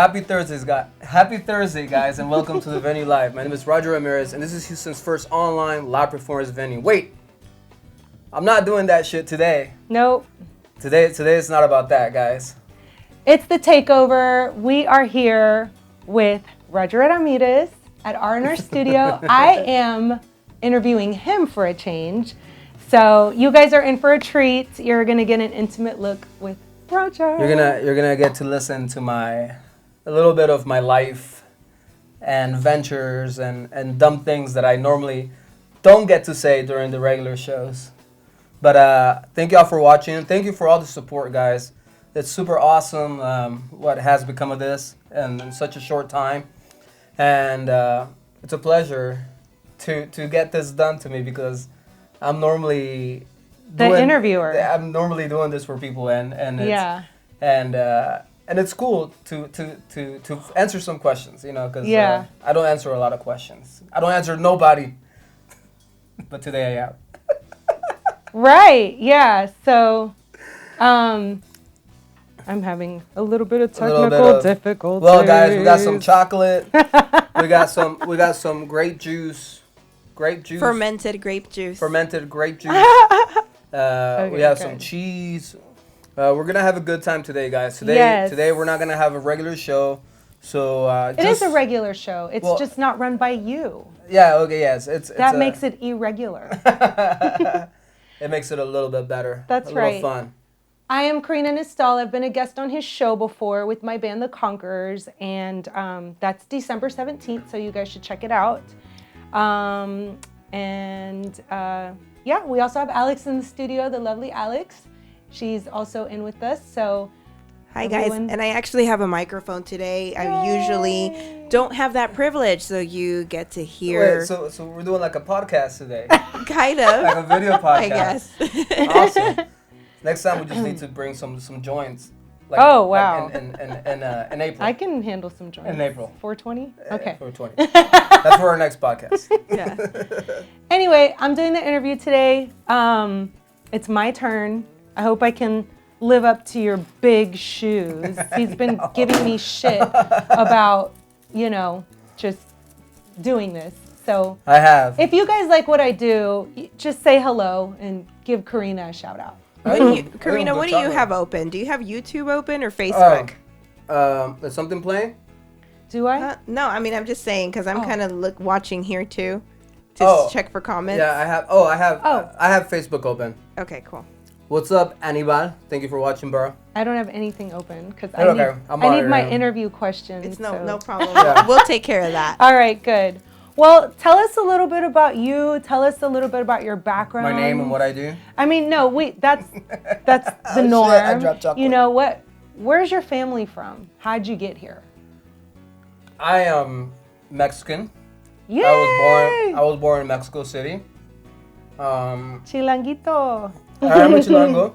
Happy Thursday, guys, and welcome to the venue live. My name is Roger Ramirez, and this is Houston's first online live performance venue. Wait, I'm not doing that shit today. Nope. Today it's not about that, guys. It's the takeover. We are here with Roger Ramirez at R&R Studio. I am interviewing him for a change. So you guys are in for a treat. You're gonna get an intimate look with Roger. You're gonna get to listen to a little bit of my life and ventures and dumb things that I normally don't get to say during the regular shows. But thank y'all for watching. Thank you for all the support, guys. It's super awesome what has become of this in such a short time. And it's a pleasure to get this done to me because I'm normally interviewer. I'm normally doing this for people and it's, yeah. And it's cool to answer some questions, you know, because yeah. I don't answer a lot of questions. I don't answer nobody, but today I am. Right, yeah. So, I'm having a little bit of technical difficulties. Well, guys, we got some chocolate. we got some grape juice. Fermented grape juice. Okay, we have some cheese. We're gonna have a good time today, guys. Today we're not gonna have a regular show, so it is a regular show. It's just not run by you. Yeah. Okay. Yes. That makes it irregular. It makes it a little bit better. That's right. A little fun. I am Karina Nistal. I've been a guest on his show before with my band, The Conquerors, and that's December 17th. So you guys should check it out. Yeah, we also have Alex in the studio, the lovely Alex. She's also in with us, so... Hi, guys. And I actually have a microphone today. I usually don't have that privilege, so you get to hear... Wait, so we're doing like a podcast today? Kind of. Like a video podcast. I guess. Awesome. Next time we just need to bring some joints. Like, oh, wow. Like in April. I can handle some joints. In April. 420? Okay. 420. That's for our next podcast. Yeah. Anyway, I'm doing the interview today. It's my turn. I hope I can live up to your big shoes. He's been giving me shit about, just doing this. So I have. If you guys like what I do, just say hello and give Karina a shout out. Karina, what do you have open? Do you have YouTube open or Facebook? Is something playing? Do I? No, I mean, I'm just saying because I'm kind of watching here too to check for comments. Yeah, I have Facebook open. Okay, cool. What's up, Anibal? Thank you for watching, bro. I don't have anything open because I need my interview questions. It's no problem. Yeah. We'll take care of that. All right, good. Well, tell us a little bit about you. Tell us a little bit about your background. My name and what I do. I mean, no, that's the norm. Shit, I dropped chocolate. Where's your family from? How'd you get here? I am Mexican. Yay! I was born in Mexico City. Chilanguito. I am a Chilango.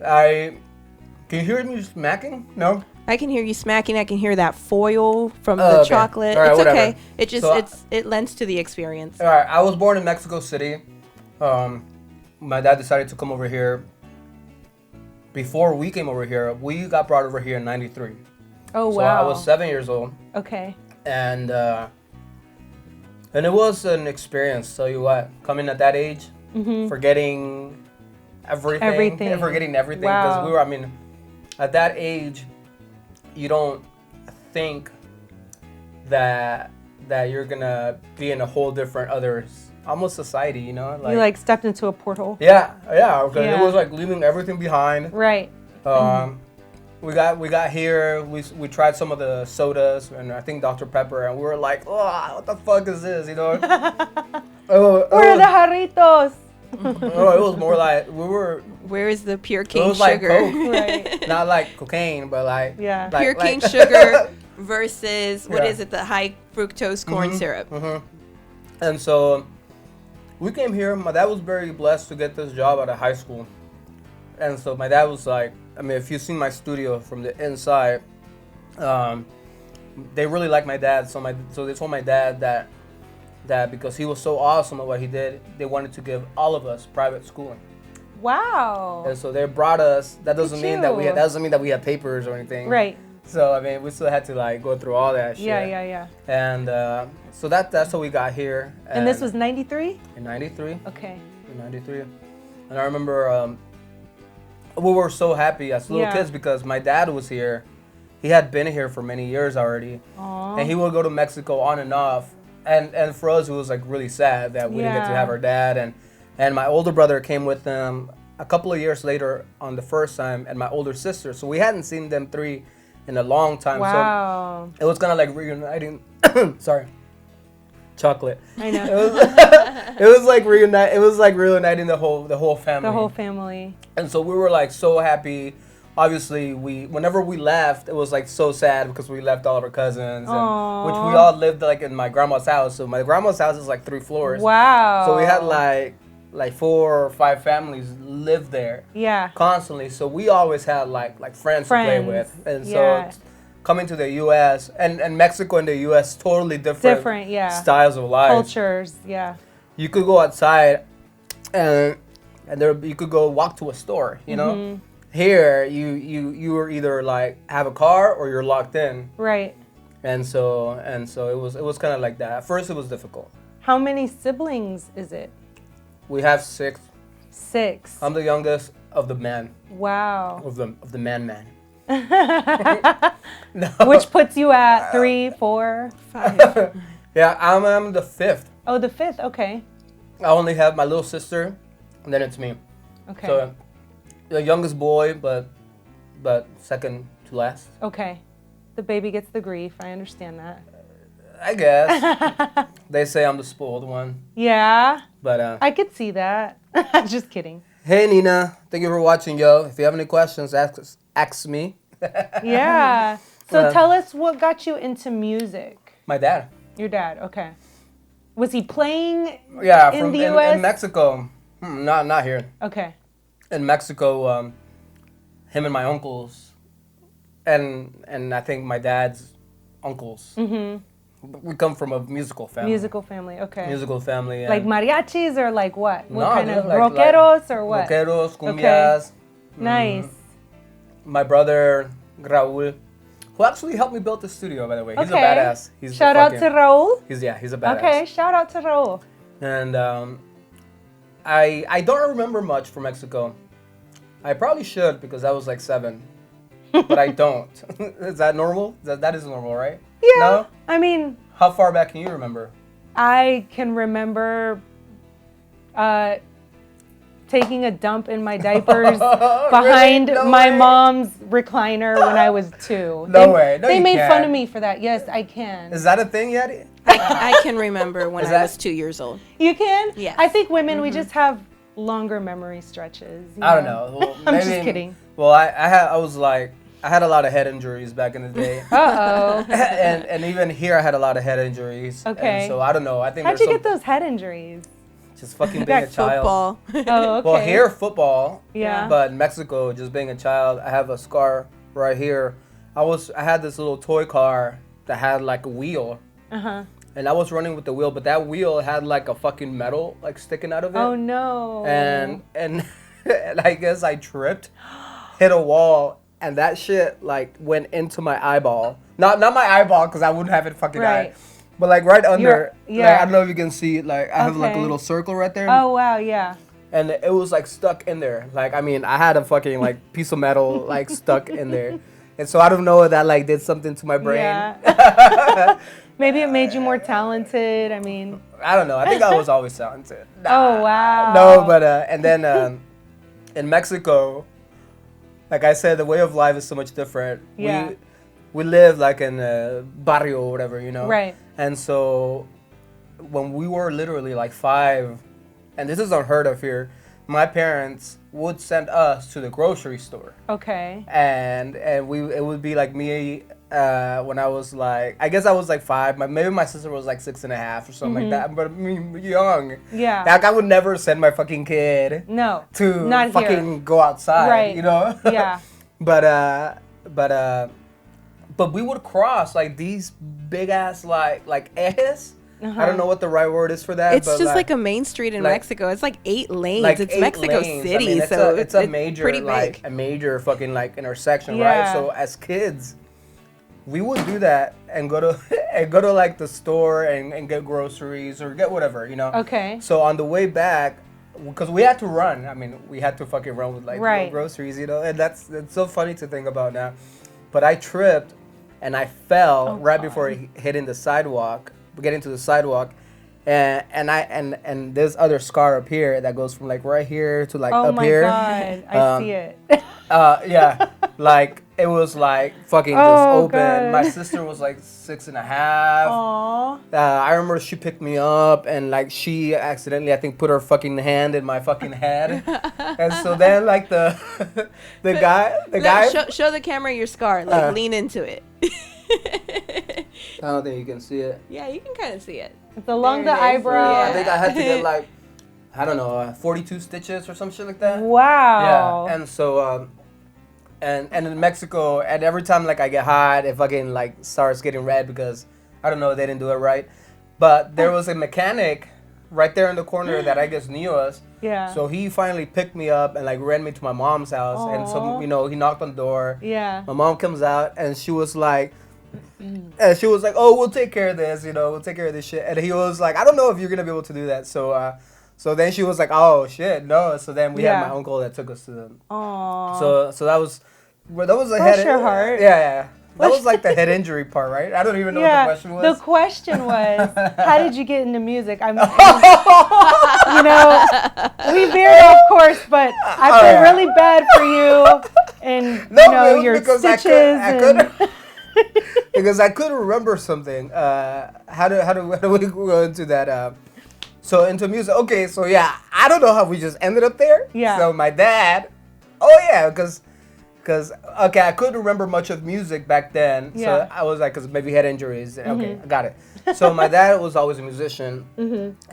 Can you hear me smacking? No? I can hear you smacking. I can hear that foil from the chocolate. Right, it's whatever. Okay. It just it lends to the experience. All right. I was born in Mexico City. My dad decided to come over here. Before we came over here, we got brought over here in '93. Oh, so wow. I was 7 years old. Okay. And it was an experience. Tell you what, coming at that age, forgetting everything. Forgetting everything. Because we were, at that age, you don't think that you're gonna be in a whole different almost society, you know? You stepped into a portal. Yeah. Okay. It was like leaving everything behind. Right. We got here. We tried some of the sodas and I think Dr. Pepper, and we were like, oh, what the fuck is this, you know? Where are the jarritos? It was more like Where is the pure cane sugar? Like Coke. Right. Not like cocaine, but pure cane sugar versus what is it? The high fructose corn syrup. Mm-hmm. And so we came here. My dad was very blessed to get this job out of high school, and so my dad was like, if you've seen my studio from the inside, they really like my dad. So they told my dad that because he was so awesome at what he did, they wanted to give all of us private schooling. Wow. And so they brought us. That doesn't mean that we had papers or anything. Right. So I mean, we still had to like go through all that shit. Yeah. And so that's how we got here. And this was 93? In 93. Okay. In 93. And I remember we were so happy as little kids because my dad was here. He had been here for many years already. Aww. And he would go to Mexico on and off. And for us, it was like really sad that we didn't get to have our dad. And my older brother came with them a couple of years later on the first time, and my older sister. So we hadn't seen them three in a long time. Wow. So it was kind of like reuniting. Sorry. Chocolate. I know. It was like reuniting the whole family. The whole family. And so we were like so happy. Obviously, whenever we left, it was like so sad because we left all of our cousins, which we all lived like in my grandma's house. So my grandma's house is like 3 floors. Wow. So we had like 4 or 5 families live there. Yeah. Constantly. So we always had like friends to play with, and so coming to the U.S. and Mexico and the U.S. totally different styles of life, cultures. Yeah. You could go outside, and there you could go walk to a store. You know. Here, you were either like have a car or you're locked in. Right. And so it was kind of like that. At first, it was difficult. How many siblings is it? We have 6. 6. I'm the youngest of the man. Wow. Of the man. No. Which puts you at 3, 4, 5. Yeah, I'm the 5th. Oh, the 5th. Okay. I only have my little sister, and then it's me. Okay. So the youngest boy, but second to last. Okay. The baby gets the grief. I understand that. I guess. They say I'm the spoiled one. Yeah. But I could see that. Just kidding. Hey Nina, thank you for watching, yo. If you have any questions, ask me. Yeah. So tell us what got you into music. My dad. Your dad, okay. Was he playing in the U.S.? In Mexico. Not here. Okay. In Mexico, him and my uncles, and I think my dad's uncles. Mm-hmm. We come from a musical family. Musical family, okay. Musical family. Like mariachis or like what? What kind of like, rockeros or what? Rockeros, cumbias. Okay. Nice. My brother, Raul, who actually helped me build the studio, by the way. He's a badass. Shout out to Raul. He's a badass. Okay, shout out to Raul. And I don't remember much from Mexico. I probably should because I was like 7. But I don't. Is that normal? That is normal, right? Yeah. No? I mean... How far back can you remember? I can remember taking a dump in my diapers behind my mom's recliner when I was 2. No way. No, they made can't. fun of me for that. Yes, I can. Is that a thing yet? I can remember when I was 2 years old. You can? Yes. I think women, we just have longer memory stretches. I don't know. Well, I'm just kidding. Well, I had a lot of head injuries back in the day. Uh-oh. and even here I had a lot of head injuries. Okay. And so I don't know. I think How'd you get those head injuries? Just fucking being a child. Football. Oh, okay. Well, here football. Yeah. But in Mexico, just being a child, I have a scar right here. I had this little toy car that had like a wheel. Uh-huh. And I was running with the wheel, but that wheel had like a fucking metal like sticking out of it. Oh no. And and I guess I tripped, hit a wall, and that shit like went into my eyeball. Not my eyeball because I wouldn't have it fucking eye. But like right under. Like, I don't know if you can see it. Like I have like a little circle right there. Oh wow, yeah. And it was like stuck in there. Like I mean, I had a fucking like piece of metal like stuck in there. And so I don't know if that like did something to my brain. Yeah. Maybe it made you more talented. I mean, I don't know. I think I was always talented. Oh wow. No, but and then in Mexico, like I said, the way of life is so much different. Yeah. We live like in a barrio or whatever, you know. Right. And so when we were literally like 5, and this is unheard of here, my parents would send us to the grocery store. Okay. And it would be like me when I was like, I guess I was like 5. Maybe my sister was like 6.5 or something like that. But me young. Yeah. Like I would never send my fucking kid. No. To not fucking here. go outside. Right. You know. Yeah. But we would cross like these big ass like ejes. I don't know what the right word is for that. It's but just like a main street in Mexico. It's like 8 lanes. Like it's 8 Mexico lanes. City, I mean, so it's a major pretty like big. a major fucking like intersection, Yeah. right? So as kids, we would do that and go to and go to like the store and get groceries or get whatever, you know. Okay. So on the way back, because we had to run. I mean, we had to fucking run with like Right. groceries, you know. And that's so funny to think about now. But I tripped and I fell right before hitting the sidewalk, getting to the sidewalk. And there's other scar up here that goes from like right here to like up here. Oh my God, I see it. Yeah, like it was like fucking just Oh, open. God. My sister was like 6.5. Aw. I remember she picked me up and like she accidentally, I think, put her fucking hand in my fucking head. And so then like the guy. Show the camera your scar. Like lean into it. I don't think you can see it. Yeah, you can kind of see it. It's along There the it is. eyebrow. I think I had to get like, I don't know, 42 stitches or some shit like that. Wow. Yeah, and so and in Mexico, and every time like I get hot, it fucking like starts getting red because I don't know, they didn't do it right. But there was a mechanic right there in the corner that I guess knew us. Yeah. So he finally picked me up and like ran me to my mom's house. Aw. And so, you know, he knocked on the door. Yeah. My mom comes out and she was like, oh, we'll take care of this, you know, we'll take care of this shit. And he was like, I don't know if you're gonna be able to do that. So then she was like, oh shit, no. So then we had my uncle that took us to them. Aww. So that was a Bless head. your heart. Yeah. That was like the head injury part, right? I don't even know what the question was. The question was, how did you get into music? You know, we veered off course, but I feel really bad for you and your stitches. Because I couldn't remember something. How do we go into that? So into music. Okay, so yeah, I don't know how we just ended up there. Yeah. So my dad. Oh yeah, because I couldn't remember much of music back then. Yeah. So I was like, because maybe head injuries. Okay, I got it. So my dad was always a musician,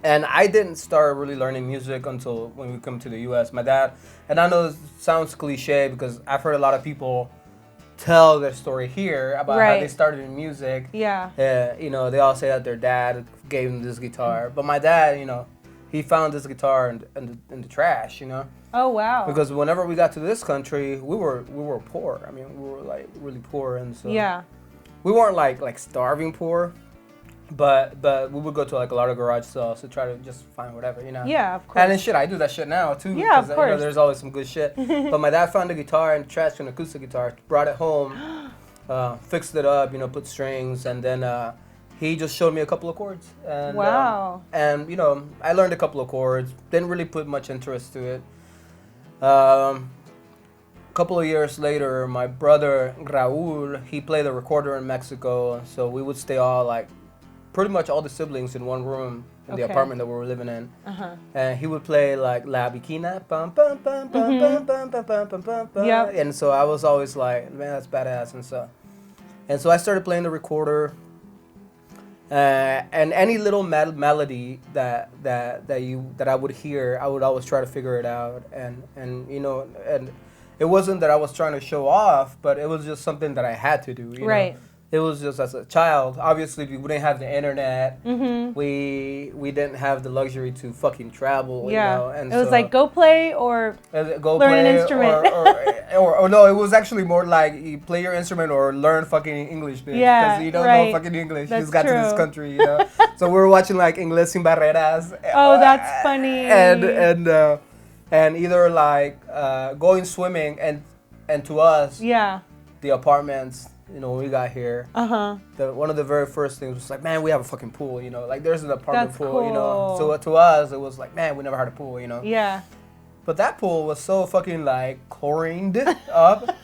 and I didn't start really learning music until when we come to the U.S. My dad, and I know it sounds cliche because I've heard a lot of people tell their story here about how they started in music. Yeah. You know, they all say that their dad gave them this guitar, but my dad, you know, he found this guitar in the trash, you know. Oh wow. Because whenever we got to this country, we were poor. I mean, we were like really poor, and so we weren't like starving poor, but we would go to like a lot of garage sales to try to just find whatever, you know. Yeah, of course. And then shit, I do that shit now too. Yeah, of course. You know, there's always some good shit. But my dad found a guitar in the trash, an acoustic guitar, brought it home, fixed it up, you know, put strings, and then he just showed me a couple of chords. And, wow. And you know, I learned a couple of chords. Didn't really put much interest to it. A couple of years later, my brother Raul, he played the recorder in Mexico, so we would stay all like pretty much all the siblings in one room in the apartment that we were living in. And he would play like La Bikina, bum bum bum bum bum bum bum bum bum bum bum. And so I was always like, man, that's badass. And so I started playing the recorder. And any little melody that I would hear, I would always try to figure it out, and you know, and it wasn't that I was trying to show off, but it was just something that I had to do. You know? It was just as a child. Obviously, we didn't have the internet. We didn't have the luxury to fucking travel. You know? And it was like go play or learn an instrument. Or no, it was actually more like you play your instrument or learn fucking English, bitch. Yeah, because you don't know fucking English. That's you just got true. to this country, you know. So we were watching like Inglés sin Barreras. Oh, that's funny. And either like going swimming and to us, the apartments. You know, when we got here, one of the very first things was like, man, we have a fucking pool, you know, like there's an apartment pool, you know. So to us, it was like, man, we never had a pool, you know. Yeah. But that pool was so fucking like chlorined up.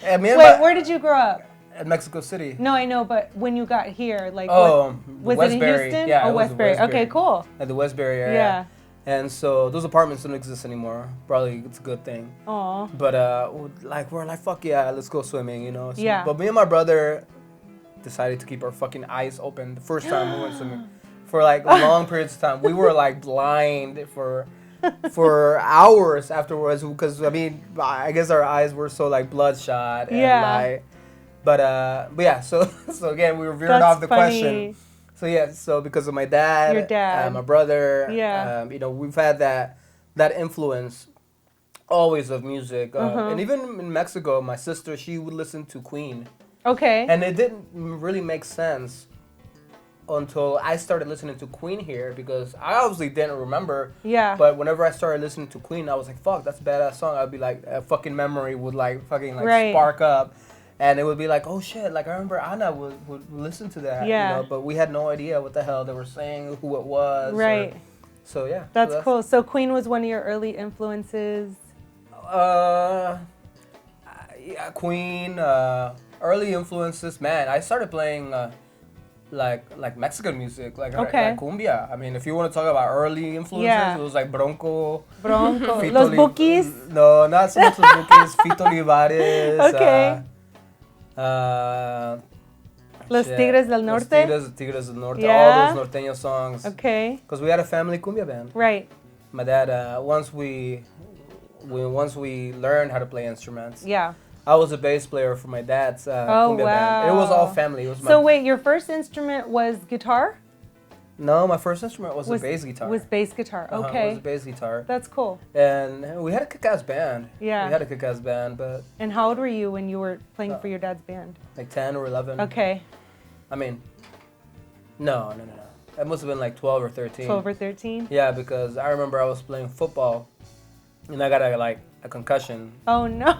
Wait, where did you grow up? In Mexico City. No, I know, but when you got here, like, was it in Houston? Yeah, oh, Westbury. Okay, cool. At the Westbury area. Yeah. And so those apartments don't exist anymore. Probably it's a good thing. Aw. But we're like, fuck yeah, let's go swimming, you know. So, yeah. But me and my brother decided to keep our fucking eyes open the first time we went swimming for like long periods of time. We were like blind for hours afterwards because I mean I guess our eyes were so like bloodshot and like. But yeah. So again we were veering off the question. So yeah, so because of my dad, your dad, my brother, you know, we've had that influence always of music, and even in Mexico, my sister, she would listen to Queen. Okay. And it didn't really make sense until I started listening to Queen here, because I obviously didn't remember. Yeah. But whenever I started listening to Queen, I was like, fuck, that's a badass song. I'd be like, a fucking memory would like fucking like Right. spark up. And it would be like, oh shit, like I remember Anna would listen to that. Yeah. You know, but we had no idea what the hell they were saying, who it was. Right. So yeah. That's cool. So Queen was one of your early influences. Yeah, Queen, early influences, man. I started playing like Mexican music, like cumbia. I mean, if you want to talk about early influences, it was like Bronco, Fito Los Bukis. No, not so much Los Bukis. Fito Olivares. Okay. Los Tigres del Norte. Los Tigres del Norte. Yeah. All those norteño songs. Okay. Because we had a family cumbia band. Right. My dad, once we learned how to play instruments. Yeah. I was a bass player for my dad's cumbia band. It was all family. It was so wait, your first instrument was guitar? No, my first instrument was a bass guitar. Was bass guitar, okay. It was a bass guitar. That's cool. And we had a kick-ass band. Yeah. We had a kick-ass band, but... And how old were you when you were playing for your dad's band? Like 10 or 11. Okay. I mean, no. It must have been like 12 or 13. 12 or 13? Yeah, because I remember I was playing football, and I got a concussion. Oh, no.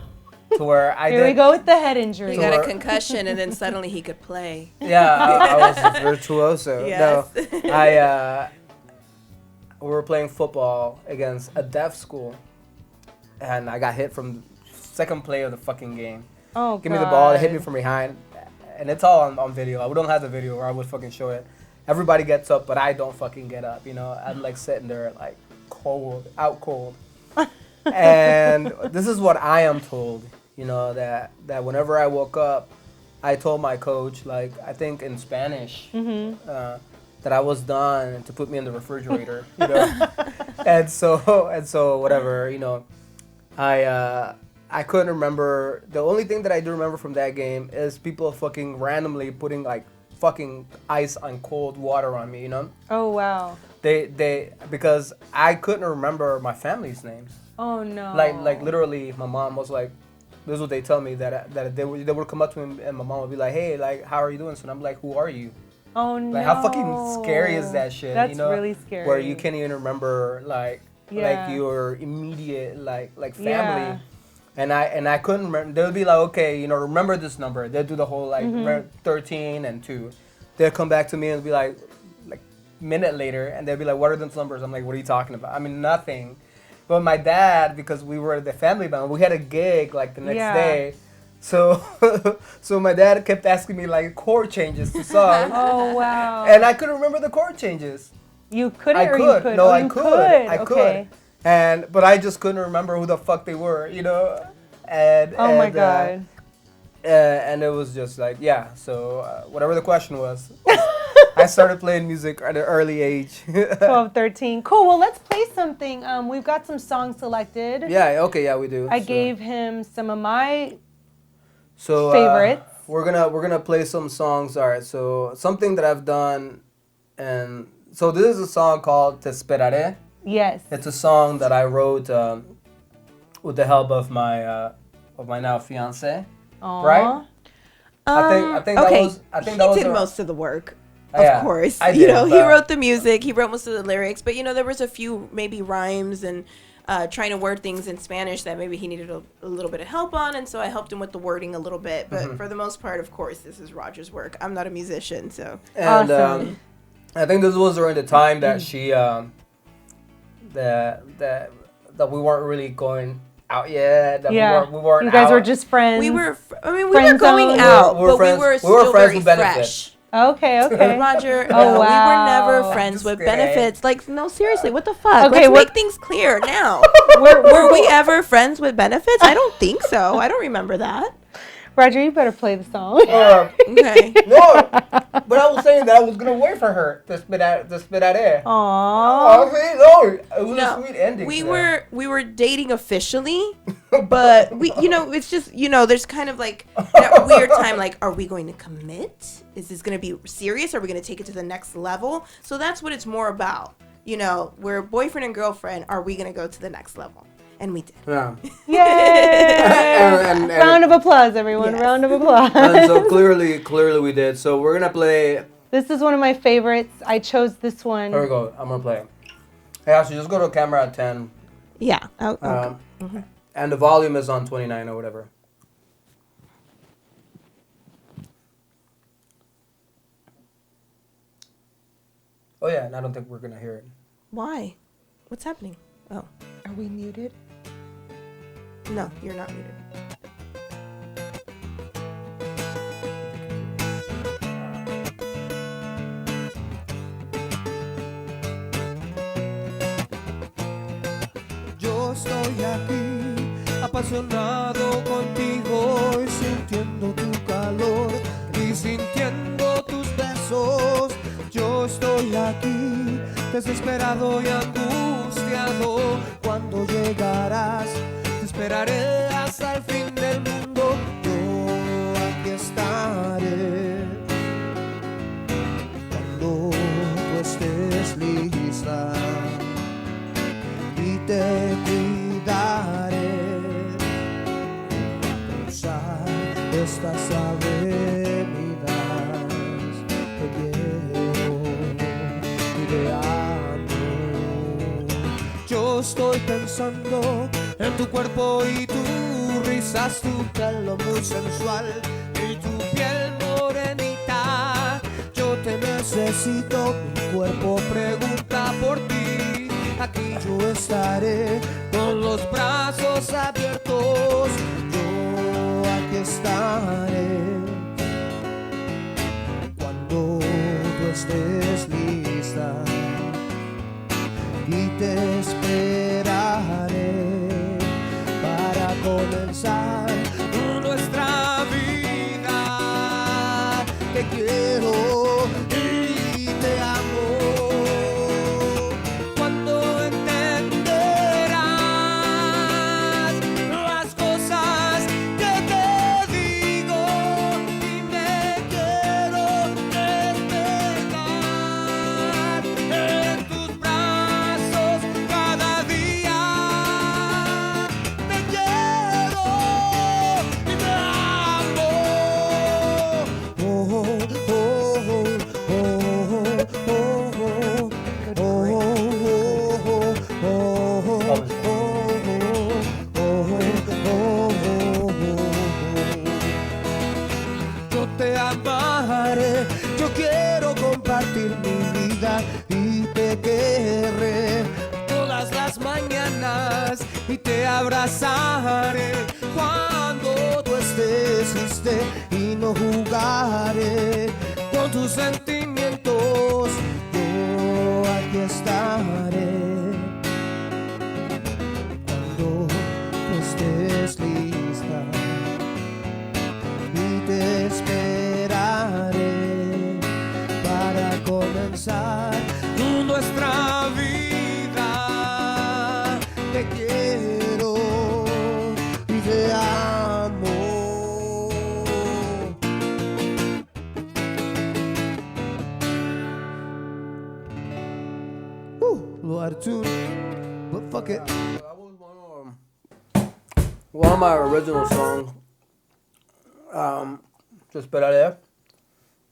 To where Here we go with the head injury. He got a concussion, and then suddenly he could play. Yeah, I was a virtuoso. Yes. No, we were playing football against a deaf school, and I got hit from second play of the fucking game. Oh, Give me the ball, it hit me from behind, and it's all on video. We don't have the video, or I would fucking show it. Everybody gets up, but I don't fucking get up, you know? I'm like sitting there like cold, out cold. And this is what I am told. You know, that whenever I woke up, I told my coach, like, I think in Spanish, that I was done to put me in the refrigerator, you know? and so whatever, you know, I couldn't remember. The only thing that I do remember from that game is people fucking randomly putting, like, fucking ice on cold water on me, you know? Oh, wow. Because I couldn't remember my family's names. Oh, no. Like literally, my mom was like, this is what they tell me, that they would come up to me and my mom would be like, hey, like, how are you doing? So I'm like, who are you? Oh, no. Like, how fucking scary is that shit? That's you know? really scary. Where you can't even remember, like your immediate, like family. Yeah. And I couldn't remember. They would be like, okay, you know, remember this number. They'd do the whole, like, 13 and 2. They'd come back to me and be like minute later, and they'd be like, what are those numbers? I'm like, what are you talking about? I mean, nothing. But my dad, because we were the family band, we had a gig like the next day. So so my dad kept asking me like chord changes to songs. Oh, wow. And I couldn't remember the chord changes. You couldn't I or could. you could? No, oh, I could. I okay. could. But I just couldn't remember who the fuck they were, you know? Oh my God. And it was just like, yeah, so whatever the question was. I started playing music at an early age. 12, 13. Cool. Well, let's play something. We've got some songs selected. Yeah, okay, yeah, we do. I gave him some of my So favorites. We're gonna play some songs. All right. So something that I've done, and so this is a song called "Te Esperaré." Yes. It's a song that I wrote with the help of my now fiance. Aww. Right. I think okay. that was. I think that was did most of the work. Yeah, of course. I did, you know, he wrote the music, he wrote most of the lyrics, but you know, there was a few maybe rhymes and trying to word things in Spanish that maybe he needed a little bit of help on, and so I helped him with the wording a little bit. But for the most part, of course, this is Roger's work. I'm not a musician, so. And awesome. I think this was during the time that she that we weren't really going out yet. That we weren't. You guys out. were just friends. We were. I mean, we Friend were going zone. out, We were but friends- we were we still were friends very with benefits. fresh. Okay. Roger, Oh, we were wow. never friends with Just kidding. benefits. Like, no, seriously, what the fuck? Okay, Let's make things clear now. Were we ever friends with benefits? I don't think so. I don't remember that. Roger, you better play the song. Okay. No, but I was saying that I was gonna wait for her to spit out Aww. Oh, see, no, it was No, a sweet ending. we to were dating officially, but we, you know, it's just, you know, there's kind of like that weird time. Like, are we going to commit? Is this going to be serious? Are we going to take it to the next level? So that's what it's more about. You know, we're boyfriend and girlfriend. Are we going to go to the next level? And we did. Yeah. Yay! and Round of applause, everyone. Yes. Round of applause. And so clearly we did. So we're gonna play. This is one of my favorites. I chose this one. Here we go. I'm gonna play. Hey, Ashley, just go to camera at 10. Yeah. And the volume is on 29 or whatever. Oh yeah, and I don't think we're gonna hear it. Why? What's happening? Oh. Are we muted? No, you're not muted. Yo estoy aquí, apasionado contigo y sintiendo tu calor y sintiendo tus besos. Yo estoy aquí, desesperado y angustiado. Cuando llegarás, te esperaré hasta el fin del mundo. Yo aquí estaré cuando tú estés lista. Y te cuidaré cruzar estas avenidas. Te quiero y te amo. Yo estoy pensando en tu cuerpo y tu risas, tu pelo muy sensual y tu piel morenita. Yo te necesito, mi cuerpo pregunta por ti. Aquí yo estaré con los brazos abiertos. Yo aquí estaré cuando tú estés lista y te esperaré para comenzar nuestra vida. Te quiero y te amo. Yo quiero compartir mi vida y te querré todas las mañanas y te abrazaré cuando tú estés triste y no jugaré con tus sentimientos. Yo aquí estaré cuando tú estés lista y te esperaré para comenzar nuestra vida. Te quiero y te amo. Little out of tune, but fuck it. That was one of my original songs. Just Esperaré.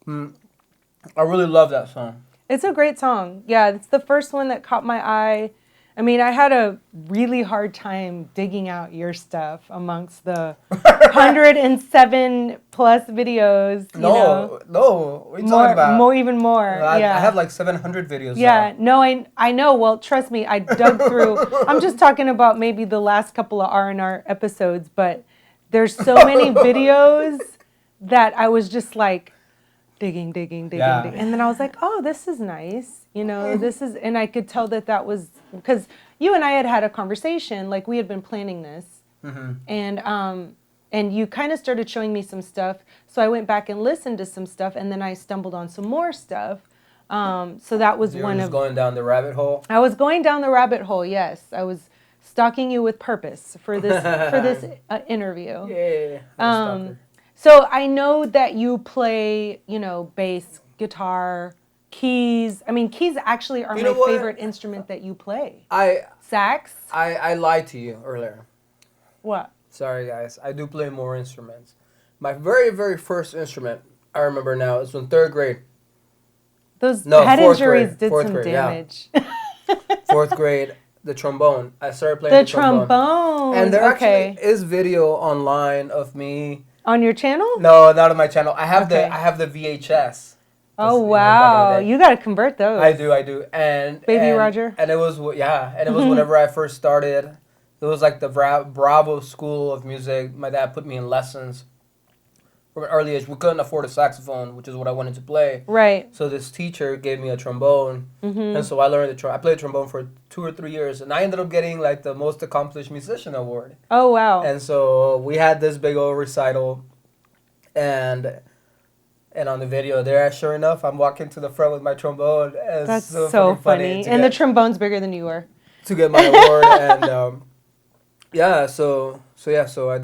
I really love that song. It's a great song. Yeah, it's the first one that caught my eye. I mean, I had a really hard time digging out your stuff amongst the 107 plus videos. No, what are you talking about? Even more. I Yeah. have like 700 videos. Yeah, no, I know. Well, trust me, I dug through. I'm just talking about maybe the last couple of R&R episodes, but there's so many videos that I was just like digging. Yeah. And then I was like, oh, this is nice. You know, this is, and I could tell that was, because you and I had a conversation, like we had been planning this. Mm-hmm. And you kind of started showing me some stuff. So I went back and listened to some stuff, and then I stumbled on some more stuff. So that was You were just going down the rabbit hole? I was going down the rabbit hole, yes. I was stalking you with purpose for this interview. Yeah. So I know that you play, bass, guitar, keys. I mean, keys actually are You my know what? favorite instrument that you play. I Sax? lied to you earlier. What? Sorry, guys. I do play more instruments. My very, very first instrument, I remember now, is in 3rd grade. Those No, head fourth injuries grade. did Fourth some grade, yeah. damage. 4th grade, the trombone. I started playing The trombone. And there Okay. actually is video online of me. On your channel? No, not on my channel. I have Okay. the VHS. Oh, You know, back in the wow. day. You got to convert those. I do. And Baby Roger? And it was whenever I first started. It was like the Bravo School of Music. My dad put me in lessons from an early age. We couldn't afford a saxophone, which is what I wanted to play. Right. So this teacher gave me a trombone, and so I learned I played trombone for 2 or 3 years, and I ended up getting like the most accomplished musician award. Oh, wow. And so we had this big old recital, and on the video there, sure enough, I'm walking to the front with my trombone. And That's so so fucking funny. And the trombone's bigger than you were. to get my award, and so I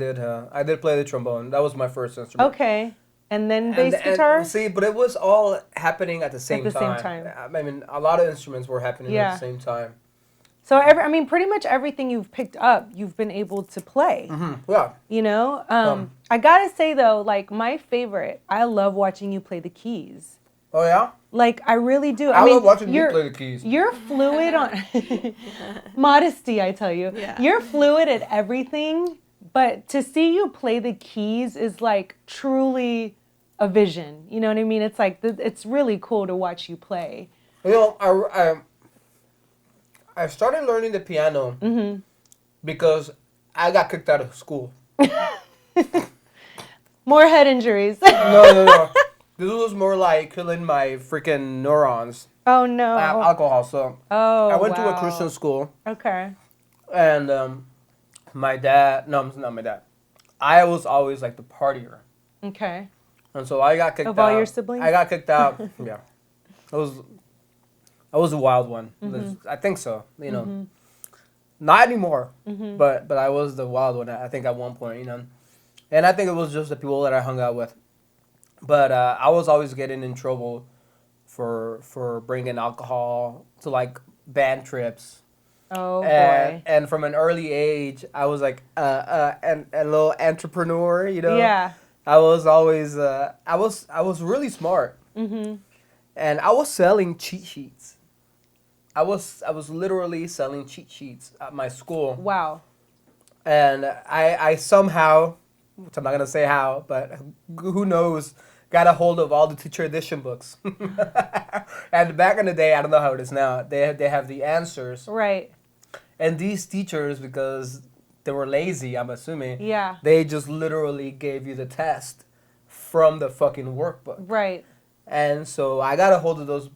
did play the trombone. That was my first instrument. Okay. And then bass guitar? See, but it was all happening at the same the time. same time. I mean, a lot of instruments were happening at the same time. So, pretty much everything you've picked up, you've been able to play. Yeah. You know? I gotta say, though, like, my favorite, I love watching you play the keys. Oh, yeah? Like, I really do. I mean, love watching you play the keys. You're fluid on... Modesty, I tell you. Yeah. You're fluid at everything, but to see you play the keys is, like, truly a vision. You know what I mean? It's like, it's really cool to watch you play. You know, I started learning the piano because I got kicked out of school. More head injuries. No. This was more like killing my freaking neurons. Oh, no. Alcohol. So Oh, I went to a wow. Christian school, Okay. and my dad. No, not my dad. I was always like the partier, Okay. and so I got kicked out. Of all your siblings? I got kicked out. Yeah, I was a wild one. I think so. You know, not anymore. But I was the wild one. I think at one point. You know, and I think it was just the people that I hung out with. But I was always getting in trouble for bringing alcohol to like band trips. Oh, boy. And from an early age, I was like a little entrepreneur. You know. Yeah. I was always I was really smart. And I was selling cheat sheets. I was literally selling cheat sheets at my school. Wow. And I somehow, which I'm not gonna say how, but who knows, got a hold of all the teacher edition books. And back in the day, I don't know how it is now. They have the answers. Right. And these teachers, because they were lazy, I'm assuming. Yeah. They just literally gave you the test from the fucking workbook. Right. And so I got a hold of those,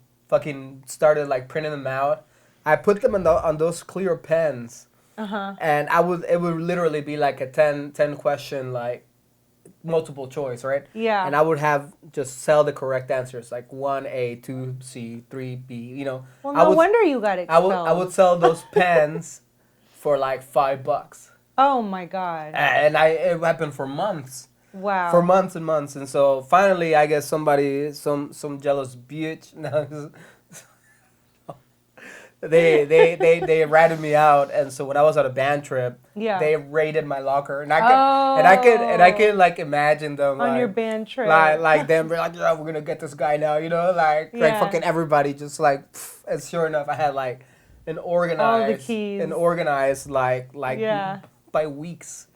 started like printing them out. I put them on those clear pens. And it would literally be like a 10 question, like multiple choice, right? Yeah. And I would have just sell the correct answers, like 1A, 2C, 3B, you know. Well, no wonder you got expelled. I would sell those pens for like $5. Oh, my God. And it happened for months. Wow. For months and months. And so finally, I guess somebody, some jealous bitch, they ratted me out. And so when I was on a band trip, they raided my locker. And I could like imagine them on like, your band trip. Like them be like, yeah, we're gonna get this guy now, you know, like fucking everybody just like, pff, and sure enough, I had like an organized like by weeks.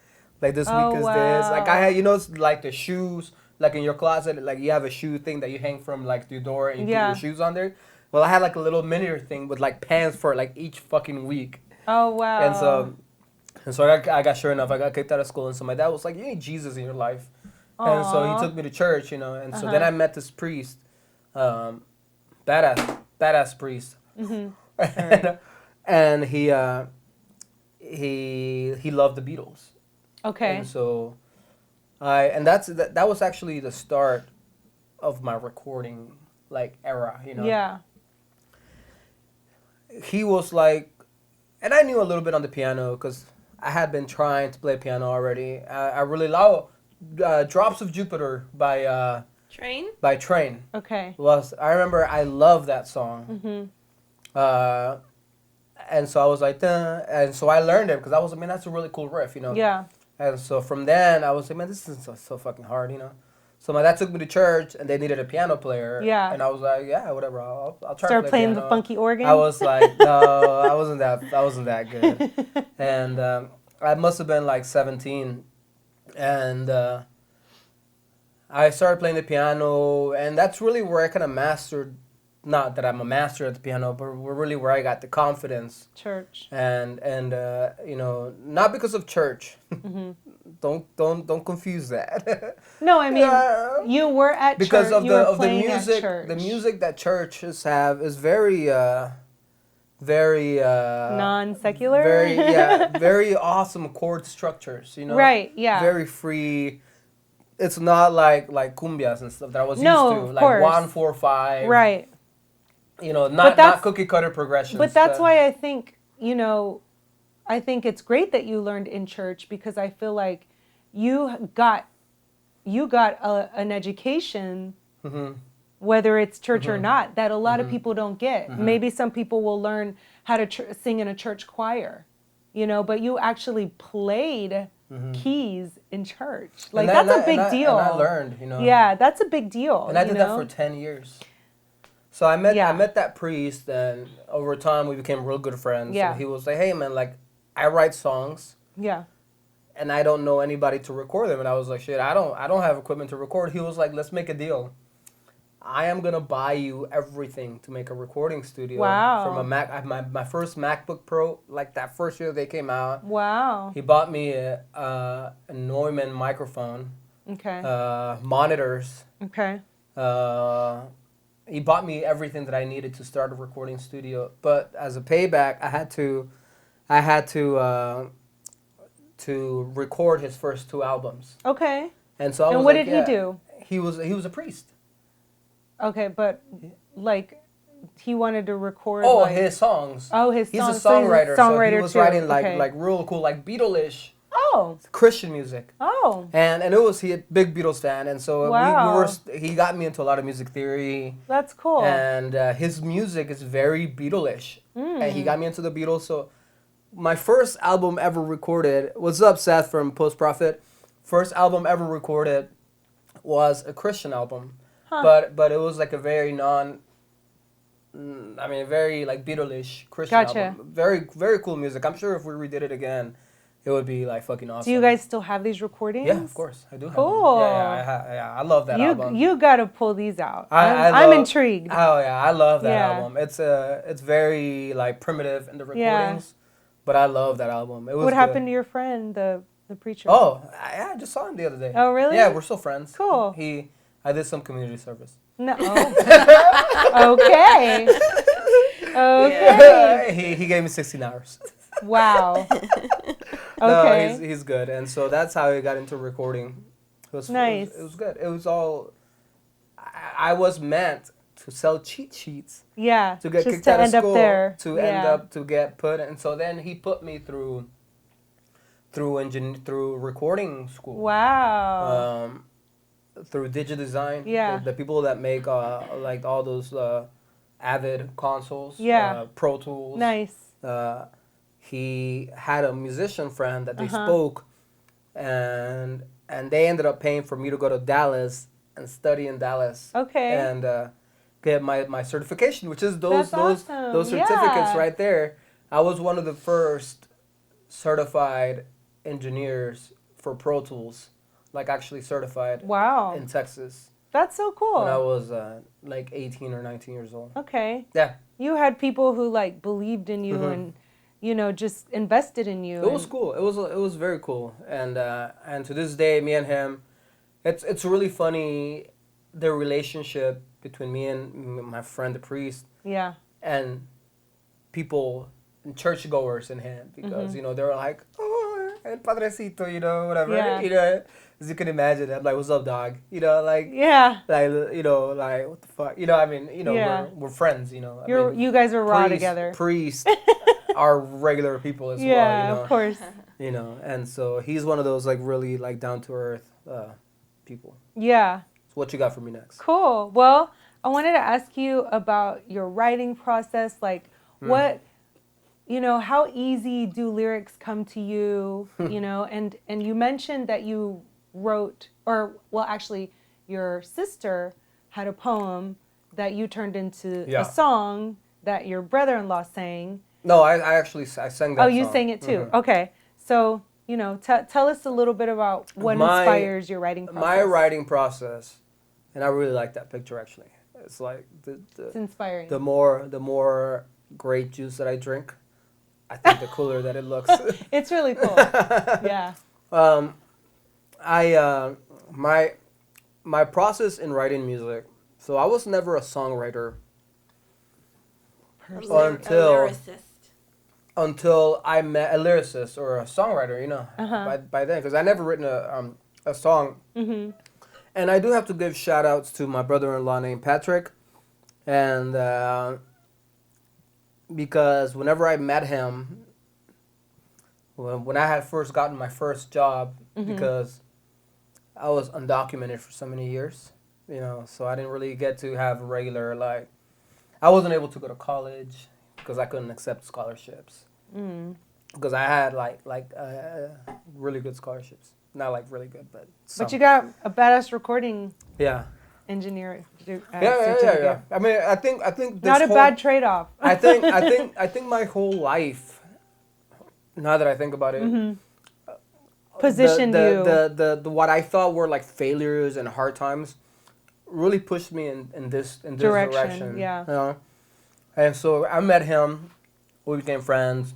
Like this week is this. Like I had, you know, like the shoes, like in your closet, like you have a shoe thing that you hang from like your door and you put your shoes on there. Well, I had like a little miniature thing with like pants for like each fucking week. Oh, wow. And so I got sure enough, I got kicked out of school. And so my dad was like, you need Jesus in your life. Aww. And so he took me to church, you know. And so then I met this priest, badass priest. And he loved the Beatles. Okay. And so that was actually the start of my recording like era, you know. Yeah. He was like, and I knew a little bit on the piano because I had been trying to play piano already. I really love Drops of Jupiter by Train? by Train. Okay. I remember I love that song. And so I was like, duh, and so I learned it because I was like, man, that's a really cool riff, you know. Yeah. And so from then I was like, man, this is so fucking hard, you know. So my dad took me to church and they needed a piano player. Yeah. And I was like, yeah, whatever, I'll try Start to play playing piano. the funky organ. I was like, no, I wasn't that good. And I must have been like 17, and I started playing the piano, and that's really where I kind of mastered. Not that I'm a master at the piano, but really where I got the confidence. Church. And you know, not because of church. Don't confuse that. No, I mean, you were at because church. of You the were of the playing at music. church. The music that churches have is very non-secular. Very awesome chord structures. You know. Right. Yeah. Very free. It's not like cumbias and stuff that I was used to. Of Like course. 1, 4, 5. Right. You know, not cookie cutter progressions. But that's why I think, you know, I think it's great that you learned in church, because I feel like you got an education, whether it's church or not, that a lot of people don't get. Maybe some people will learn how to sing in a church choir, you know, but you actually played keys in church. Like, that's a big deal. And I learned, you know. Yeah, that's a big deal. And I did that for 10 years. So I met that priest, and over time we became real good friends. Yeah. And he was like, hey man, like, I write songs. Yeah. And I don't know anybody to record them. And I was like, shit, I don't have equipment to record. He was like, let's make a deal. I am gonna buy you everything to make a recording studio. Wow. From a Mac. I have my first MacBook Pro, like that first year they came out. Wow. He bought me a Neumann microphone. Okay. Monitors. Okay. He bought me everything that I needed to start a recording studio. But as a payback, I had to record his first 2 albums. Okay. And so I was and what like, did he do? He was a priest. Okay, but like he wanted to record. Oh, like, his songs. Oh, his He's songs. a songwriter. So he was too. writing like Okay. real cool, like Beatle-ish Oh. Christian music. Oh. And he a big Beatles fan, and so he got me into a lot of music theory. That's cool. And his music is very Beatle-ish. And he got me into the Beatles. So my first album ever recorded, what's up, Seth from Post Prophet? First album ever recorded was a Christian album. Huh. But it was like a very very like Beatle-ish Christian album. Very, very cool music. I'm sure if we redid it again, it would be like fucking awesome. Do you guys still have these recordings? Yeah, of course. I do have Cool. them. I love that album. You got to pull these out. I'm intrigued. Oh yeah, I love that Yeah. album. It's very like primitive in the recordings, but I love that album. It was What good. happened to your friend, the preacher? Oh, I just saw him the other day. Oh, really? Yeah, we're still friends. Cool. I did some community service. No. Okay. Okay. He gave me 16 hours. Wow. No, Okay. he's good, and so that's how he got into recording. Nice. It was good. It was all. I was meant to sell cheat sheets. Yeah. To get just kicked to out of end school. up there. To end up to get put, and so then he put me through recording school. Wow. Through Digital Design. Yeah. The people that make like all those Avid consoles. Yeah. Pro Tools. Nice. He had a musician friend that they spoke, and they ended up paying for me to go to Dallas and study in Dallas. Okay. And get my certification, which is those awesome. certificates Yeah. right there. I was one of the first certified engineers for Pro Tools, like actually certified. Wow. In Texas. That's so cool. When I was like 18 or 19 years old. Okay. Yeah. You had people who like believed in you and, you know, just invested in you. It was cool. It was very cool. And to this day, me and him, it's really funny, the relationship between me and my friend the priest. Yeah. And people, churchgoers in him, because you know they were like, oh, el padrecito, you know, whatever. Yeah. You know, as you can imagine, I'm like, what's up, dog? You know, like. Yeah. Like, you know, like, what the fuck? You know, I mean, you know, Yeah. we're friends, you know. You guys are raw together. Priests are regular people as well, Yeah, you know. of course. You know, and so he's one of those, like, really, like, down-to-earth people. Yeah. what you got for me next? Cool. Well, I wanted to ask you about your writing process. Like, what, how easy do lyrics come to you? And you mentioned that you wrote, actually, your sister had a poem that you turned into a song that your brother-in-law sang. No, I actually sang that Oh, you song. sang it too. Okay. So, tell us a little bit about what inspires your writing process. My writing process, and I really like that picture actually. It's like it's inspiring. The more grape juice that I drink, I think the cooler that it looks. It's really cool. Yeah. My process in writing music. So I was never a songwriter until I met a lyricist or a songwriter. By then, because I never written a song. Mm-hmm. And I do have to give shout outs to my brother-in-law named Patrick, and because whenever I met him, when I had first gotten my first job, because I was undocumented for so many years, so I didn't really get to have a regular, I wasn't able to go to college because I couldn't accept scholarships. Because I had really good scholarships. Not really good, but some. But you got a badass recording engineer. Yeah. I mean, I think this not a bad trade-off. I think my whole life, now that I think about it, positioned you. The what I thought were failures and hard times really pushed me in this direction. Yeah. And so I met him. We became friends.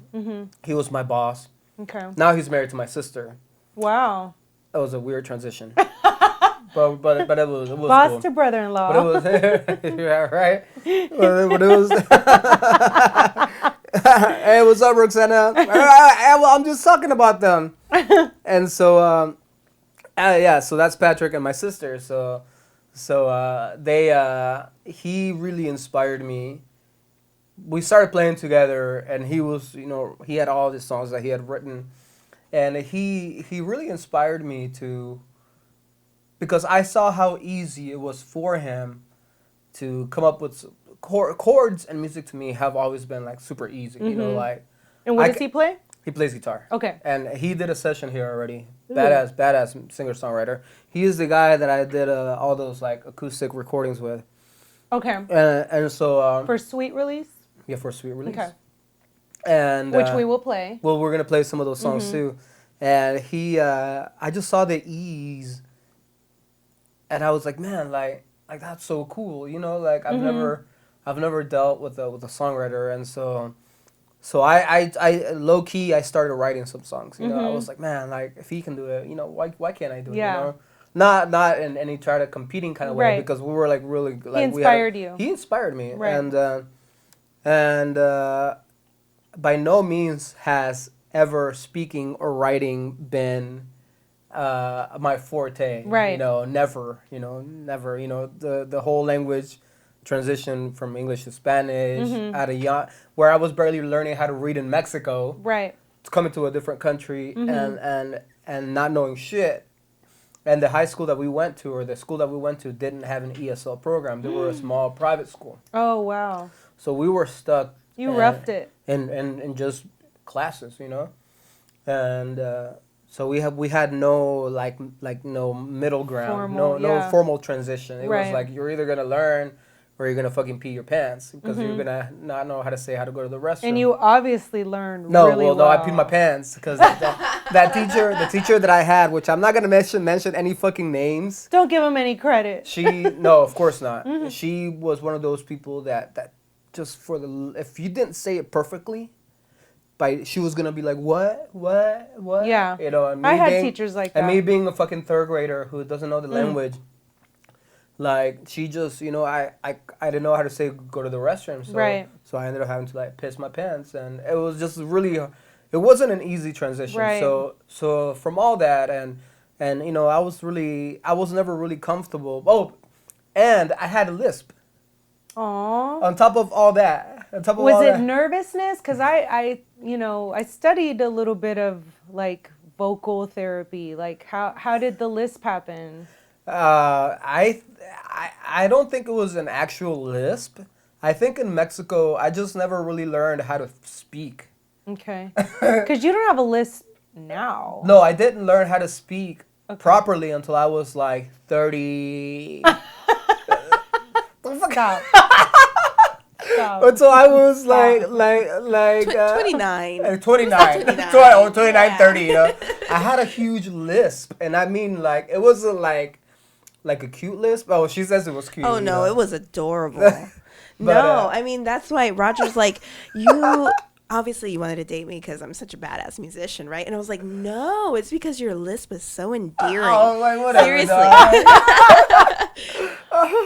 He was my boss. Okay. Now he's married to my sister. Wow. That was a weird transition. but it was boss cool. to brother-in-law. But it was yeah, right. But it was. Hey, what's up, Roxana? Well, I'm just talking about them. And so, so that's Patrick and my sister. So he really inspired me. We started playing together, and he had all these songs that he had written, and he really inspired me because I saw how easy it was for him to come up with chords, and music to me have always been super easy, And what does he play? He plays guitar. Okay. And he did a session here already. Badass singer-songwriter. He is the guy that I did all those acoustic recordings with. Okay. And so for Sweet Release? Yeah, for Sweet Release. Okay. And which we will play. Well, we're gonna play some of those songs too. And I just saw the ease, and I was like, man, that's so cool, I've never dealt with a songwriter, and so I low key I started writing some songs. I was like, man, if he can do it, why can't I do it? Yeah. Not in any try to competing kind of way, because we were really he inspired you. He inspired me, right. and by no means has ever speaking or writing been my forte. Right. Never. The whole language transition from English to Spanish at a young, where I was barely learning how to read in Mexico. Right. To come into a different country and not knowing shit. And the high school that we went to, or the school that we went to, didn't have an ESL program. They were a small private school. Oh, wow. So we were stuck. You roughed it. In just classes, and so we had no no middle ground, no formal transition. It was you're either gonna learn or you're gonna fucking pee your pants, because you're gonna not know how to go to the restroom. And you obviously learned really well. No, I peed my pants because the teacher that I had, which I'm not gonna mention any fucking names. Don't give him any credit. No, of course not. She was one of those people that just if you didn't say it perfectly, she was gonna be like, what? Yeah. And I had teachers like that. And me being a fucking third grader who doesn't know the language, she just, I didn't know how to say go to the restroom, so I ended up having to piss my pants, and it was just really, it wasn't an easy transition. Right. So from all that, and I was never really comfortable. Oh, and I had a lisp. Aww. On top of all that. Was it nervousness? Because I studied a little bit of vocal therapy. How did the lisp happen? I don't think it was an actual lisp. I think in Mexico, I just never really learned how to speak. Okay. Because you don't have a lisp now. No, I didn't learn how to speak properly until I was like 30. Stop. Stop. Until I was like 29. 29. 29. 29, Yeah. 30, you know. I had a huge lisp, and I mean, like, it wasn't like a cute lisp. Oh, she says it was cute. Oh you no, know? it was adorable. But, no, I mean that's why Roger's like, you obviously you wanted to date me because I'm such a badass musician, right? And I was like, no, it's because your lisp is so endearing. Oh, like, whatever. Seriously.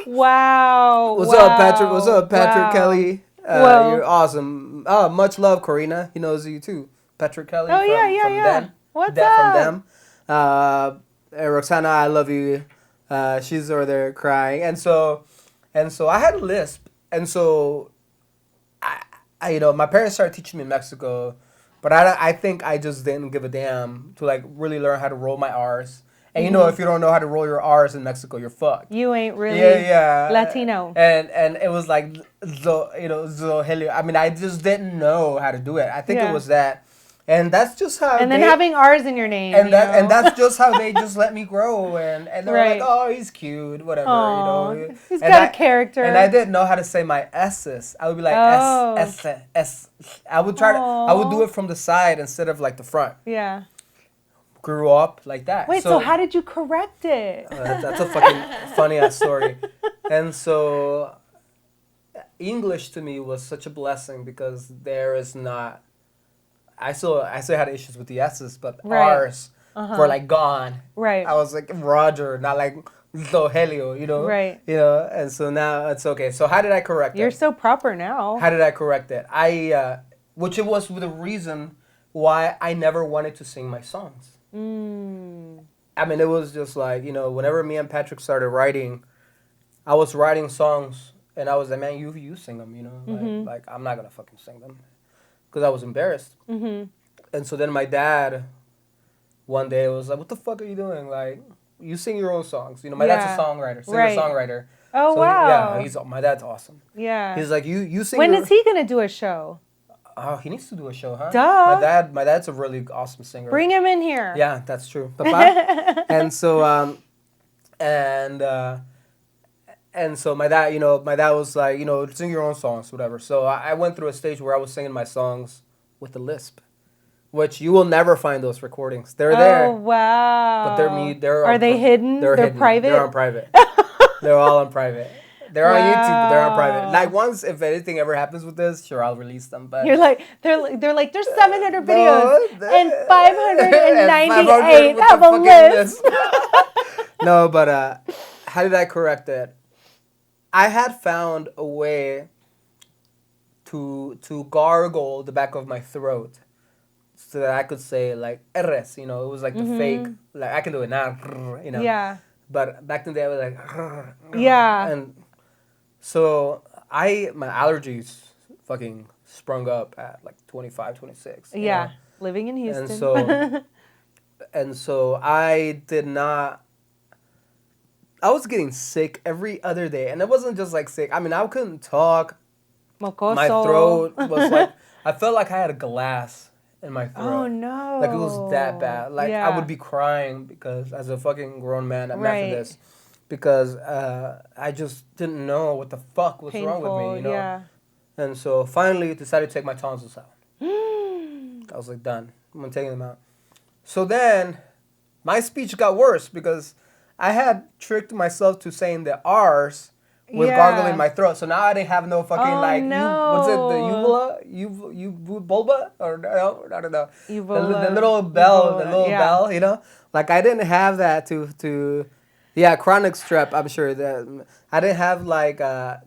Wow. What's up, Patrick? What's up, Patrick Wow. Kelly? Well- You're awesome. Oh, much love, Karina. He knows you too. Patrick Kelly. Oh, from, yeah. from Them. What's From up? Them. Roxana, I love you. She's over there crying, and so I had a lisp, and so I you know, my parents started teaching me in Mexico, but I think I just didn't give a damn to like really learn how to roll my R's. And you know, if you don't know how to roll your R's in Mexico, you're fucked. You ain't really Yeah. Latino. And it was like, Zohelio. I mean, I just didn't know how to do it. I think Yeah. it was that. And that's just how And then they, having R's in your name. and you that know? and that's just how they just let me grow. And they're Right. like, oh, he's cute, whatever, Aw, you know. he's And got a character. And I didn't know how to say my S's. I would be like Oh. S. I would I would do it from the side instead of like the front. Yeah. Grew up like that. Wait, so how did you correct it? That's a fucking funny ass story. And so English to me was such a blessing because there is not. I still had issues with the S's, but Right. R's were like gone. Right. I was like Roger, not like Zohelio, you know. Right. You know, and so now it's okay. So how did I correct You're it? so proper now. How did I correct it? Which it was the reason why I never wanted to sing my songs. I mean, it was just like, you know, whenever me and Patrick started writing, I was writing songs, and I was like, man, you sing them, you know? Like, I'm not going to fucking sing them. Because I was embarrassed. And so then my dad, one day, was like, what the fuck are you doing? Like, you sing your own songs. You know, my dad's a songwriter, singer-songwriter. Oh, So, wow. Yeah, my dad's awesome. Yeah. He's like, you sing When your... is he going to do a show? Oh, he needs to do a show, huh? Duh. My dad's a really awesome singer. Bring him in here. Yeah, that's true. Papa. And so and so my dad was like, you know, sing your own songs, whatever. So I went through a stage where I was singing my songs with a lisp, which you will never find those recordings. They're there, Oh, wow. but they're Are they hidden? They're hidden. private? They're on private. They're all on private. They're on YouTube, but they're on private. Like once, if anything ever happens with this, sure, I'll release them. But You're like, they're like, there's 700 videos No, and and 598 with have the a fucking list. No, but how did I correct it? I had found a way to gargle the back of my throat so that I could say like R's, you know, it was like the fake, like I can do it now, you know. Yeah. But back in the day I was like, Yeah. and so my allergies fucking sprung up at like 25, 26. you Yeah. know? Living in Houston. And so I did not. I was getting sick every other day, and it wasn't just like sick. I mean, I couldn't talk. Mocoso. My throat was like, I felt like I had a glass in my throat. Oh, no. Like it was that bad. Like Yeah. I would be crying because as a fucking grown man at Right. Methodist, because I just didn't know what the fuck was wrong with me, you know. Yeah. And so finally decided to take my tonsils out. I was like, done. I'm taking them out. So then my speech got worse because I had tricked myself to saying the R's with Yeah. gargling my throat. So now I didn't have no fucking Oh, what's it, the no. uvula? Bulba? Or no, I don't know. Uvula. The little bell, Yeah. bell, you know? Like I didn't have that to yeah, chronic strep, I'm sure that I didn't have like a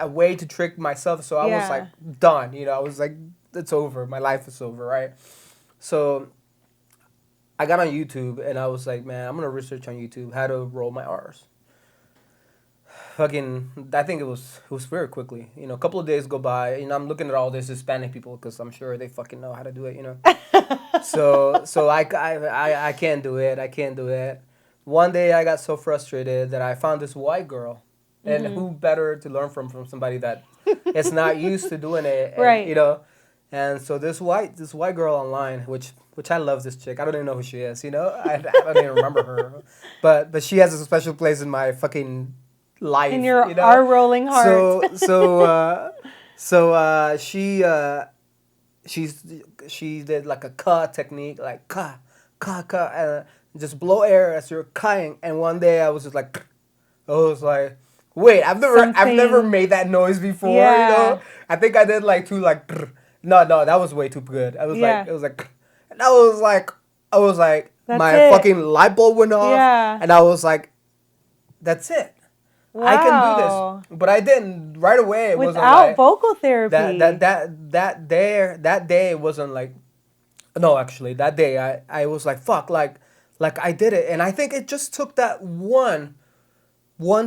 way to trick myself. So I was Yeah. like done, you know? I was like, it's over. My life is over, right? So I got on YouTube and I was like, man, I'm gonna research on YouTube how to roll my R's. Fucking, I think it was very quickly. You know, a couple of days go by. You know, I'm looking at all these Hispanic people because I'm sure they fucking know how to do it. You know, so I can't do it. I can't do it. one day I got so frustrated that I found this white girl. And who better to learn from somebody that is not used to doing it, and, Right. you know. And so this white girl online, which I love this chick. I don't even know who she is, you know. I don't even remember her, but she has a special place in my fucking life. In your you know? our rolling heart. So she did like a ka technique, like ka, and just blow air as you're kaying. And one day I was just like, I was like, wait, I've never made that noise before. Yeah. You know, I think I did like two like. No, that was way too good. I was Yeah. like, it was like, and I was like, That's my it. fucking light bulb went off. Yeah. And I was like, that's it. Wow. I can do this. But I didn't right away. It wasn't Without like, vocal therapy. that day wasn't like, no, actually that day I was like, fuck, like I did it. And I think it just took that one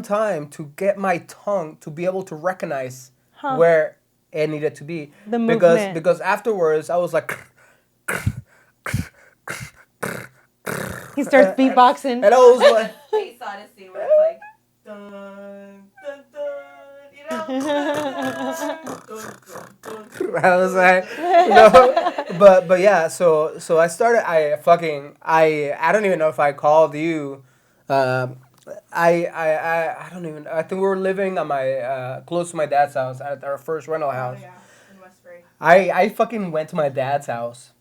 time to get my tongue to be able to recognize where it needed to be. The movement. Because afterwards I was like, He starts beatboxing. and I was like, Space Odyssey, where it's like, dun, dun, dun, you know? I was like, but yeah, so I started, I don't even know if I called you, I don't even, I think we were living on my, close to my dad's house at our first rental house. Oh, yeah, in Westbury. I fucking went to my dad's house.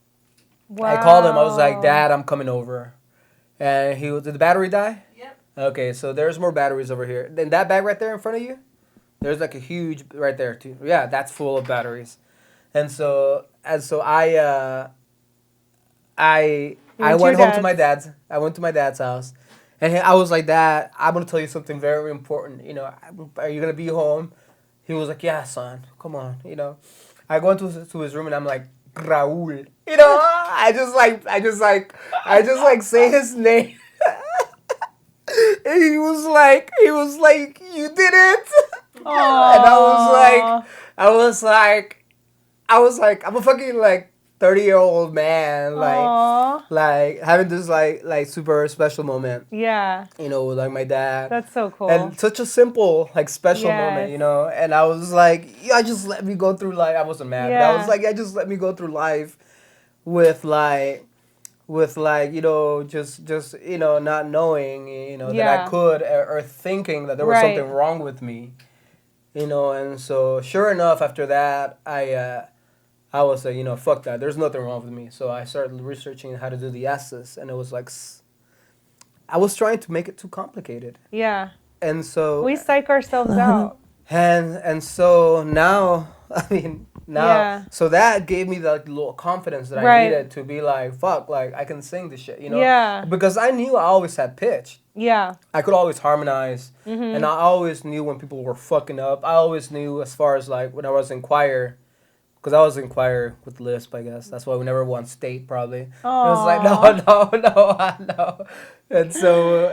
Wow. I called him, I was like, Dad, I'm coming over. And did the battery die? Yep. Okay, so there's more batteries over here. Then that bag right there in front of you, there's like a huge right there too. Yeah, that's full of batteries. And so I went home to my dad's. I went to my dad's house, and I was like, Dad, I'm gonna tell you something very important. You know, are you gonna be home? He was like, Yeah, son, come on. You know, I go into his room and I'm like, Raul. You know, I just say his name. And he was like, you did it. And I was like, I'm a fucking like 30-year-old man, like having this like super special moment, Yeah. you know, with like my dad. That's so cool. And such a simple, like, special moment, Yes. you know? And I was like, yeah, just let me go through life. I wasn't mad, but I was Yeah. like, yeah, just let me go through life with you know, just you know, not knowing, you know, that I Yeah. could, or thinking that there was Right. something wrong with me, you know? And so, sure enough, after that, I was like, you know, fuck that. There's nothing wrong with me. So I started researching how to do the S's, and it was like, I was trying to make it too complicated. Yeah. And so We psych ourselves out. and so now, I mean, Yeah. so that gave me the like, little confidence that I Right. needed to be like, fuck, like I can sing this shit, you know? Yeah. Because I knew I always had pitch. Yeah. I could always harmonize, Mm-hmm. and I always knew when people were fucking up. I always knew as far as like when I was in choir, because I was in choir with Lisp, I guess. That's why we never won state, probably. It was like, no. And so,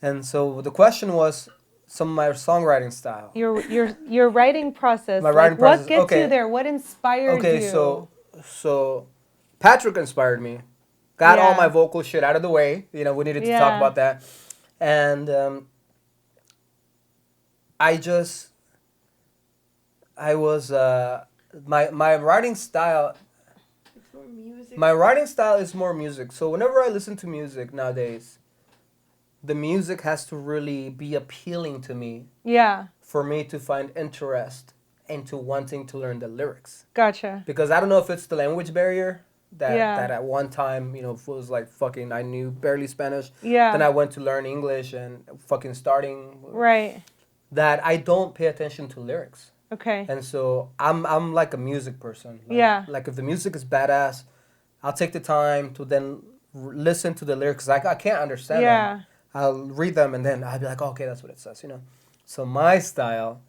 and so the question was some of my songwriting style. Your writing process. My like, writing process, What gets okay. you there? What inspired you? Okay, so Patrick inspired me. Got all Yeah. my vocal shit out of the way. You know, we needed to talk Yeah. about that. And my writing style. It's more music. My writing style is more music. So whenever I listen to music nowadays, the music has to really be appealing to me Yeah. for me to find interest into wanting to learn the lyrics. Gotcha. Because I don't know if it's the language barrier that Yeah. that at one time, you know, was like fucking I knew barely Spanish. Yeah. Then I went to learn English and fucking starting Right. that I don't pay attention to lyrics. Okay. And so I'm like a music person. Like, Yeah. Like if the music is badass, I'll take the time to then listen to the lyrics. Like I can't understand them. Yeah. I'll read them and then I'll be like, oh, okay, that's what it says, you know. So my style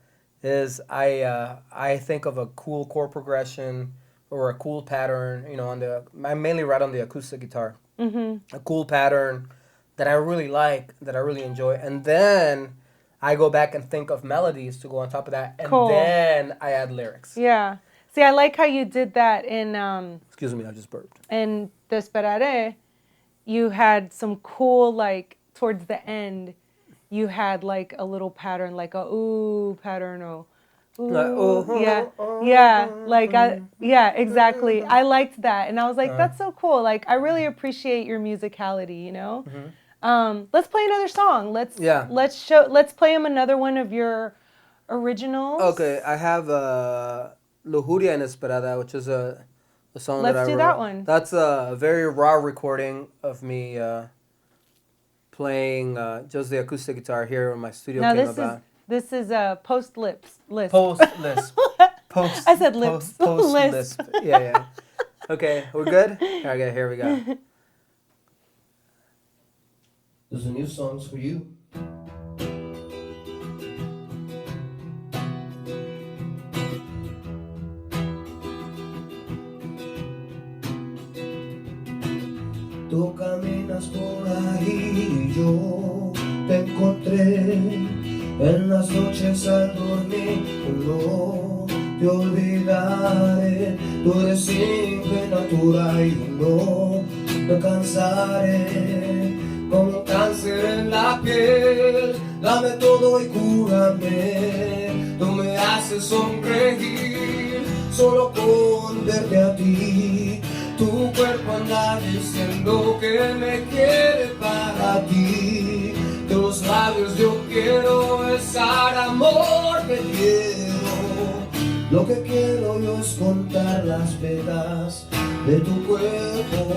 is I think of a cool chord progression or a cool pattern, you know, I mainly write on the acoustic guitar. Mm-hmm. A cool pattern that I really like, that I really enjoy, and then I go back and think of melodies to go on top of that, and Cool. then I add lyrics. Yeah. See, I like how you did that Excuse me, I just burped. in Te Esperaré. You had some cool, like, towards the end, you had like a little pattern, like a ooh pattern, or ooh, yeah, exactly. I liked that, and I was like, that's so cool. Like, I really appreciate your musicality, you know. Let's play another song. Let's play him another one of your originals. Okay, I have Lujuria Inesperada, which is a song that I wrote. Let's do that one. That's a very raw recording of me playing just the acoustic guitar here when my studio Now came about. this is a post list. Post lisp. Post. I said lips. Post Lisp. lisp. Yeah. Okay, we're good? Okay, here we go. Those are new songs for you. Tú caminas por ahí y yo te encontré en las noches al dormir. No te olvidaré, tú eres simple, natural y no me cansaré. Como un cáncer en la piel, dame todo y cúrame. Tú me haces sonreír solo con verte a ti. Tu cuerpo anda diciendo que me quiere para ti. Tus labios yo quiero besar, amor, te quiero. Lo que quiero yo es contar las penas de tu cuerpo.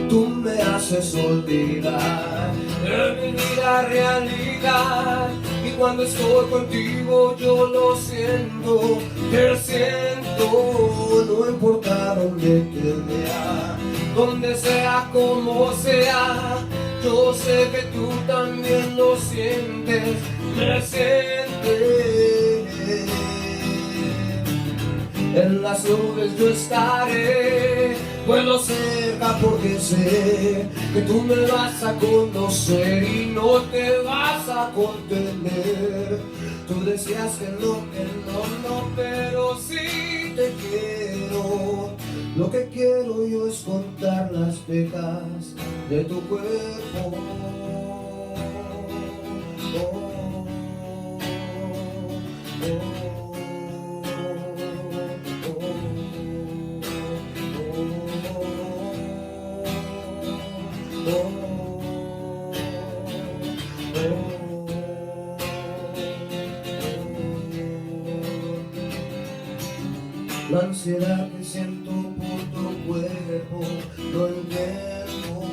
Tú me haces olvidar de mi vida realidad. Y cuando estoy contigo yo lo siento, te siento. No importa dónde te vea, donde sea, como sea, yo sé que tú también lo sientes, me sientes. En las nubes yo estaré, vuelo cerca porque sé que tú me vas a conocer y no te vas a contener. Tú decías que no, pero sí te quiero. Lo que quiero yo es contar las pecas de tu cuerpo. La ansiedad que siento por tu cuerpo, no entiendo.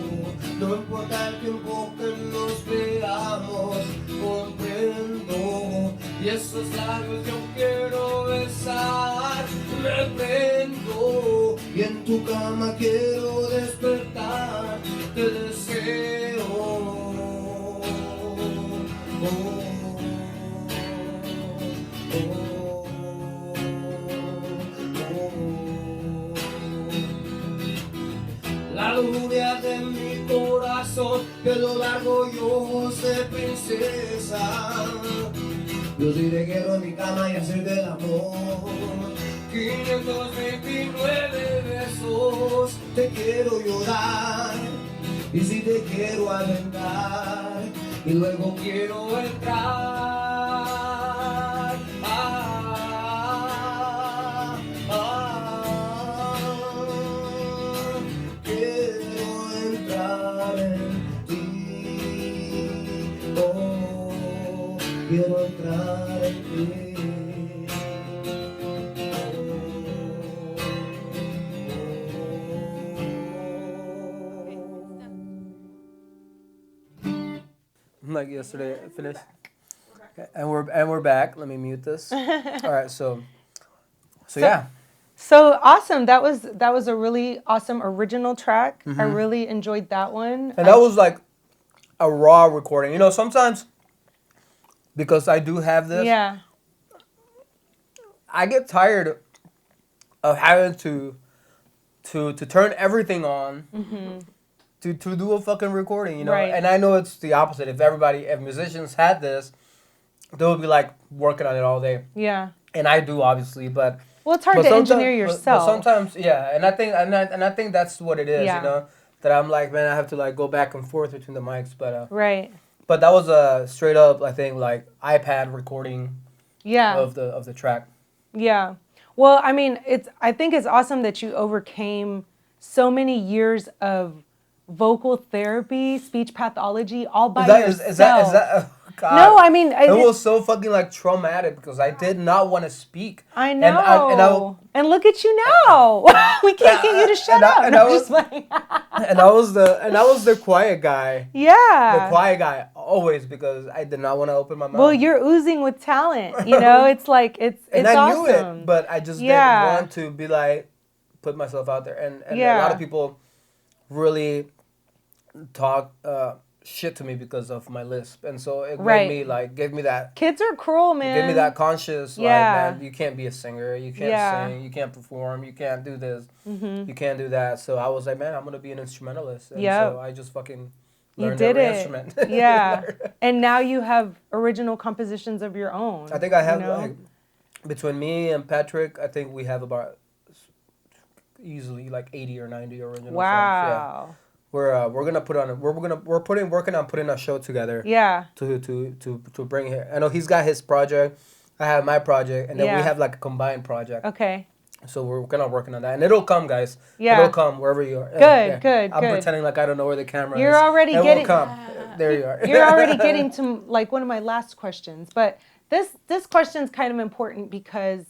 No importa el tiempo que nos veamos, comprendo. Y esos labios yo quiero besar, me prendo. Y en tu cama quiero despertar, te deseo. La lujuria de mi corazón, pelo largo y ojos de princesa. Yo diré quiero en mi cama y hacerte el amor. 529 besos, te quiero llorar. Y si te quiero aventar, y luego quiero entrar. Quiero entrar en ti. Oh, quiero entrar en ti. Like yesterday, I finished. Okay, and we're back. Let me mute this. All right, so yeah. So awesome. That was a really awesome original track. I really enjoyed that one. And that was like a raw recording. You know, sometimes because I do have this, Yeah. I get tired of having to to turn everything on Mm-hmm. to do a fucking recording, you know. Right. And I know it's the opposite. If musicians had this, they would be like working on it all day. Yeah. And I do, obviously, but Well, it's hard but to sometimes, engineer but yourself. sometimes, yeah. And I think that's what it is, Yeah. you know. That I'm like, man, I have to like go back and forth between the mics, Right. but that was a straight up, I think, like iPad recording Yeah. of the track. Yeah. Well, I mean, I think it's awesome that you overcame so many years of vocal therapy, speech pathology, all by yourself. Is that oh, God. No, I mean, it was so fucking like traumatic because I did not want to speak. I know. And look at you now. We can't get you to shut up. And No, I I'm was just like, and I was the quiet guy. yeah. The quiet guy always because I did not want to open my mouth. Well, you're oozing with talent. You know, it's like it's and it's I awesome. knew it, but I just didn't want to be like put myself out there. And a lot of people really talk shit to me because of my lisp, and so it made me like gave me that. Kids are cruel, man. Give me that conscious, like, man, you can't be a singer, you can't sing, you can't perform, you can't do this, you can't do that. So I was like, man, I'm gonna be an instrumentalist, and so I just fucking learned every instrument. Yeah, and now you have original compositions of your own. I think I have like between me and Patrick, I think we have about easily like 80 or 90 original songs. Wow. We're gonna put on working on putting a show together. Yeah. To bring here. I know he's got his project, I have my project, and then we have like a combined project. Okay. So we're gonna working on that, and it'll come, guys. Yeah. It'll come wherever you are. Good. I'm pretending like I don't know where the camera You're is. already it getting. Will come. There you are. You're already getting to like one of my last questions, but this question's kind of important because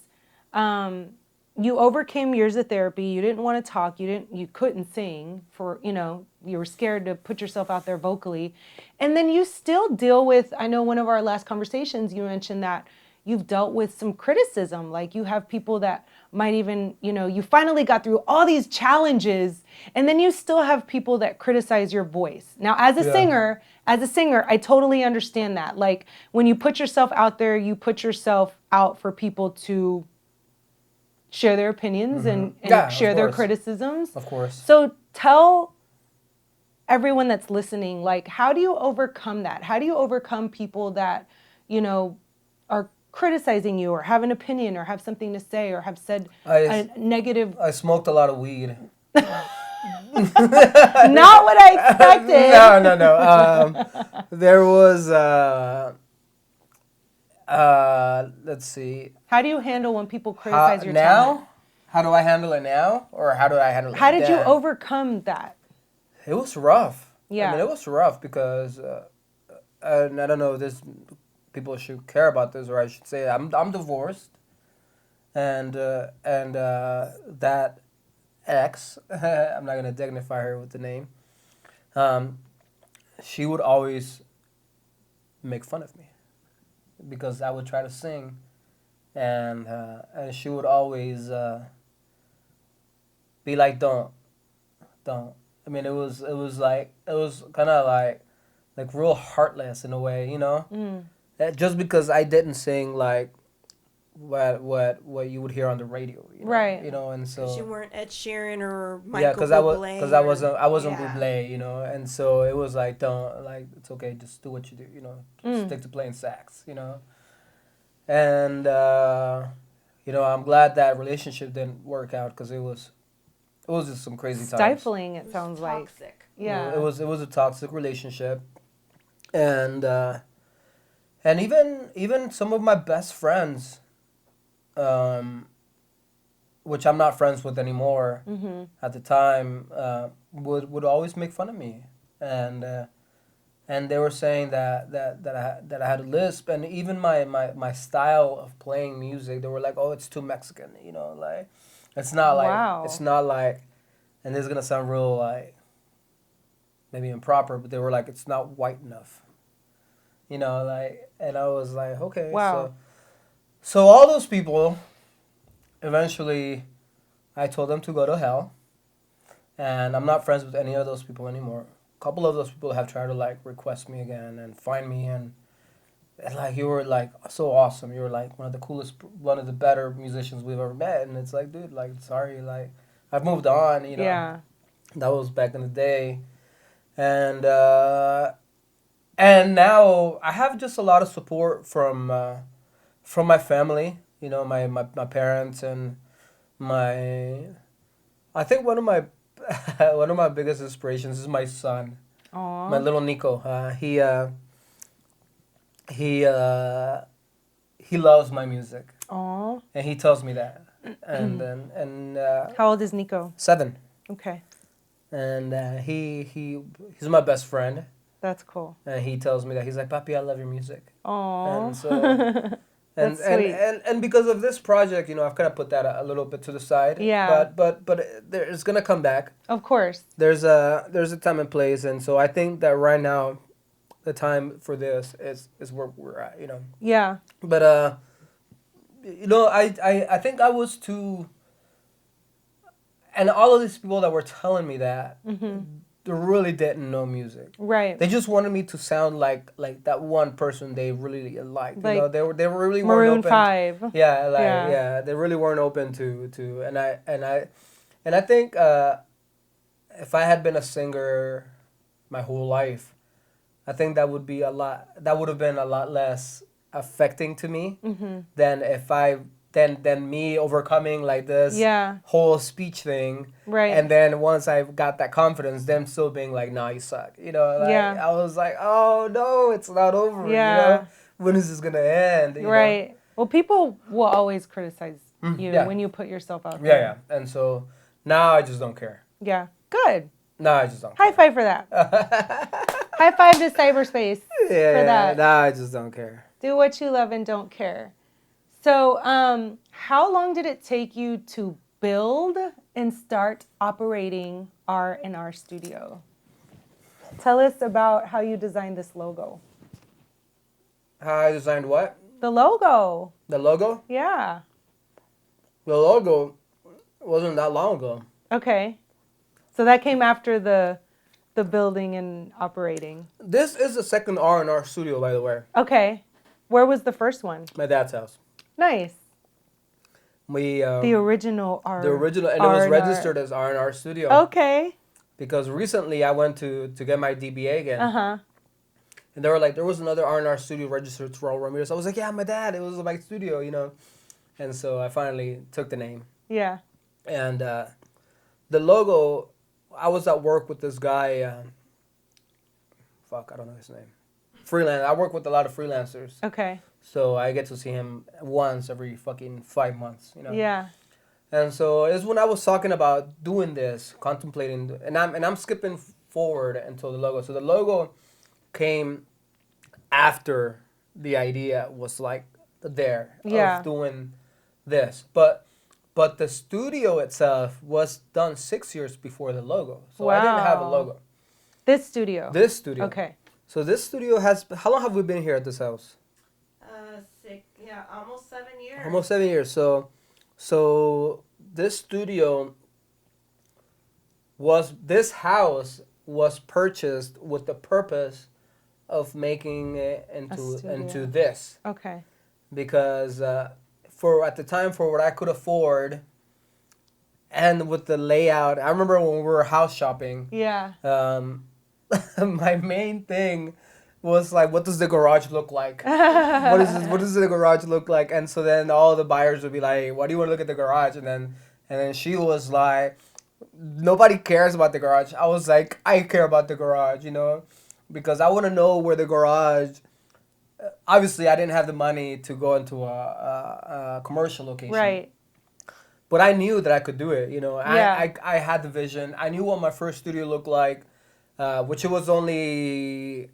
you overcame years of therapy. You didn't want to talk. You couldn't sing for, you were scared to put yourself out there vocally. And then you still deal with, I know one of our last conversations, you mentioned that you've dealt with some criticism. Like you have people that might even, you finally got through all these challenges and then you still have people that criticize your voice. Now, as a singer, I totally understand that. Like when you put yourself out there, you put yourself out for people to share their opinions and share their criticisms. Of course. So tell everyone that's listening, like, how do you overcome that? How do you overcome people that, are criticizing you or have an opinion or have something to say or have said a negative... I smoked a lot of weed. Not what I expected. No. There was... let's see. How do you handle when people criticize your talent? How do I handle it now? Or how do I handle it How did you then? overcome that? It was rough. Yeah. I mean, it was rough because, and I don't know if this, people should care about this, or I should say I'm divorced. And that ex, I'm not going to dignify her with the name, she would always make fun of me because I would try to sing, and she would always be like, don't. I mean, it was kind of like real heartless in a way, That just because I didn't sing like what you would hear on the radio, right? And so you weren't Ed Sheeran or Michael because I wasn't Bublé, and so it was like, don't, like, it's okay, just do what you do, stick to playing sax, and I'm glad that relationship didn't work out because it was just some crazy times. Stifling, it sounds like. Toxic. Yeah. It was a toxic relationship, and even some of my best friends, which I'm not friends with anymore, at the time, would always make fun of me, and they were saying that I had a lisp, and even my style of playing music, they were like, oh, it's too Mexican, like. It's not like, and this is gonna sound real like, maybe improper, but they were like, it's not white enough, and I was like, okay, wow. So all those people, eventually, I told them to go to hell, and I'm not friends with any of those people anymore. A couple of those people have tried to like request me again and find me and like, you were like so awesome. You were like one of the coolest, one of the better musicians we've ever met. And it's like, dude, like, sorry, like, I've moved on. Yeah. That was back in the day, and now I have just a lot of support from my family. My parents and my. I think one of my one of my biggest inspirations is my son, Aw. my little Nico. He loves my music, Aw. and he tells me that. And How old is Nico? 7, Okay. and he's my best friend, That's cool. and he tells me that he's like, "Papi, I love your music." Aw. And so That's sweet. and because of this project, I've kind of put that a little bit to the side. Yeah. But it's gonna come back. Of course. There's a time and place, and so I think that right now, the time for this is where we're at. Yeah. But I think I was too. And all of these people that were telling me that, they really didn't know music. Right. They just wanted me to sound like that one person they really liked. Like they really Maroon weren't open. 5. Yeah, Yeah. they really weren't open to and I think if I had been a singer my whole life, I think that would have been a lot less affecting to me than if I than me overcoming like this Yeah. whole speech thing. Right. And then once I got that confidence, them still being like, "Nah, you suck." Yeah. I was like, "Oh no, it's not over." Yeah. When is this gonna end? Right. Well, people will always criticize you yeah. when you put yourself out Yeah, there. yeah. And so now I just don't care. Yeah. Good. Now I just don't High five for that. High five to cyberspace Yeah, for that. now I just don't care. Do what you love and don't care. So, how long did it take you to build and start operating R&R Studio? Tell us about how you designed this logo. How I designed what? The logo. The logo? Yeah. The logo wasn't that long ago. Okay. So that came after the building and operating. This is the second R&R studio, by the way. Okay. Where was the first one? My dad's house. Nice. We The original R. the original, and it was registered as R&R studio. Okay. Because recently I went to get my DBA again. Uh-huh. And they were like, there was another R&R studio registered to Ramirez. I was like, yeah, my dad. It was my studio, And so I finally took the name. Yeah. And the logo, I was at work with this guy. I don't know his name. Freelance. I work with a lot of freelancers. Okay. So I get to see him once every fucking 5 months, Yeah. And so it's when I was talking about doing this, contemplating, and I'm skipping forward until the logo. So the logo came after the idea was like there Yeah. of doing this, but the studio itself was done 6 years before the logo, so I didn't have a Wow. logo. This studio. This studio. Okay. So this studio has. How long have we been here at this house? 6, yeah, almost 7 years. Almost 7 years. So this studio this house was purchased with the purpose of making it into this, Okay. because at the time for what I could afford, and with the layout, I remember when we were house shopping. Yeah. My main thing was like, what does the garage look like? What does the garage look like? And so then all the buyers would be like, why do you want to look at the garage? And then she was like, nobody cares about the garage. I was like, I care about the garage, because I want to know where the garage. Obviously, I didn't have the money to go into a commercial location. Right. But I knew that I could do it, Yeah. I had the vision. I knew what my first studio looked like, which it was only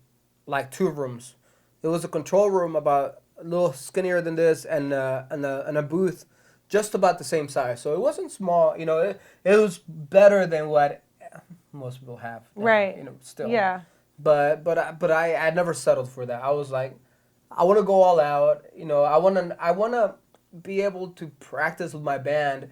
like 2 rooms. It was a control room about a little skinnier than this, and a booth just about the same size. So it wasn't small, it was better than what most people have. Right. Still. Yeah. But I never settled for that. I was like, I want to go all out. I want to be able to practice with my band,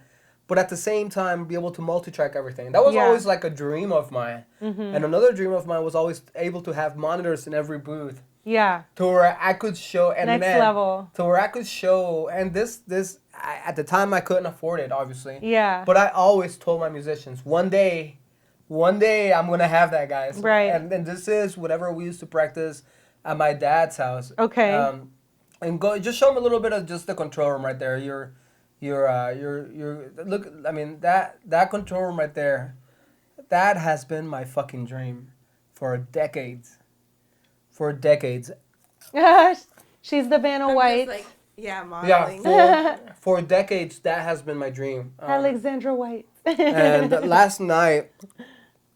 but at the same time be able to multi-track everything. That was Yeah. always like a dream of mine. Mm-hmm. And another dream of mine was always able to have monitors in every booth Yeah. to where I could show, and Next level. to where I could show, and this at the time I couldn't afford it, obviously. Yeah. But I always told my musicians, one day I'm gonna have that, guys. Right. And this is whatever we used to practice at my dad's house. Okay. And go just show them a little bit of just the control room right there. Your look. I mean that control room right there. That has been my fucking dream for decades. For decades. She's the Vanna I'm White. just like, yeah, modeling. Yeah, for decades that has been my dream. Alexandra White. And last night,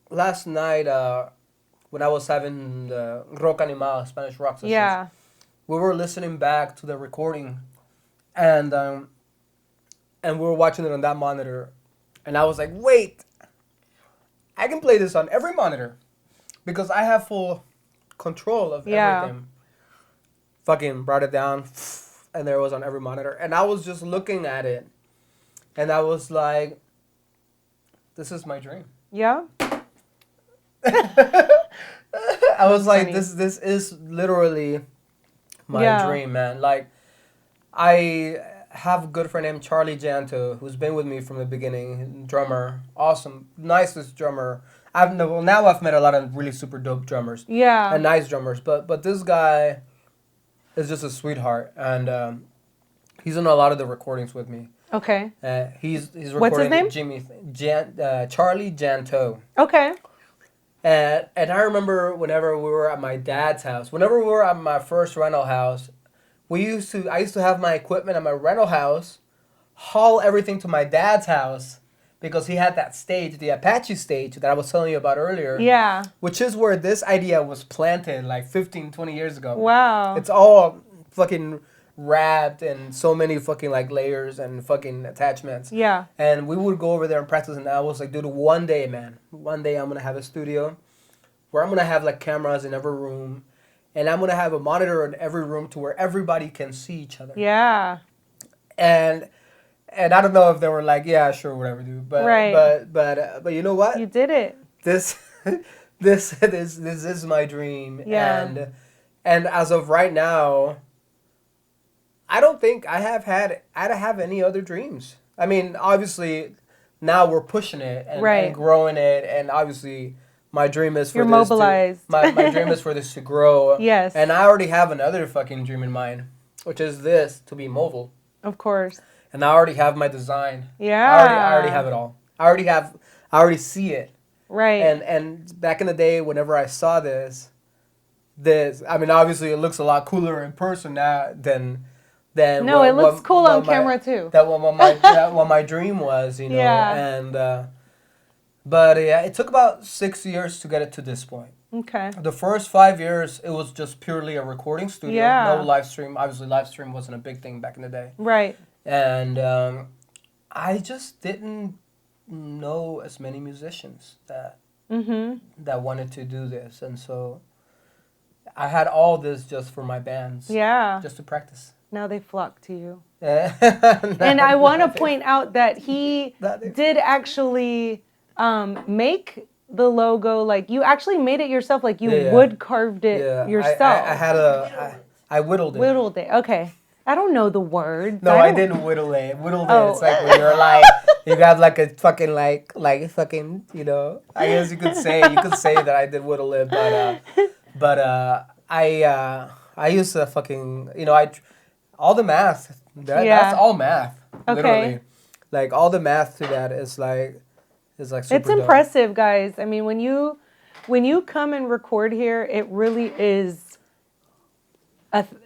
when I was having the Rock Animal Spanish rock sessions, Yeah. we were listening back to the recording, and we were watching it on that monitor, and I was like, wait, I can play this on every monitor, because I have full control of everything. Fucking brought it down, and there it was on every monitor, and I was just looking at it, and I was like, this is my dream. Yeah. I was like, funny. this is literally my dream, man. Like, I have a good friend named Charlie Janto, who's been with me from the beginning. Drummer, awesome, nicest drummer. Now I've met a lot of really super dope drummers. Yeah. And nice drummers, but this guy is just a sweetheart, and he's in a lot of the recordings with me. Okay. He's recording. What's his name? Charlie Janto. Okay. And I remember whenever we were at my dad's house, whenever we were at my first rental house, I used to have my equipment at my rental house, haul everything to my dad's house, because he had that stage, the Apache stage that I was telling you about earlier. Yeah. Which is where this idea was planted like 15, 20 years ago. Wow. It's all fucking wrapped and so many fucking like layers and fucking attachments. Yeah. And we would go over there and practice, and I was like, dude, one day, man, one day I'm gonna have a studio where I'm gonna have like cameras in every room, and I'm gonna have a monitor in every room to where everybody can see each other. Yeah. And I don't know if they were like, yeah, sure, whatever, dude. But Right. but you know what? You did it. This is my dream. Yeah. And as of right now, I don't think I have any other dreams. I mean, obviously, now we're pushing it and growing it, and obviously, my dream is for You're this mobilized. my dream is for this to grow. Yes. And I already have another fucking dream in mind, which is this, to be mobile. Of course. And I already have my design. Yeah. I already have it all. I already see it. Right. And back in the day, whenever I saw this, I mean, obviously, it looks a lot cooler in person now than. No, it looks cool on camera too. That what my dream was, you know. Yeah. And but yeah, it took about 6 years to get it to this point. Okay. The first 5 years, it was just purely a recording studio. Yeah. No live stream. Obviously, live stream wasn't a big thing back in the day. Right. And I just didn't know as many musicians that wanted to do this, and so I had all this just for my bands. Yeah. Just to practice. Now they flock to you. And And I want to point out that he did actually make the logo. Like, you actually made it yourself. Like, you wood carved it yourself. I whittled it. Whittled it. Okay. I don't know the words. No, I didn't whittle it. Whittled it. It's like when you're like, you got like a fucking like fucking, you know. I guess you could say that I did whittle it, but I used to fucking, you know, all the math. That's all math. Okay. Literally. Like all the math to that is like super It's impressive, guys. I mean, when you come and record here, it really is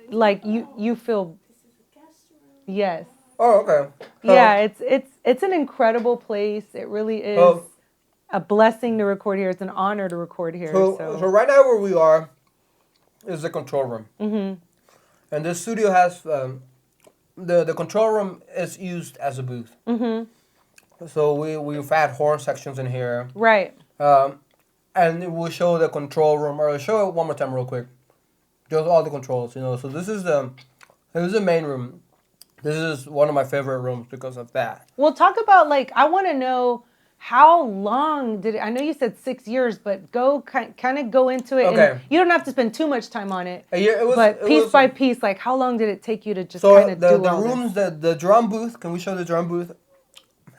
like you feel. Yes. Oh, okay. Yeah, it's an incredible place. It really is a blessing to record here. It's an honor to record here. So right now where we are is the control room. Mm-hmm. And this studio has the control room is used as a booth. Mm-hmm. So we've had horn sections in here. Right. And we'll show the control room, or show it one more time real quick. Just all the controls, you know. So this is the main room. This is one of my favorite rooms because of that. Well, talk about, like, I want to know, How long did it? I know you said 6 years, but kind of go into it. Okay. And you don't have to spend too much time on it. A year. But piece by piece, like how long did it take you to just So kind of do the all rooms, this? the drum booth. Can we show the drum booth?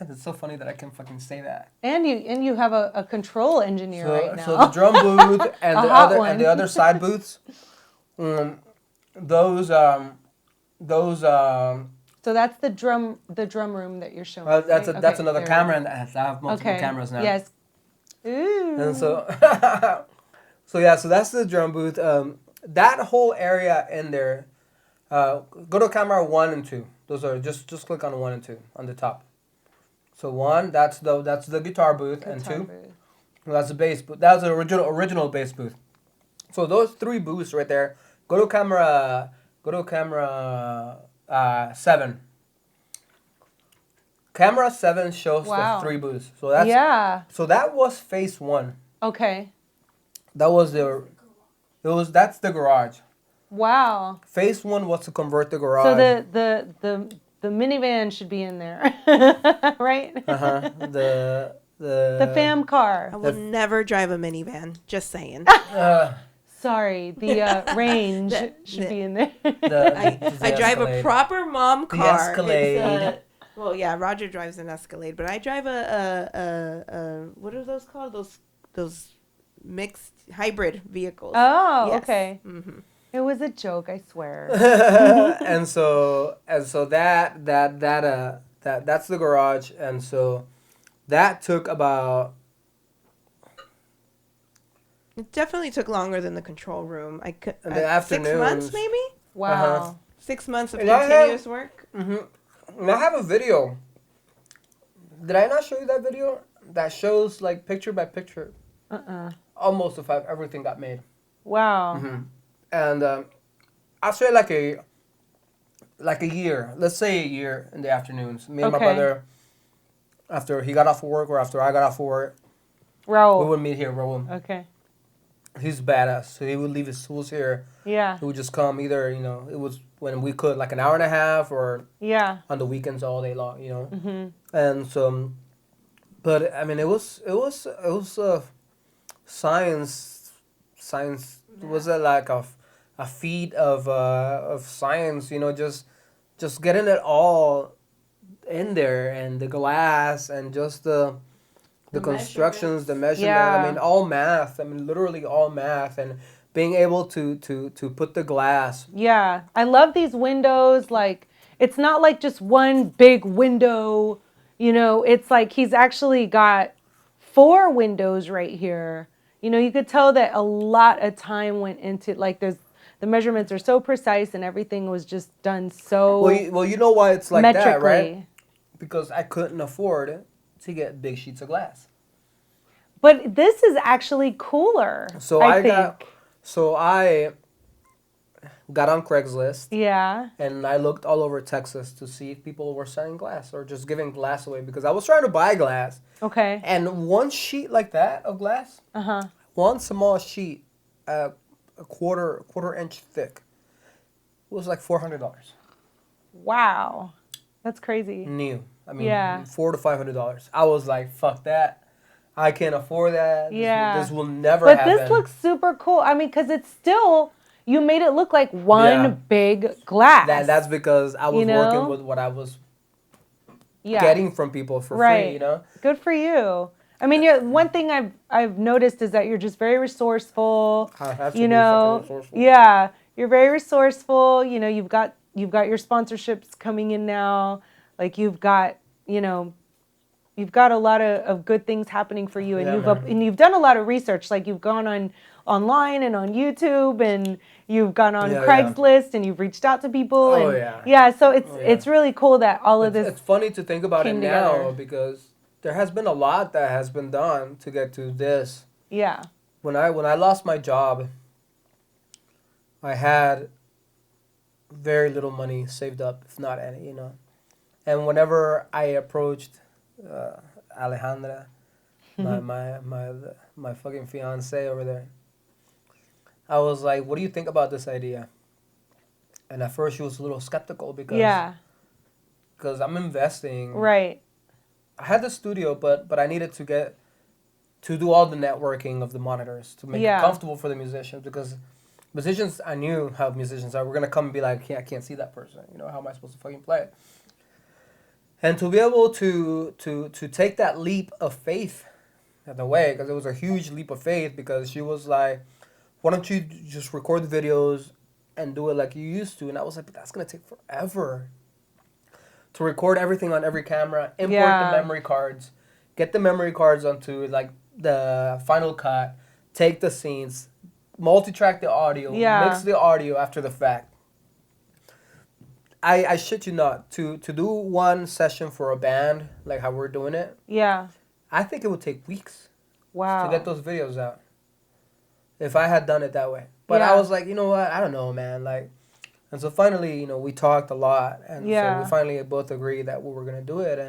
It's so funny that I can fucking say that. And you have a control engineer right now. So the drum booth and A the hot other one. and the other side booths, those. So that's the drum room that you're showing. That's right? that's Okay, another there camera, it and I have multiple Okay. cameras now. Yes. Ooh. And so, so that's the drum booth. That whole area in there. Go to camera 1 and 2. Those are just click on 1 and 2 on the top. So 1, that's the guitar booth, and 2, that's the bass booth. That's the original bass booth. So those 3 booths right there. Go to camera 7. Camera 7 shows Wow. the 3 booths. So that's So that was phase 1. Okay. That's the garage. Wow. Phase 1 was to convert the garage. So the minivan should be in there, right? The fam I car. will never drive a minivan. Just saying. Sorry, the Range should be in there. I drive a proper mom car. Escalade. It's, well, yeah, Roger drives an Escalade, but I drive a what are those called? Those mixed hybrid vehicles. Oh, Yes. okay. Mm-hmm. It was a joke, I swear. and so that's the garage, and so that took about. It definitely took longer than the control room. I could In the 6 afternoons. months maybe. Wow. 6 months of And I have- continuous work. And I have a video. Did I not show you that video? That shows like picture by picture, almost if everything got made. Wow. And I'll say like a year. Let's say a year in the afternoons. Me and my Okay. brother, after he got off of work or after I got off of work, we Raul. would meet here. Raul. Okay. He's badass. So he would leave his tools here. Yeah. He would just come either, it was when we could, like an hour and a half, or Yeah. on the weekends all day long, And so, but I mean, it was science. It was like a feat of science, just getting it all in there, and the glass, and just the constructions, the measurement. Yeah. I mean, all math. I mean, literally all math, and being able to put the glass. Yeah. I love these windows. Like, it's not like just one big window, it's like he's actually got 4 windows right here. You could tell that a lot of time went into, like, the measurements are so precise, and everything was just done so Well, you know why it's like that, metrically. right? Because I couldn't afford to get big sheets of glass. But this is actually cooler. So I got on Craigslist, Yeah. and I looked all over Texas to see if people were selling glass or just giving glass away, because I was trying to buy glass. Okay. And one sheet like that of glass, one small sheet, a quarter inch thick, was like $400. Wow. That's crazy. New. I mean, Yeah. $400 to $500. I was like, fuck that. I can't afford that. Yeah. This will never But happen. this looks super cool. I mean, because it's still, you made it look like one Yeah. big glass. That's because I was working with what I was getting from people for free, Good for you. I mean, one thing I've noticed is that you're just very resourceful. I have to be fucking resourceful. Yeah, you're very resourceful. You've got your sponsorships coming in now. Like you've got a lot of good things happening for you, and you've done a lot of research. Like you've gone online and on YouTube, and you've gone on Craigslist, and you've reached out to people. So it's really cool that all of this. It's funny to think about it now together. because there has been a lot that has been done to get to this. Yeah. When I lost my job, I had very little money saved up, if not any, And whenever I approached Alejandra, my fucking fiance over there, I was like, "What do you think about this idea?" And at first she was a little skeptical because I'm investing. Right. I had the studio, but I needed to do all the networking of the monitors to make it comfortable for the musicians, because musicians, I knew how musicians are. We're gonna come and be like, I can't see that person. You know, how am I supposed to fucking play it? And to be able to take that leap of faith in a way, because it was a huge leap of faith, because she was like, why don't you just record the videos and do it like you used to? And I was like, but that's going to take forever. To record everything on every camera, import the memory cards, get the memory cards onto like the Final Cut, take the scenes, multi-track the audio, mix the audio after the fact. I shit you not, to do one session for a band, like how we're doing it, I think it would take weeks to get those videos out if I had done it that way. But I was like, you know what, I don't know, man. Like, and so finally, you know, we talked a lot, and so we finally both agreed that we were going to do it,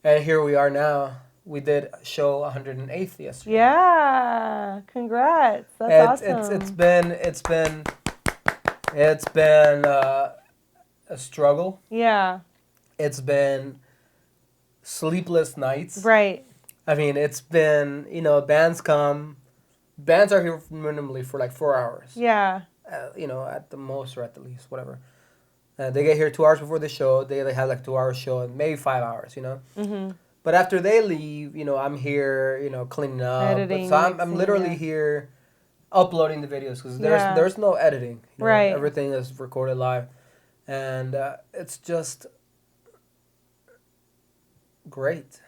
and here we are now. We did show 108th yesterday. Yeah, congrats. That's awesome. It's been a struggle. Yeah. It's been sleepless nights. Right. I mean, it's been, you know, bands are here minimally for like 4 hours. Yeah. You know, at the most or at the least, whatever. They get here 2 hours before the show. They have like 2 hour show, and maybe 5 hours, you know. Mm-hmm. But after they leave, you know, I'm here, you know, cleaning up. Editing. So I'm literally here uploading the videos, because there's no editing. You know? Right. Everything is recorded live. And it's just great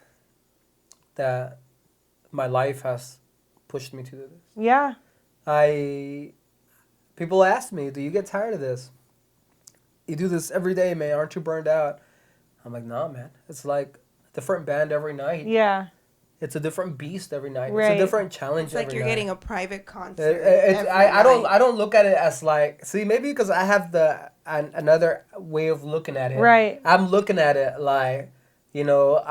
that my life has pushed me to do this. Yeah. People ask me, do you get tired of this? You do this every day, man. Aren't you burned out? I'm like, nah, man. It's like a different band every night. Yeah. It's a different beast every night. Right. It's a different challenge It's like every you're night. getting a private concert. I don't look at it as like, see, maybe because I have another way of looking at it. Right. I'm looking at it like, you know,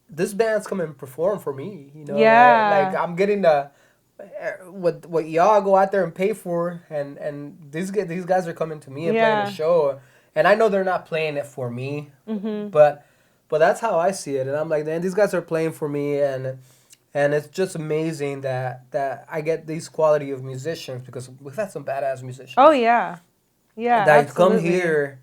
this band's come and perform for me. You know, Yeah. like I'm getting what y'all go out there and pay for, and these guys are coming to me and playing a show, and I know they're not playing it for me, but that's how I see it, and I'm like, man, these guys are playing for me, and it's just amazing that I get these quality of musicians, because we've had some badass musicians. Oh yeah, that absolutely. come here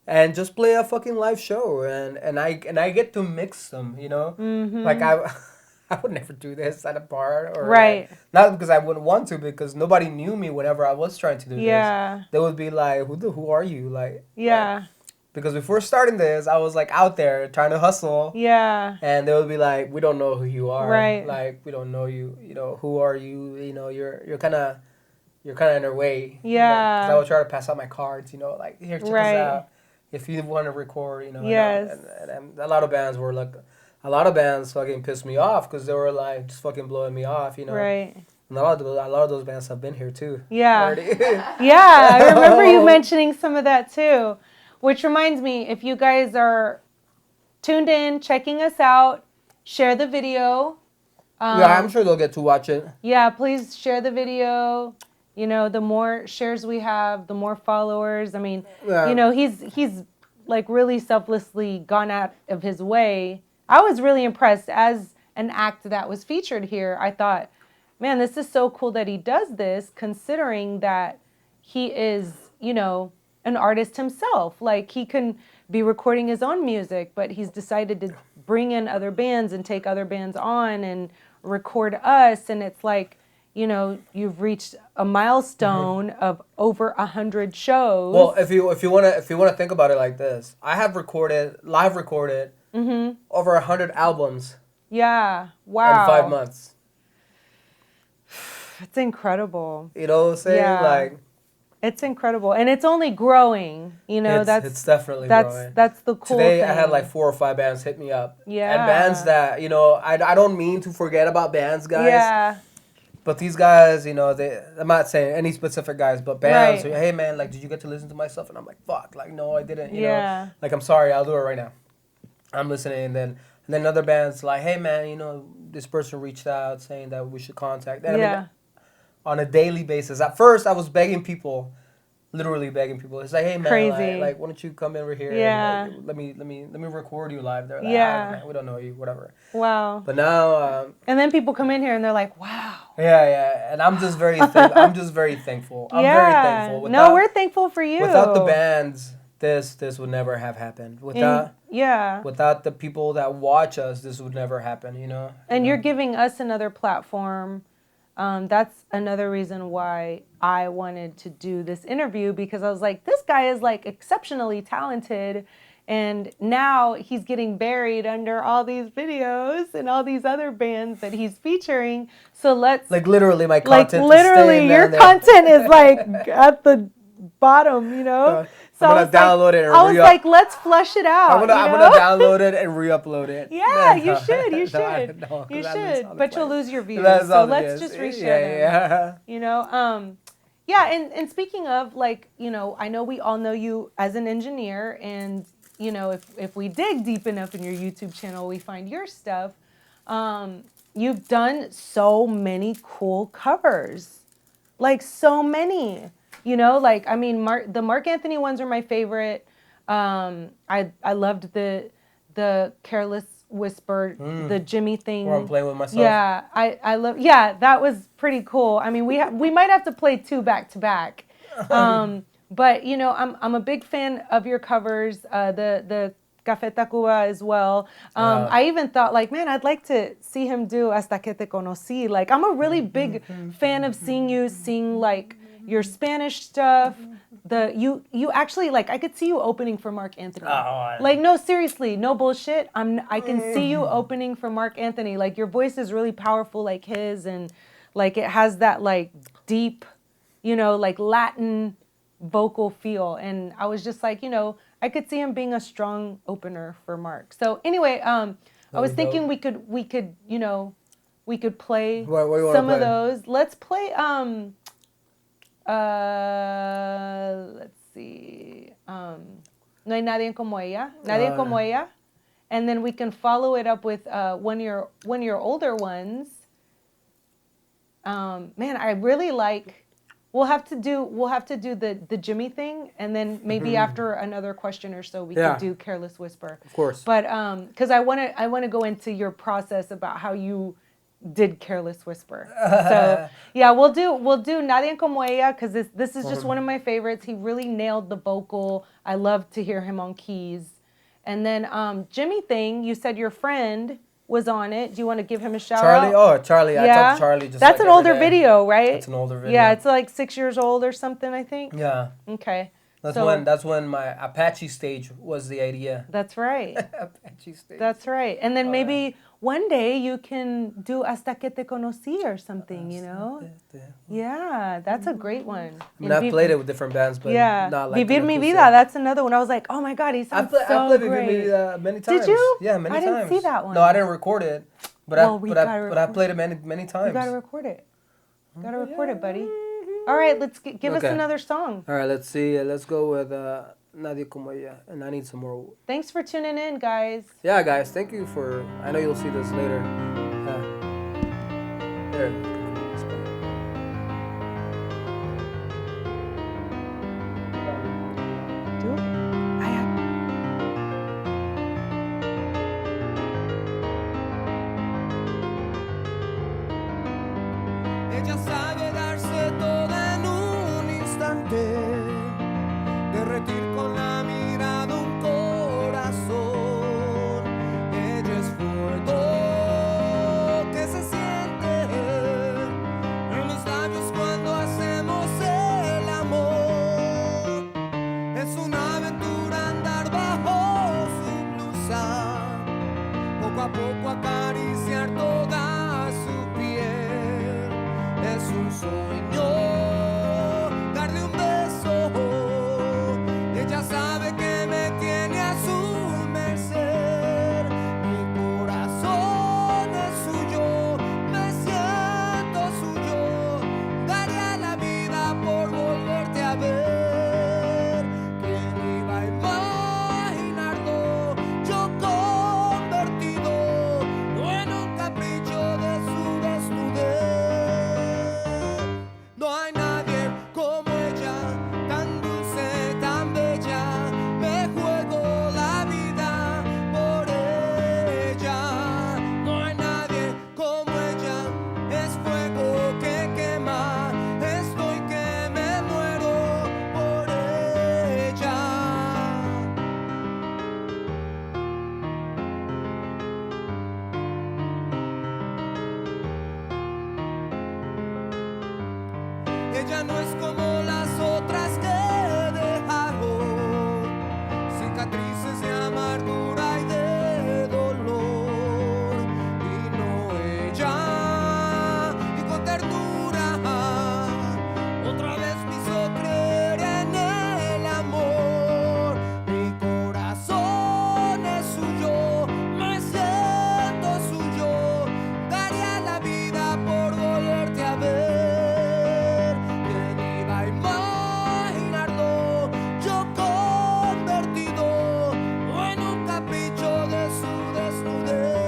and just play a fucking live show, and I get to mix them, you know, like I would never do this at a bar, or right. Not because I wouldn't want to, because nobody knew me whenever I was trying to do this. They would be like, who are you? Like, yeah. Because before starting this, I was like out there trying to hustle. Yeah. And they would be like, we don't know who you are. Right. Like, we don't know you. You know, who are you? You know, you're kind of in our way. Yeah. Because I would try to pass out my cards. You know, like, here, check us out. If you want to record, you know. Yes. And a lot of bands were like, a lot of bands fucking pissed me off, because they were like just fucking blowing me off, you know. Right. And a lot of those bands have been here too. Yeah. Yeah, I remember you mentioning some of that too. Which reminds me, if you guys are tuned in, checking us out, share the video. Yeah, I'm sure they'll get to watch it. Yeah, please share the video. You know, the more shares we have, the more followers. I mean, you know, he's like really selflessly gone out of his way. I was really impressed as an act that was featured here. I thought, man, this is so cool that he does this, considering that he is, you know, an artist himself. Like, he can be recording his own music, but he's decided to bring in other bands and take other bands on and record us. And it's like, you know, you've reached a milestone of over 100 shows. Well, if you want to think about it like this, I have live recorded over 100 albums. Yeah. Wow. In 5 months. It's incredible. You know what I'm saying? Yeah. Like, it's incredible, and it's only growing. You know, it's definitely growing. That's the cool Today thing. I had like 4 or 5 bands hit me up. Yeah. And bands that, you know, I don't mean to forget about bands, guys. Yeah. But these guys, you know, I'm not saying any specific guys, but bands. Right. Hey man, like, did you get to listen to my stuff? And I'm like, fuck, like, no, I didn't. You Yeah. know, like, I'm sorry, I'll do it right now. I'm listening, and then other bands like, hey man, you know, this person reached out saying that we should contact. And I mean, on a daily basis. At first, I was begging people literally begging people. It's like, hey man, Crazy. like why don't you come over here? Yeah. And, like, let me record you live. They're like, Yeah. man, we don't know you, whatever. Wow. But now, and then people come in here and they're like, wow. yeah, and I'm just very I'm just very thankful. I'm very thankful. No, we're thankful for you. Without the bands, this would never have happened. Without the people that watch us, this would never happen. You know. And you're giving us another platform. That's another reason why I wanted to do this interview, because I was like, this guy is like exceptionally talented, and now he's getting buried under all these videos and all these other bands that he's featuring. So let's like literally my content. Like literally, your content is like at the bottom, you know. So I'm gonna download it. And I was like, let's flush it out. I'm gonna download it and re-upload it. Yeah, you should. You should. You should. But you'll lose your views. So let's just reshare them. You know. Yeah. And speaking of, like, you know, I know we all know you as an engineer, and you know, if we dig deep enough in your YouTube channel, we find your stuff. You've done so many cool covers, like so many. You know, like, I mean, the Mark Anthony ones are my favorite. I loved the Careless Whisper, the Jimmy thing. Where I'm playing with myself. Yeah, I love. Yeah, that was pretty cool. I mean, we might have to play 2 back to back. But you know, I'm a big fan of your covers. The Café Tacuba as well. I even thought, like, man, I'd like to see him do Hasta que te conocí. Like, I'm a really big fan of seeing you sing, like, your Spanish stuff. You actually, like, I could see you opening for Mark Anthony. Like, no, seriously, no bullshit. I can see you opening for Mark Anthony. Like, your voice is really powerful like his, and like it has that like deep, you know, like Latin vocal feel. And I was just like, you know, I could see him being a strong opener for Mark. So anyway, I was thinking we could, you know, we could play some of those. Let's play let's see. No hay nadie como ella. Nadie como ella. And then we can follow it up with one of your older ones. Man, I really like. We'll have to do the Jimmy thing, and then maybe after another question or so we could do Careless Whisper. Of course. But because I want to go into your process about how you did Careless Whisper. So yeah, we'll do Nadie como ella, because this is just one of my favorites. He really nailed the vocal. I love to hear him on keys. And then Jimmy thing, you said your friend was on it. Do you want to give him a shout out? Charlie. I talked to Charlie just That's like an older every day. video, right? It's an older video. Yeah, it's like 6 years old or something, I think. Yeah. Okay. That's when my Apache stage was the idea. That's right. Apache stage. That's right. And then maybe one day you can do Hasta que te conocí or something, you know? Yeah, that's a great one. I mean, I've played it with different bands, but not like Vivir mi vida, that's another one. I was like, oh my God, he sounds so I played great. Vivir mi vida many times. Did you? Yeah, many times. I didn't see that one. No, I didn't record it, but I played it many times. You gotta record it. You gotta record it, buddy. All right, let's give us another song. All right, let's see. Let's go with Nadie como ella, and I need some more. Thanks for tuning in, guys. Yeah, guys, thank you for. I know you'll see this later. There. Ella sabe darse toda en un instante, derretir con la mirada un corazón. Ella es fuego que se siente en los labios cuando hacemos el amor. Es una aventura andar bajo su blusa, poco a poco acariciar toda su piel. Es un sueño darle un beso. Ella sabe que me tiene a su merced. Mi corazón es suyo, me siento suyo. Daría la vida por volverte a ver. ¿Quién iba a imaginarlo? Yo convertido en un capricho de su desnudez. ella no es como las otras que dejaron cicatrices de amargura y de dolor. Vino ella y con ternura otra vez me hizo creer en el amor. Mi corazón es suyo, me siento suyo, daría la vida por volverte a ver. ¿Quién iba a imaginarlo? Yo convertido en un capricho de su desnudez.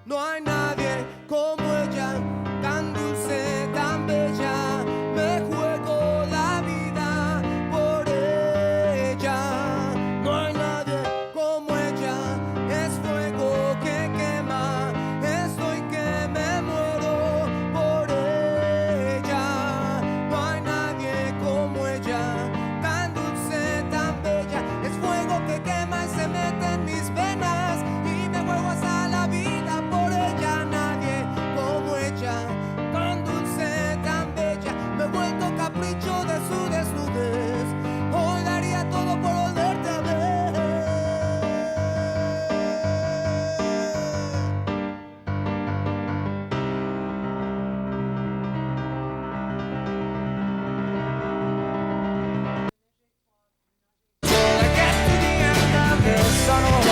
No hay nadie como ella, tan dulce, tan bella. Me juego la vida por ella. No hay nadie como ella, es fuego que quema. Estoy que me muero por ella. No hay nadie como ella, tan dulce, tan bella. Es fuego que quema y se mete en mis venas y me juego hasta la vida por ella. Nadie como ella, tan dulce, tan bella. Me he vuelto capricho de su desnudez. Hoy daría todo por volverte a ver. Till I get to the end of this tunnel.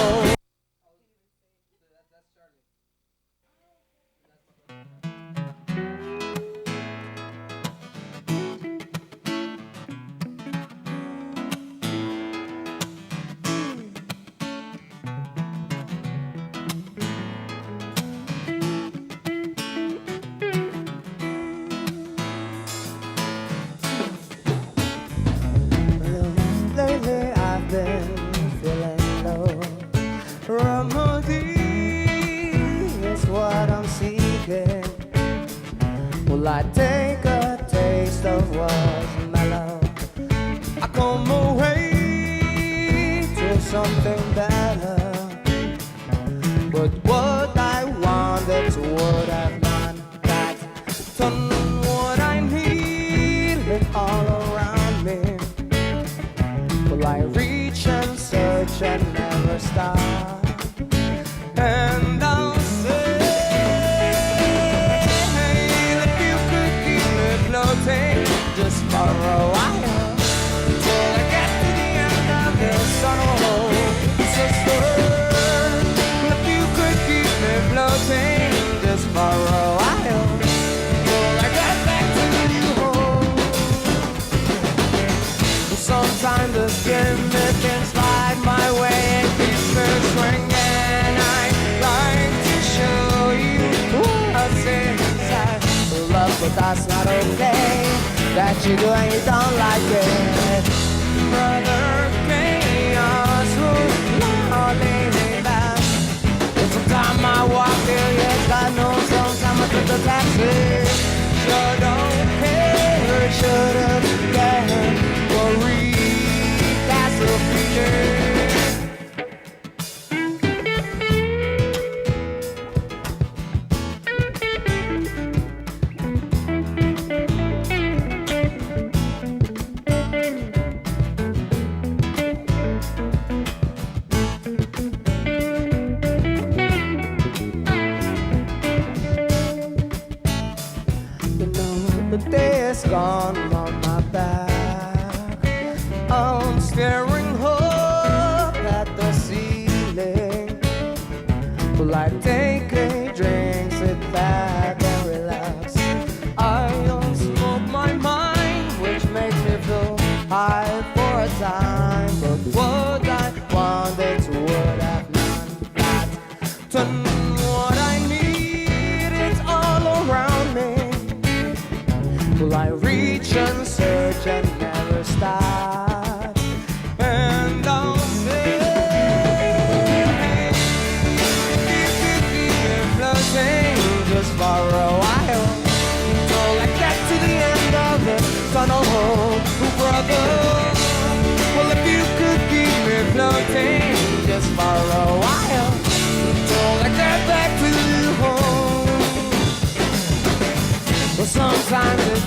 Lately I've been feeling low. Remedy is what I'm seeking. Will I take a taste of what's mellow? I come away to something better. But what I wanted to would have done that. Turn what I need it all around me. Will I reach and search and never stop? And I'll say, hey, if you could keep me floating just for a while, till I get to the end of this tunnel. Sister, if you could keep me floating just for a while, till I get back to you home. Sometimes the gimmick can slide my way and keeps me swinging. I'd like to show you what's inside. Love, but that's not okay. That you do and you don't like it. Brother Chaos was lonely back. Sometimes I walk here, yes, God knows. Sometimes I took the taxi. Sure don't care, shouldn't care. Worry, that's the feeling. You know the day is gone on my back. I'm staring up at the ceiling. Will I take a drink, sit back and relax? I unsmoke my mind, which makes me feel high for a time. But what I wanted to would have none that. Turn what I need, it's all around me. Will I reach and search and never stop? And I'll say, hey, if you keep me floating just for a while, till I get to the end of the tunnel, brother. Well, if you could keep me floating just for a while, till I get back to home. Well, sometimes it's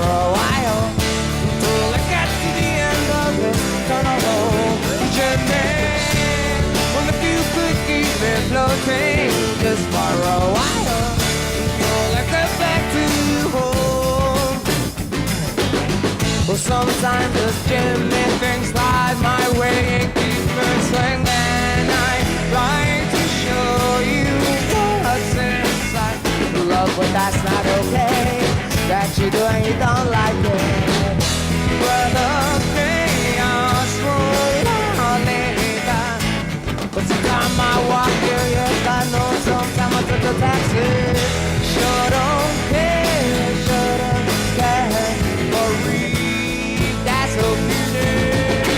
a while until I get to the end of this tunnel journey. Wonder if you could keep me floating just for a while until I get back to home. Well, sometimes this Jimmy things slide my way and keep me swinging. I'm trying to show you what's inside. Love, but that's not okay. That you do and you don't like it. But the chaos will not leave. But sometimes I walk here, yes I know. Sometimes I took a taxi. Sure don't care for real. That's so beautiful.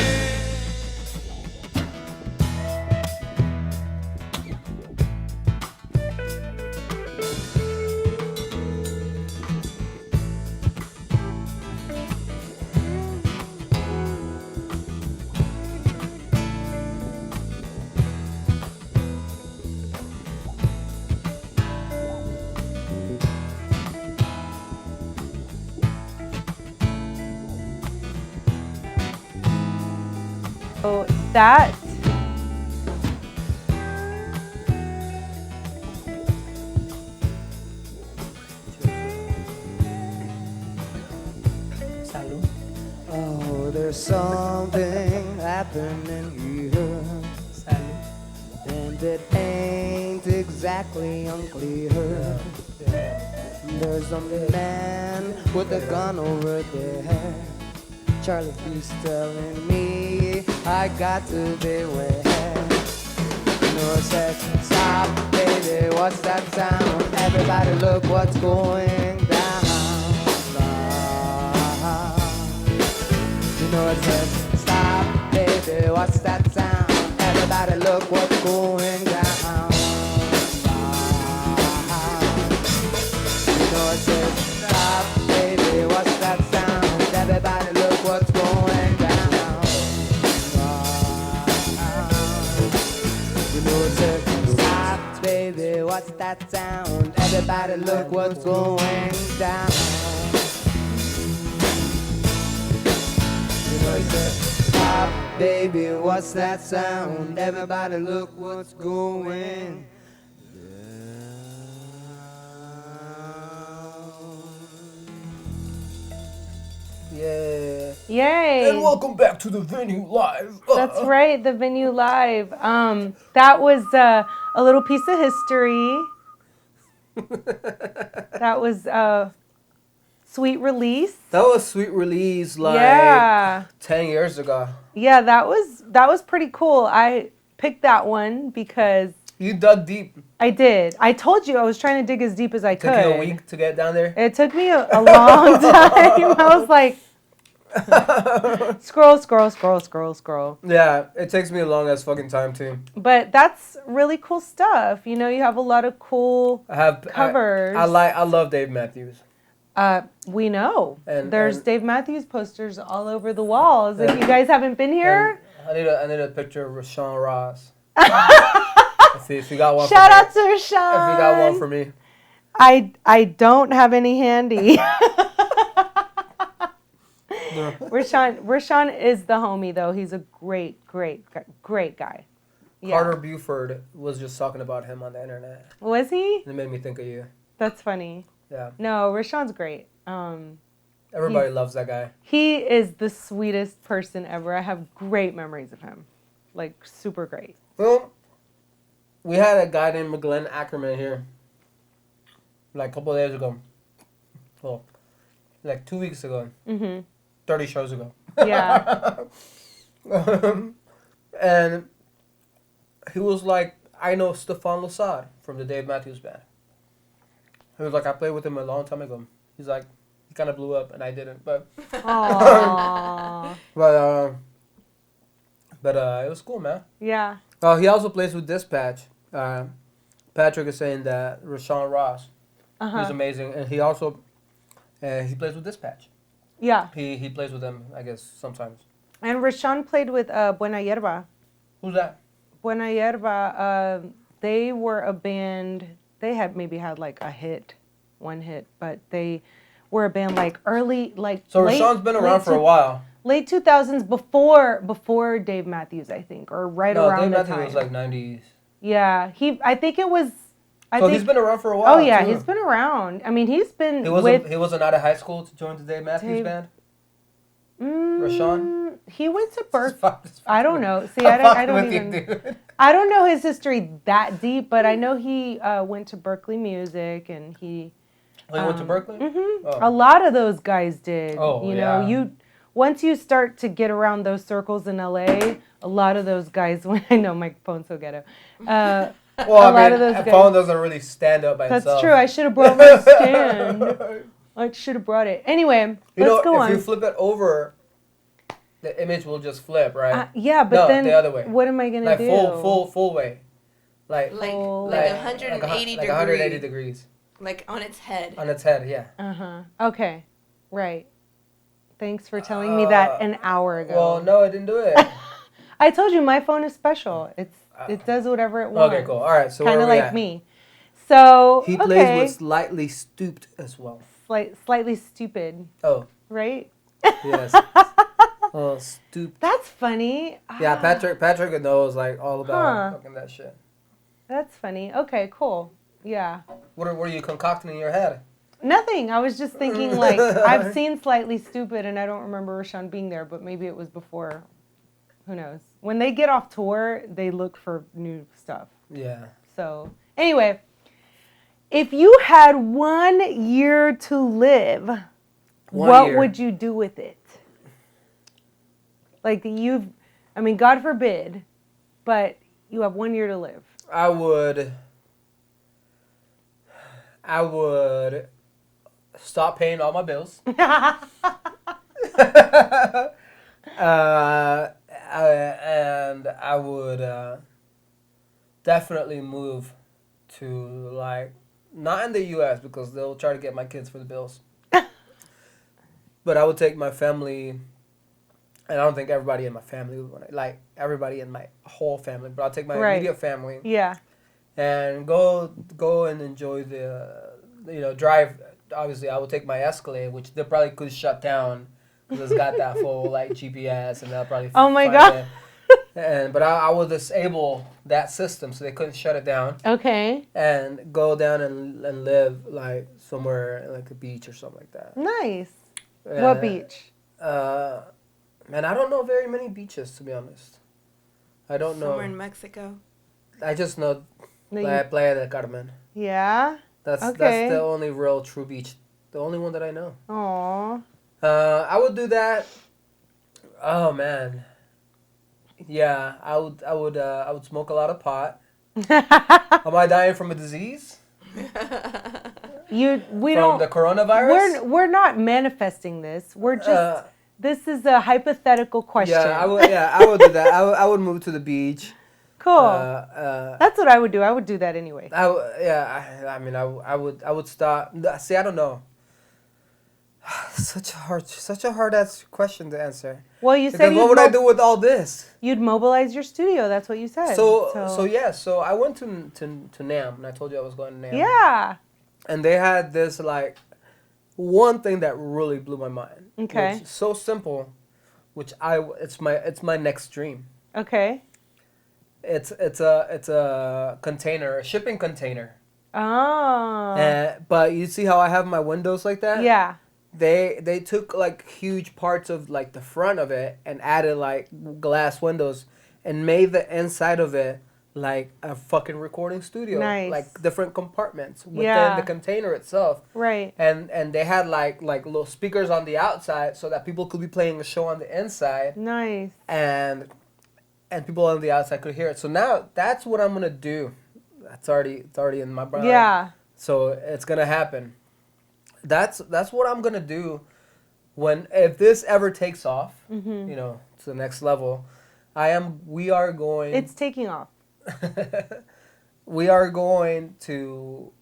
So that Salud. Oh, there's something happening here, Salud. and it ain't exactly unclear. There's a man with a gun over there. Charlie, he's telling me I got to beware. No, it says, stop, baby, what's that sound? Everybody look what's going down. You know it says, stop, baby, what's that sound? Everybody look what's going down. You know it says, stop, baby, what's that sound? Everybody look what's going down. You know it says, stop, baby, what's that sound? Everybody look what's going down. You know it says, stop, baby, what's that sound? Everybody look what's going down. Yeah. yay. And welcome back to the venue live. That's right, the venue live. That was a little piece of history. That was Sweet Release. That was Sweet Release like Yeah. 10 years ago. Yeah, that was pretty cool. I picked that one because You dug deep. I did. I told you I was trying to dig as deep as I could. Took you a week to get down there. It took me a long time. I was like, scroll. Yeah, it takes me a long as fucking time too. But that's really cool stuff. You know, you have a lot of cool covers. I love Dave Matthews. We know. And- There's and- Dave Matthews posters all over the walls. If you guys haven't been here, I need a picture of Rashawn Ross. if you got one. shout for out to me. Rashawn. If you got one for me. I don't have any handy. Rashawn is the homie though. He's a great guy. Yeah. Carter Buford was just talking about him on the internet. Was he? It made me think of you. That's funny. Yeah. No, Rashawn's great. Everybody loves that guy. He is the sweetest person ever. I have great memories of him. Like, super great. Well, we had a guy named Glenn Ackerman here. Like a couple of days ago. Well, like 2 weeks ago. Mm-hmm. 30 shows ago. Yeah. And he was like, I know Stefan Lasad from the Dave Matthews Band. He was like, I played with him a long time ago. He's like, he kind of blew up and I didn't. But Aww. but it was cool, man. Yeah. He also plays with Dispatch. Patrick is saying that Rashawn Ross is amazing. And he also, he plays with Dispatch. Yeah. He plays with them, I guess, sometimes. And Rashawn played with Buena Yerba. Who's that? Buena Yerba, they were a band, they had maybe had like one hit, but they were a band like early, like So late, Rashawn's been around late for a while. Late 2000s, before Dave Matthews, I think, or right No, around Dave the Matthews time. was like 90s. Yeah, I think it was. So he's been around for a while. Oh yeah, too. he's been around. I mean, he's been. He wasn't out of high school to join the Dave Matthews Band. Rashawn. He went to Berkeley. Just I don't know. See, I'm I don't fucking even. with you, dude. I don't know his history that deep, but I know he went to Berkeley Music, and he. Oh, he went to Berkeley? Mm-hmm. Oh. A lot of those guys did. Oh, you know, yeah. once you start to get around those circles in LA, a lot of those guys. I know my phone's so ghetto. Well, a lot of those a guys. phone doesn't really stand up by That's itself. true. I should have brought my stand. I should have brought it. Anyway, let's go on. If you flip it over, the image will just flip, right? Yeah, but no, then the other way. what am I gonna Like do? full way. Like 180 like 180 degrees. Like on its head. On its head, yeah. Okay. Right. Thanks for telling me that an hour ago. Well, no, I didn't do it. I told you my phone is special. It does whatever it wants. Okay, cool. All right, so kind where of are we like at? me. So He plays with slightly stooped as well. slightly stupid, Oh, right? yes. Oh, stooped. That's funny. Yeah, Patrick knows like all about fucking that shit. That's funny. Okay, cool. Yeah. What were you concocting in your head? Nothing. I was just thinking like I've seen Slightly Stupid and I don't remember Rashawn being there, but maybe it was before. Who knows? When they get off tour, they look for new stuff. Yeah. So anyway, if you had 1 year to live, what would you do with it? Like God forbid, but you have 1 year to live. I would stop paying all my bills. And I would definitely move to like not in the U.S. because they'll try to get my kids for the bills. But I would take my family, and I don't think everybody in my family would want to, like everybody in my whole family, but I'll take my immediate family. Yeah. And go and enjoy drive. Obviously, I would take my Escalade, which they probably could shut down because it's got that full like GPS, and they'll probably. Oh my god! But I will disable that system so they couldn't shut it down. Okay. And go down and live like somewhere like a beach or something like that. Nice. What beach? Man, I don't know very many beaches to be honest. I don't know. Somewhere in Mexico. I just know Playa del Carmen. Yeah. That's the only real true beach. The only one that I know. Aww. I would do that. Oh man. Yeah, I would smoke a lot of pot. Am I dying from a disease? From the coronavirus? We're not manifesting this. We're just this is a hypothetical question. I would do that. I would move to the beach. Cool. That's what I would do. I would do that anyway. I would stop. See, I don't know. Such a hard ass question to answer. Well, you said what would I do with all this? You'd mobilize your studio. That's what you said. So I went to NAMM, and I told you I was going to NAMM. Yeah. And they had this like one thing that really blew my mind. Okay. Which is so simple, it's my next dream. Okay. It's a container, a shipping container. Oh. But you see how I have my windows like that? Yeah. They took like huge parts of like the front of it and added like glass windows and made the inside of it like a fucking recording studio. Nice. Like different compartments within the container itself. Right. And they had like little speakers on the outside so that people could be playing a show on the inside. Nice. And people on the outside could hear it. So now that's what I'm gonna do. It's already in my brain. Yeah. So it's gonna happen. That's what I'm gonna do if this ever takes off, to the next level. We are going. It's taking off. We are going to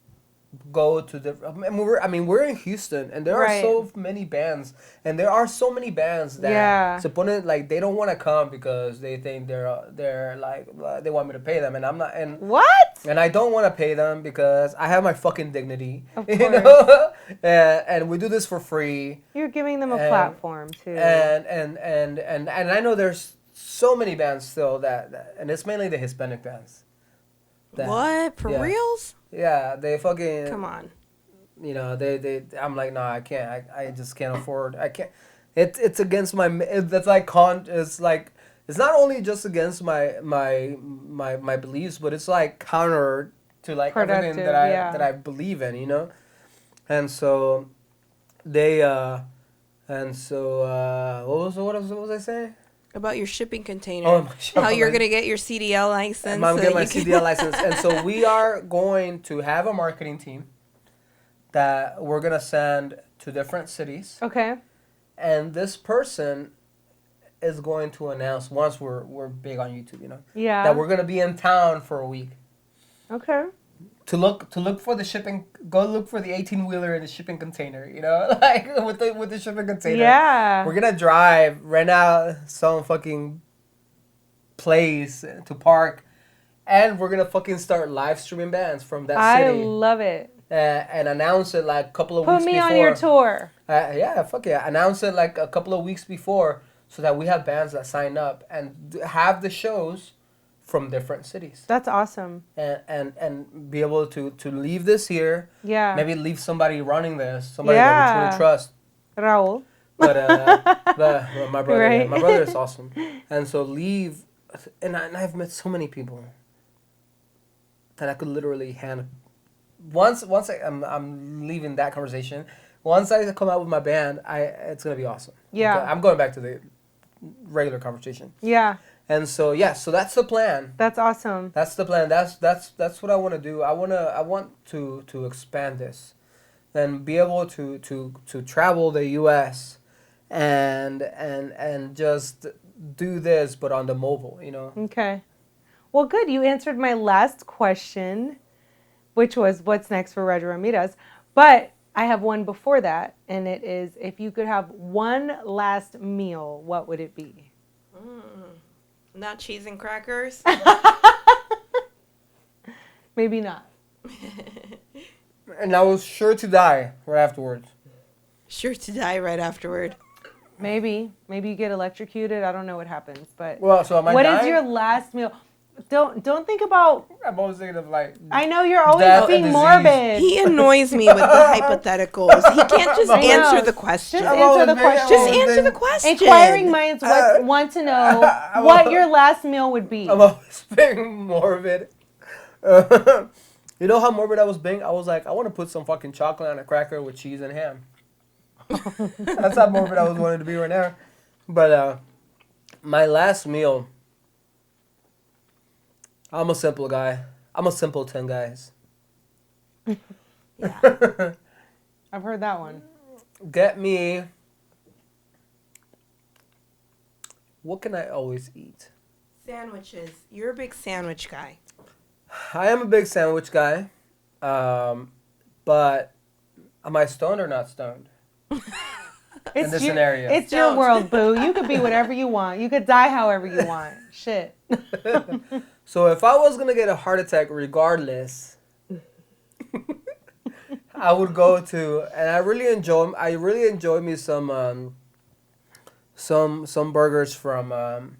go to the. I mean, we're in Houston, and there are Right. so many bands, and there are so many bands that Yeah. supponent like they don't want to come because they think they're like they want me to pay them, and I'm not, What? and I don't want to pay them because I have my fucking dignity, Of you course. know, and we do this for free, You're giving them a And- platform too. and I know there's so many bands still that and it's mainly the Hispanic bands. that- What? For yeah. reals? Yeah, they fucking. Come on. You know, they. I'm like, no, I can't. I just can't afford. I can't. It's against my. That's like It's like it's not only just against my beliefs, but it's like counter to like everything Productive, that yeah. I believe in. You know, and so they. What was I saying? About your shipping container. Oh, my shipping How you're container. going to get your CDL license. I'm gonna so get my you can- CDL license, and so we are going to have a marketing team that we're gonna send to different cities, Okay. and this person is going to announce once we're big on YouTube, you know, Yeah. that we're gonna be in town for a week Okay. to look for the shipping. Go look for the 18-wheeler in the shipping container, you know, like with the shipping container. Yeah. We're gonna drive rent out some fucking place to park, and we're gonna fucking start live streaming bands from that I city love it. and announce it like a couple of Put weeks me before. on your tour. Yeah, fuck yeah! Announce it like a couple of weeks before so that we have bands that sign up and have the shows from different cities That's awesome. and be able to leave this here. Yeah. Maybe leave somebody running this, somebody that we Yeah. truly trust. Raul. But my brother, Right. my brother is awesome, and so leave, and I've met so many people that I could literally hand. Once I'm leaving that conversation. Once I come out with my band, it's gonna be awesome. Yeah. Okay, I'm going back to the regular conversation, Yeah. and so so that's the plan. That's awesome. That's the plan. That's what I want to do. I want to expand this, and be able to travel the U.S. and just do this, but on the mobile, you know. Okay. Well, good. You answered my last question, which was what's next for Roger Ramirez. But I have one before that, and it is if you could have one last meal, what would it be? Not cheese and crackers. Maybe not. And I was sure to die right afterwards. Sure to die right afterward. Maybe you get electrocuted. I don't know what happens, but Well, so am I what dying? is your last meal? Don't think about. I'm always thinking of like. I know you're always Death being and morbid. He annoys me with the hypotheticals. He can't just I know. answer the question. Just answer the question. Just answer the question. Inquiring minds want to know what your last meal would be. I'm always being morbid. You know how morbid I was being? I was like, I want to put some fucking chocolate on a cracker with cheese and ham. That's how morbid I was wanting to be right now. But my last meal, I'm a simple guy. I'm a simpleton, guys. I've heard that one. Get me. What can I always eat? Sandwiches. You're a big sandwich guy. I am a big sandwich guy, but am I stoned or not stoned? In this scenario. It's your Don't. world, boo. You could be whatever you want. You could die however you want. Shit. So if I was gonna get a heart attack, regardless, I would go to, and I really enjoy me some burgers from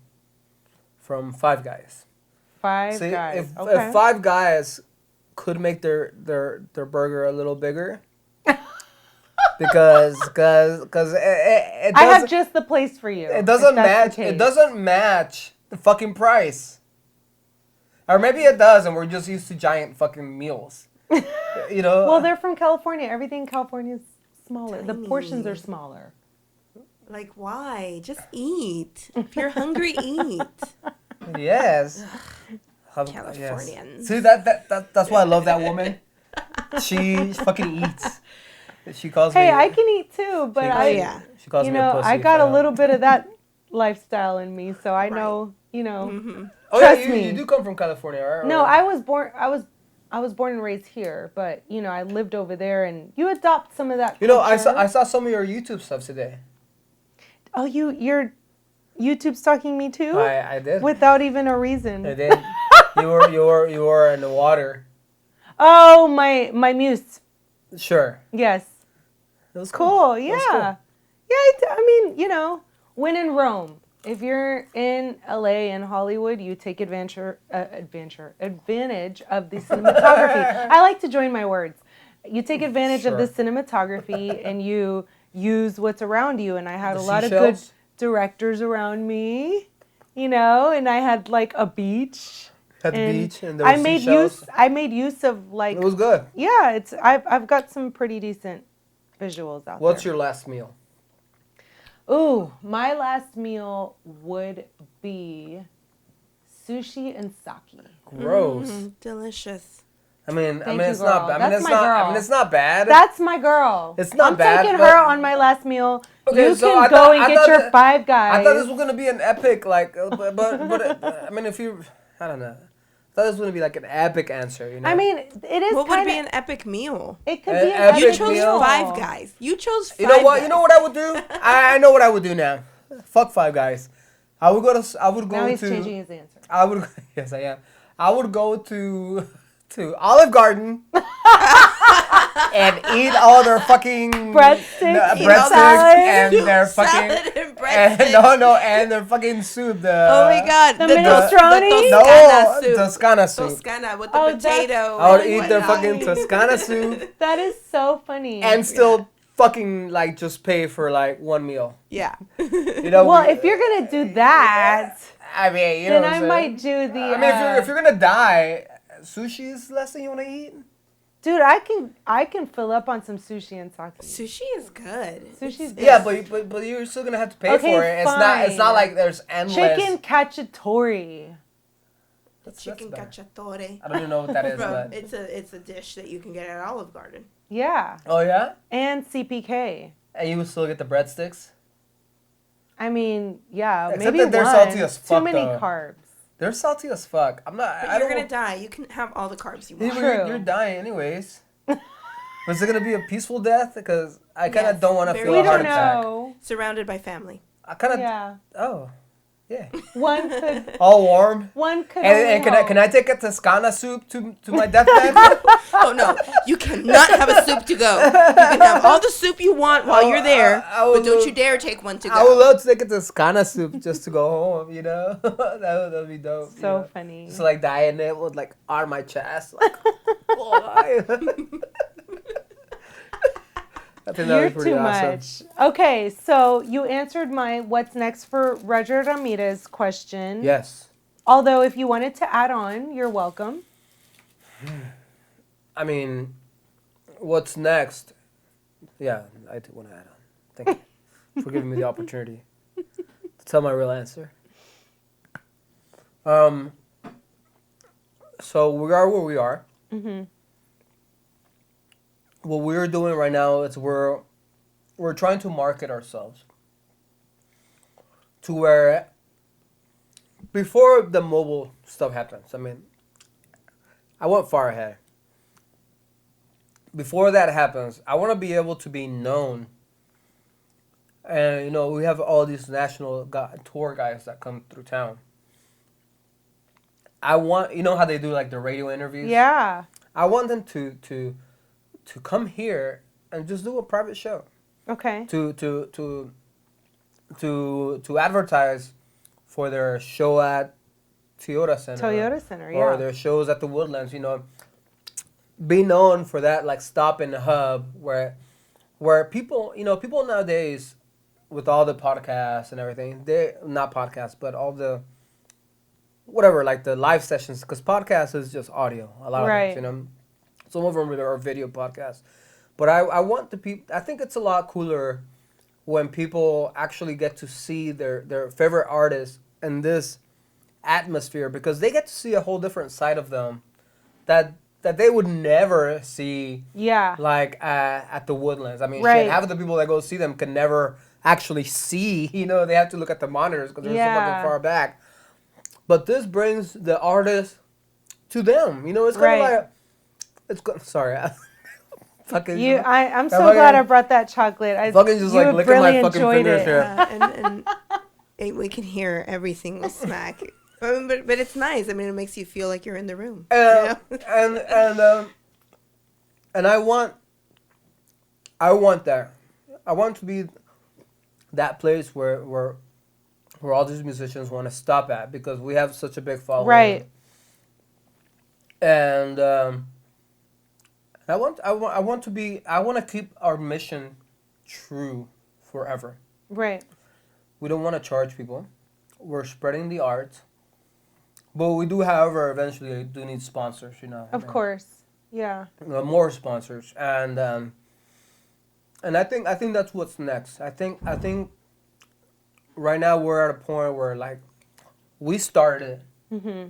Five Guys. Five See, guys. if Okay. Five Guys could make their burger a little bigger, because it I have doesn't, just the place for you. it doesn't if that's match the it case. doesn't match the fucking price, or maybe it does, and we're just used to giant fucking meals. You know. Well, they're from California. Everything in California is smaller. The Tiny. portions are smaller. Like, why? Just eat. If you're hungry, eat. Yes. Californians. See that's why I love that woman. She fucking eats. She calls me. Hey, I can eat too, but Oh, yeah. She calls you me a know, pussy. I got if a little bit of that lifestyle in me, so I Right. know, Oh trust yeah, me. you do come from California, right? No, I was I was born and raised here, but you know, I lived over there, and you adopt some of that. You know, I culture. saw some of your YouTube stuff today. Oh, you're YouTube stalking me too? I did. Without even a reason. I did. You were in the water. Oh, my muse. Sure. Yes. It was Cool. It Yeah. was cool. Yeah. I mean, you know, when in Rome, if you're in LA and Hollywood, you take advantage of the cinematography. I like to join my words. You take advantage of the cinematography and you use what's around you. And I had The a lot of good seashells? directors around me, you know, and I had like a beach. At the And beach and there were seashells. I made use of like It was good. yeah, I've got some pretty decent visuals out What's there. your last meal? Ooh, my last meal would be sushi and sake. Gross. Delicious. I mean, Thank you, it's not. girl. I mean, That's it's my not. I girl. mean, it's not bad. That's my girl. It's not I'm bad, taking but- her on my last meal. Okay, You so can I go thought- and I get thought your that- Five Guys. I thought this was gonna be an epic, like, but I mean, if you, I don't know. I thought this was gonna be like an epic answer, you know. I mean, it is What would kind be of. an epic meal? It could An be an epic You epic chose meal? Five Guys. You chose Five You know what? Guys. You know what I would do? I know what I would do now. Fuck Five Guys. I would go Now he's to. changing his answer. I would. Yes, I am. I would go to Olive Garden and eat all their fucking Breadsticks, breadsticks salad. and their fucking Salad and breadsticks. and their fucking soup. Oh my god. The minestrone? No, Toscana soup. Toscana soup. Toscana with the Oh, that's potato. I would and eat their whatnot. fucking Toscana soup That is so funny. and still fucking like just pay for like one meal. Yeah. You know. well, if you're gonna do that, I mean, you know. then what I I'm might saying? do the. I mean, if you're gonna die, sushi is the last thing you want to eat. Dude, I can fill up on some sushi and sake. Sushi is good. Sushi's good. Yeah, but you're still gonna have to pay Okay, for it. It's not fine. like there's endless. Chicken cacciatore. That's Chicken better. cacciatore. I don't even know what that is, Bro, but. it's a dish that you can get at Olive Garden. Yeah, Oh yeah, and CPK. and you would still get the breadsticks. I mean, yeah, Except maybe that they're one. salty as fuck, Too many though. carbs. They're salty as fuck. I'm not. But I you're don't. gonna die. You can have all the carbs you Yeah, want. but True. You're dying anyways. Was it gonna be a peaceful death? Because I kind of Yes, don't want to very feel We a heart don't attack. know. Surrounded by family. I kind of. Yeah, Oh, yeah. one could. All warm. One could. And only can I hope. take a Toscana soup to my deathbed? Oh no, you cannot have a soup to go. You can have all the soup you want while you're there, I would but don't love- you dare take one to I would go. love to take a Toscana soup just to go home. You know, that'd be dope. you So know? funny. Just like dying it with like on my chest. Like, why? I think that You're was pretty too awesome. much. Okay, so you answered my what's next for Roger Ramirez question. Yes. Although if you wanted to add on, you're welcome. I mean, what's next? Yeah, I do want to add on. Thank you for giving me the opportunity to tell my real answer. So we are where we are. Mm-hmm. What we're doing right now is we're trying to market ourselves to where before the mobile stuff happens. I mean, I went far ahead. Before that happens, I want to be able to be known. And you know, we have all these national tour guys that come through town. I want, you know how they do like the radio interviews? Yeah. I want them to come here and just do a private show. Okay. To advertise for their show at Toyota Center. Toyota Center, Or yeah. their shows at the Woodlands, you know. Be known for that like stop in the hub where people, you know, people nowadays with all the podcasts and everything, they not podcasts, but all the whatever, like the live sessions, because podcasts is just audio. A lot of Right. things, you know. Some of them are video podcasts. But I want the people, I think it's a lot cooler when people actually get to see their favorite artists in this atmosphere, because they get to see a whole different side of them that they would never see Yeah. like at the Woodlands. I mean, Right. shit, half of the people that go see them can never actually see. You know, they have to look at the monitors because they're so Yeah. fucking far back. But this brings the artist to them. You know, it's kind Right. of like It's good. Sorry. Fucking. I'm so glad I brought that chocolate. Fucking just like licking my fucking fingers here. And we can hear every single smack. But it's nice. I mean, it makes you feel like you're in the room. And I want that. I want to be that place where all these musicians want to stop at because we have such a big following. Right. And I want to keep our mission true forever. Right. We don't want to charge people. We're spreading the art. But we do, however, eventually do need sponsors, you know. Of course. Yeah. More sponsors. And I think that's what's next. I think right now we're at a point where like we started. Mm-hmm.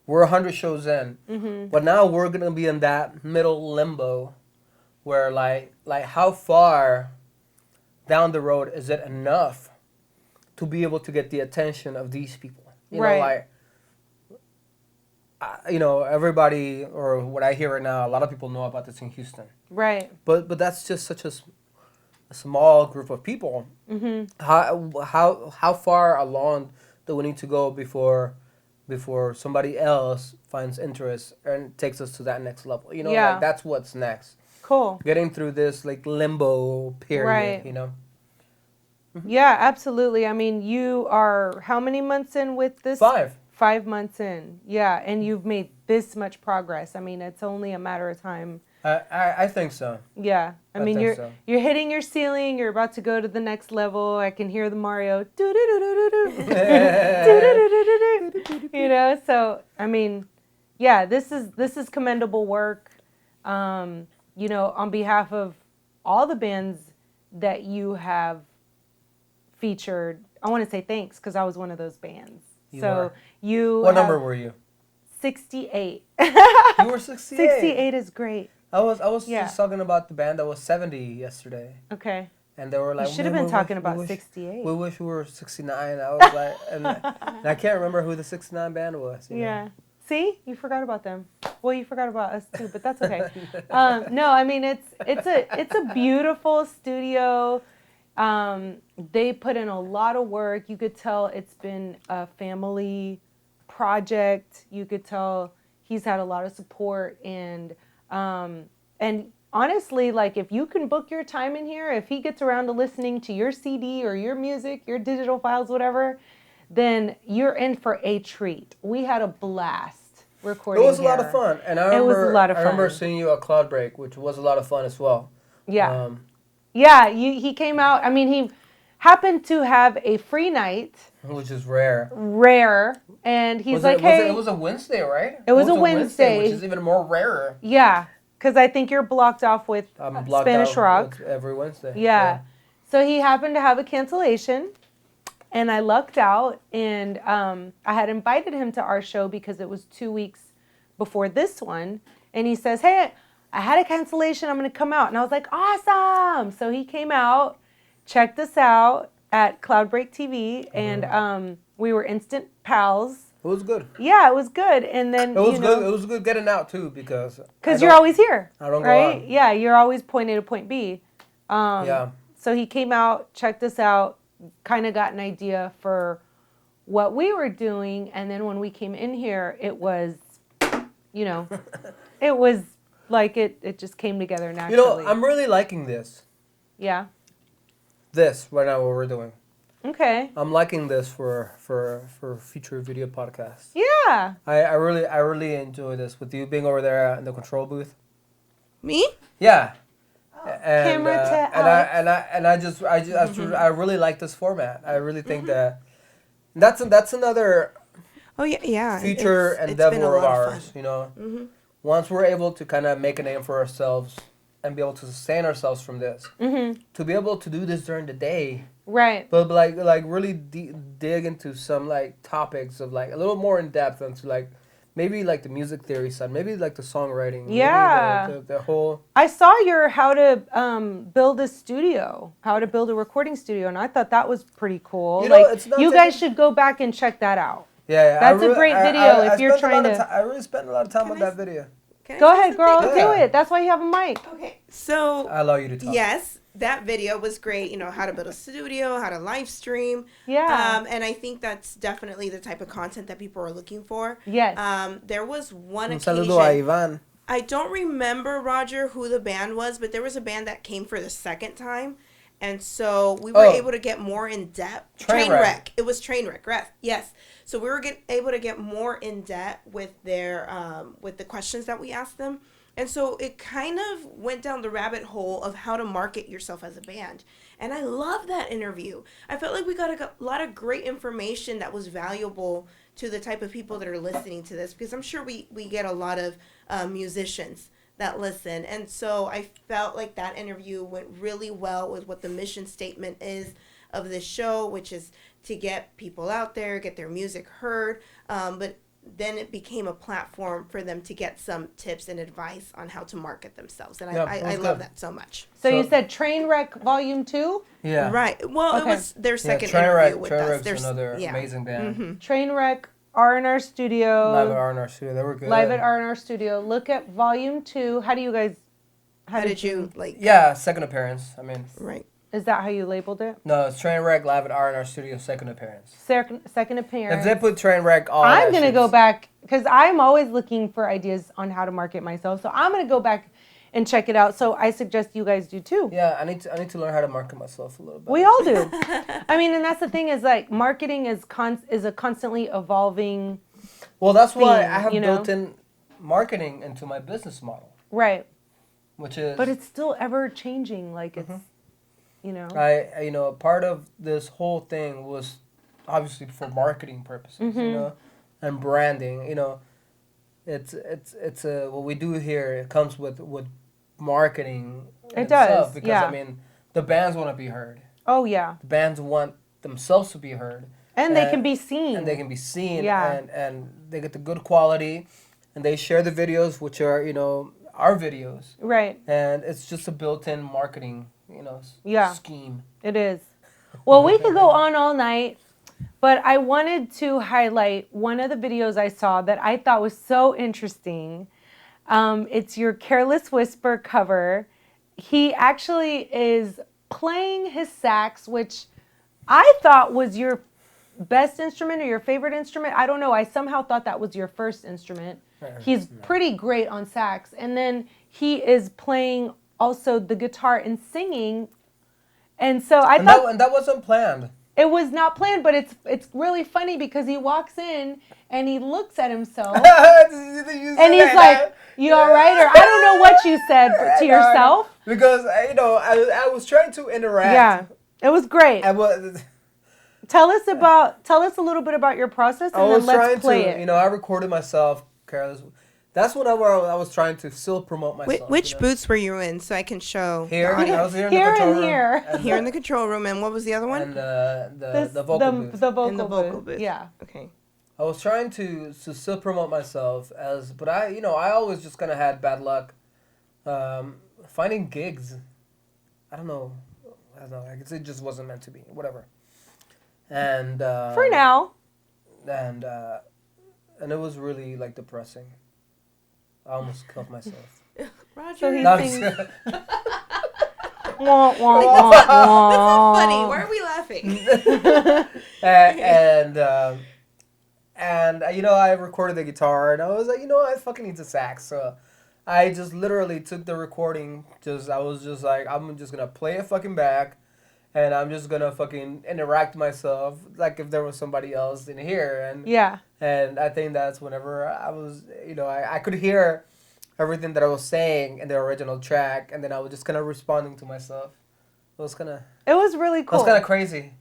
We're 100 shows in. Mm-hmm. But now we're going to be in that middle limbo where like how far down the road is it enough to be able to get the attention of these people? You know, like everybody, or what I hear right now, a lot of people know about this in Houston. Right. But that's just such a small group of people. Mm-hmm. How far along do we need to go before somebody else finds interest and takes us to that next level? You know, like that's what's next. Cool. Getting through this like limbo period, you know. Mm-hmm. Yeah, absolutely. I mean, you are how many months in with this? 5. 5 months in. Yeah, and you've made this much progress. I mean, it's only a matter of time. I think so. Yeah. I mean, you're hitting your ceiling. You're about to go to the next level. I can hear the Mario. You know, so I mean, yeah, this is commendable work. You know, on behalf of all the bands that you have featured, I want to say thanks because I was one of those bands. What number were you? 68. You were 68. 68 is great. I was just talking about the band that was 70 yesterday. Okay. And they were like, you should have been talking about 68. We wish we were 69. I was like, and I can't remember who the 69 band was. You know? See, you forgot about them. Well, you forgot about us too, but that's okay. No, I mean it's a beautiful studio. They put in a lot of work. You could tell it's been a family project. You could tell he's had a lot of support and honestly, like if you can book your time in here, if he gets around to listening to your CD or your music, your digital files, whatever, then you're in for a treat. We had a blast recording. It was a lot of fun, and I remember seeing you at Cloud Break, which was a lot of fun as well. Yeah. Yeah, he came out. I mean, he happened to have a free night. Which is rare. And he's hey. It was a Wednesday, right? It was a Wednesday. Which is even more rarer. Yeah, because I think you're blocked off with Spanish rock. Every Wednesday. Yeah. So he happened to have a cancellation. And I lucked out. And I had invited him to our show because it was 2 weeks before this one. And he says, hey, I had a cancellation. I'm going to come out. And I was like, awesome. So he came out, checked us out at Cloudbreak TV, and we were instant pals. It was good. Yeah, it was good. And then it was good. It was good getting out too because you're always here. I don't right? go out. Yeah, you're always point A to point B. So he came out, checked us out, kind of got an idea for what we were doing, and then when we came in here, it was, it was. Like it just came together naturally. You know, I'm really liking this. Yeah. This right now, what we're doing. Okay. I'm liking this for future video podcasts. Yeah. I really enjoy this with you being over there in the control booth. Me? Yeah. Oh. Camera to Alex. I really like this format. I really think that's another. Oh yeah. Future endeavor of ours. You know. Mm-hmm. Once we're able to kind of make a name for ourselves and be able to sustain ourselves from this, to be able to do this during the day, right? But like really dig into some like topics of like a little more in depth into like maybe like the music theory side, maybe like the songwriting, yeah, the whole. I saw your how to build a studio, how to build a recording studio, and I thought that was pretty cool. You know, it's not you guys should go back and check that out. Yeah, that's a great video if you're trying to. I really spent a lot of time on that video. Can I Go say ahead, girl. something? Do Yeah. it. That's why you have a mic. Okay, so I allow you to talk. yes, that video was great. You know, how to build a studio, how to live stream. Yeah. And I think that's definitely the type of content that people are looking for. Yes. There was one Un occasion. saludo a Ivan. I don't remember, Roger, who the band was, but there was a band that came for the second time. And so we were able to get more in depth. Trainwreck. It was Trainwreck, right? Yes. So we were able to get more in depth with their with the questions that we asked them. And so it kind of went down the rabbit hole of how to market yourself as a band. And I love that interview. I felt like we got a lot of great information that was valuable to the type of people that are listening to this, because I'm sure we get a lot of musicians that listen. And so I felt like that interview went really well with what the mission statement is of this show, which is to get people out there, get their music heard. But then it became a platform for them to get some tips and advice on how to market themselves. And I love that so much. So you said Trainwreck Volume 2? Yeah. Right. Well, Okay. it was their second Trainwreck. interview with us. Trainwreck's another amazing band. Mm-hmm. Trainwreck, R&R Studio. Live at R&R Studio. They were good. Live at R&R Studio. Look at Volume 2. How do you guys... How did you, like... Yeah, second appearance. I mean... Right. Is that how you labeled it? No, it's Trainwreck Live at R&R Studio, second appearance. Second appearance. If they put Trainwreck on... I'm going to go back, because I'm always looking for ideas on how to market myself. So I'm going to go back and check it out. So I suggest you guys do too. Yeah, I need to learn how to market myself a little bit. We all do. I mean, and that's the thing is like marketing is a constantly evolving... Well, that's why thing, I have you know? built in marketing into my business model. Right. Which is... But it's still ever changing. Like it's, you know. Part of this whole thing was obviously for marketing purposes, you know, and branding. You know, it's what we do here. It comes with marketing. It does, because yeah. I mean, the bands want to be heard. Oh yeah. The bands want themselves to be heard. And they can be seen. And they can be seen. Yeah. And they get the good quality, and they share the videos, which are our videos. Right. And it's just a built-in marketing, scheme. It is. Well, we could go on all night, but I wanted to highlight one of the videos I saw that I thought was so interesting. It's your Careless Whisper cover. He actually is playing his sax, which I thought was your best instrument or your favorite instrument. I don't know. I somehow thought that was your first instrument. He's pretty great on sax. And then he is playing also the guitar and singing. And so I thought... And that wasn't planned. It was not planned, but it's really funny because he walks in and he looks at himself. And he's like, "You all right?" Or I don't know what you said to yourself. Because, I was trying to interact. Yeah, it was great. I was... Tell us a little bit about your process, and then let's play it. I recorded myself, Careless. That's when I was trying to still promote myself. Which booths were you in, so I can show Here, the audience? I was here in the control room. Here in the control room, and what was the other one? And the vocal booth. The vocal, in the vocal booth. Yeah. Okay. I was trying to still promote myself but I always just kind of had bad luck finding gigs. I don't know. I guess it just wasn't meant to be. Whatever. And For now. And it was really like depressing. I almost killed myself. Roger. So he No, I'm sings. just- Wah, wah, Like, wah, that's wah. funny. Why are we laughing? and I recorded the guitar, and I was like, I fucking need a sax. So I just literally took the recording. I was just like, I'm just gonna play it fucking back, and I'm just gonna fucking interact myself like if there was somebody else in here. And Yeah. And I think that's whenever I was, I could hear everything that I was saying in the original track, and then I was just kind of responding to myself. It was really cool. It was kind of crazy.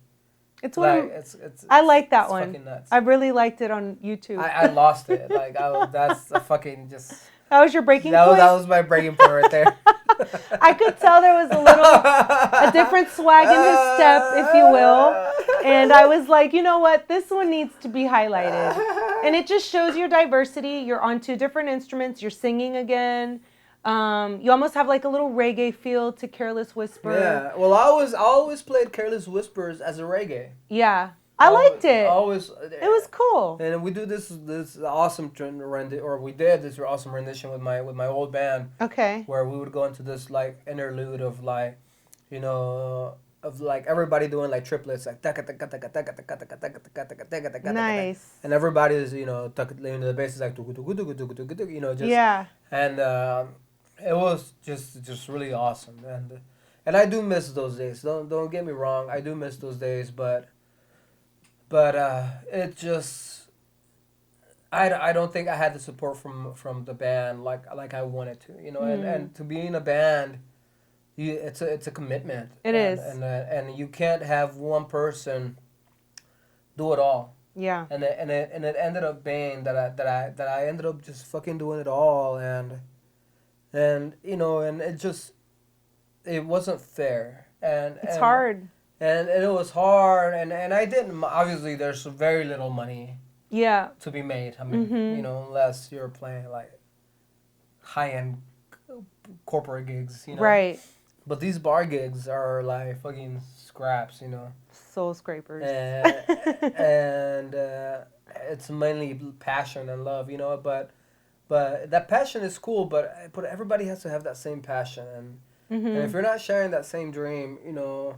It's one. Like, it's I like that it's one. fucking nuts. I really liked it on YouTube. I lost it. Like that's a fucking just. That was your breaking That point. was my breaking point right there. I could tell there was a different swag in his step, if you will. And I was like, you know what? This one needs to be highlighted. And it just shows your diversity. You're on two different instruments. You're singing again. You almost have like a little reggae feel to Careless Whisper. Yeah. Well, I always played Careless Whispers as a reggae. Yeah. I liked it. Always. It was cool. And we do this awesome we did this awesome rendition with my old band. Okay. Where we would go into this like interlude of like, you know, of like everybody doing like triplets, like Nice. and everybody is, you know, the bass is like, you know, just Yeah. and it was just really awesome, and I do miss those days. Don't get me wrong, I do miss those days, but it just I don't think I had the support from the band like I wanted to, you know, and to be in a band, it's a commitment. It is. And you can't have one person do it all. Yeah. And it ended up being that I ended up just fucking doing it all, and you know, and it wasn't fair, and It's hard. and it was hard, and I didn't, obviously there's very little money Yeah. to be made. I mean, you know, unless you're playing like high-end corporate gigs, you know. Right. But these bar gigs are like fucking scraps, you know. Soul scrapers. And it's mainly passion and love, you know. But that passion is cool. But everybody has to have that same passion, and if you're not sharing that same dream, you know,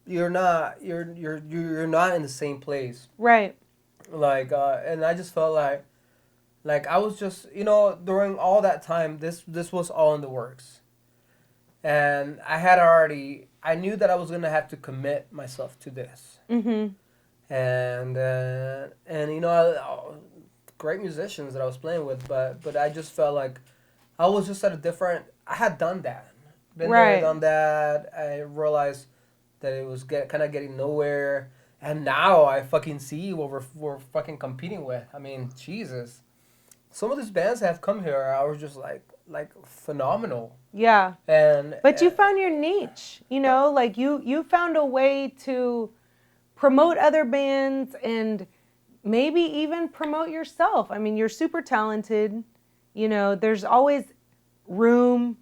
you're not in the same place. Right. Like and I just felt like I was just, you know, during all that time, this was all in the works. And I knew that I was gonna have to commit myself to this. And you know, great musicians that I was playing with, but I just felt like I was just at a different. I had done that, been there, done that. I realized that it was kind of getting nowhere, and now I fucking see what we're fucking competing with. I mean, Jesus, some of these bands that have come here, I was just like phenomenal. Yeah. But you found your niche, you know, like you found a way to promote other bands and maybe even promote yourself. I mean, you're super talented, you know, there's always room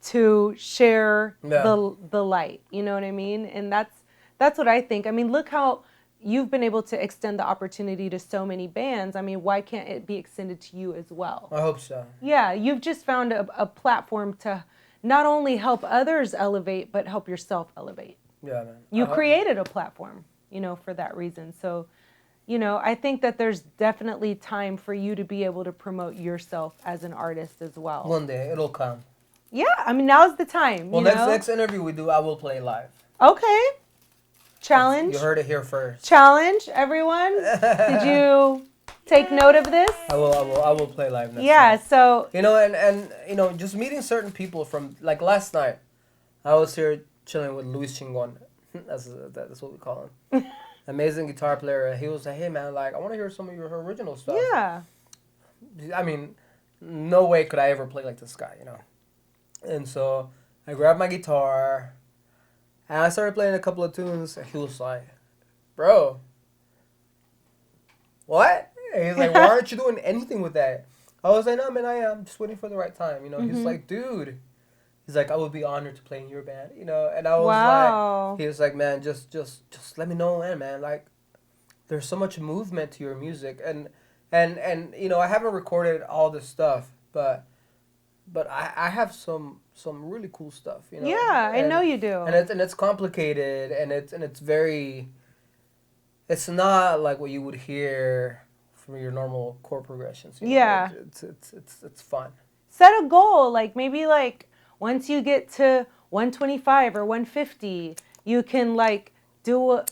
to share the light, you know what I mean? And that's what I think. I mean, look how you've been able to extend the opportunity to so many bands. I mean, why can't it be extended to you as well? I hope so. Yeah, you've just found a platform to not only help others elevate, but help yourself elevate. Yeah, man. You created a platform, you know, for that reason. So, you know, I think that there's definitely time for you to be able to promote yourself as an artist as well. One day, it'll come. Yeah, I mean, now's the time. Well, you know? next interview we do, I will play live. Okay. Challenge. You heard it here first. Challenge, everyone. Did you take note of this? I will play live next Yeah, time. so you know, and you know, just meeting certain people from, like, last night, I was here chilling with Luis Chingon. That's what we call him. Amazing guitar player. He was like, "Hey man, like, I want to hear some of your original stuff." yeah. I mean, no way could I ever play like this guy, you know. And so I grabbed my guitar and I started playing a couple of tunes, and he was like, "Bro, what?" And he's like, "Why aren't you doing anything with that?" I was like, "No, man, I am just waiting for the right time." You know, he's like, "Dude," he's like, "I would be honored to play in your band." You know, and I was like, he was like, "Man, just let me know when, man. Like, there's so much movement to your music, and you know, I haven't recorded all this stuff, but I have some really cool stuff, you know." Yeah, I know you do. And it's complicated, and it's very. It's not like what you would hear from your normal chord progressions. You know? Yeah. It's fun. Set a goal, like maybe like once you get to 125 or 150, you can like do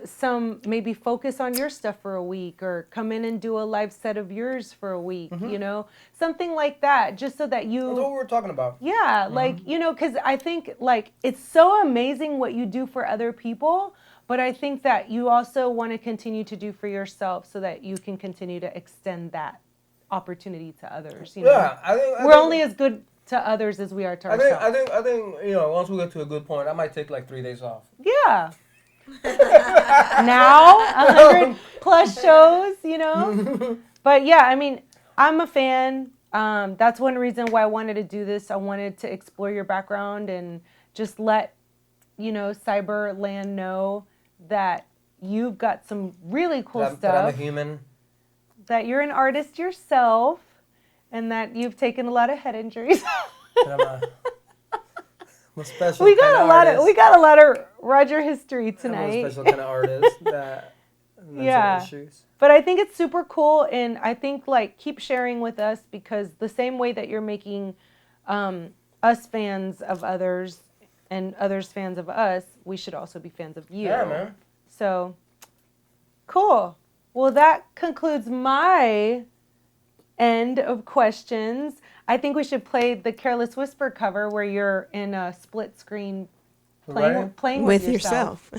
some, maybe focus on your stuff for a week, or come in and do a live set of yours for a week, you know, something like that, just so that you. That's what we were talking about. Yeah, like, you know, because I think like it's so amazing what you do for other people, but I think that you also want to continue to do for yourself so that you can continue to extend that opportunity to others. You know? Yeah, I think we're only as good to others as we are to ourselves. I think you know, once we get to a good point, I might take like 3 days off. Yeah. Now 100 plus shows, you know. But yeah, I mean, I'm a fan. That's one reason why I wanted to do this. I wanted to explore your background and just let, you know, Cyberland know that you've got some really cool that I'm stuff. a human. That you're an artist yourself, and that you've taken a lot of head injuries. That I'm a special we kind got of a lot artist. of Roger history I'm a tonight. special kind of artist that mental Yeah. issues. But I think it's super cool, and I think like keep sharing with us, because the same way that you're making us fans of others and others fans of us, we should also be fans of you. Yeah, man. So cool. Well, that concludes my end of questions. I think we should play the Careless Whisper cover where you're in a split screen playing with yourself.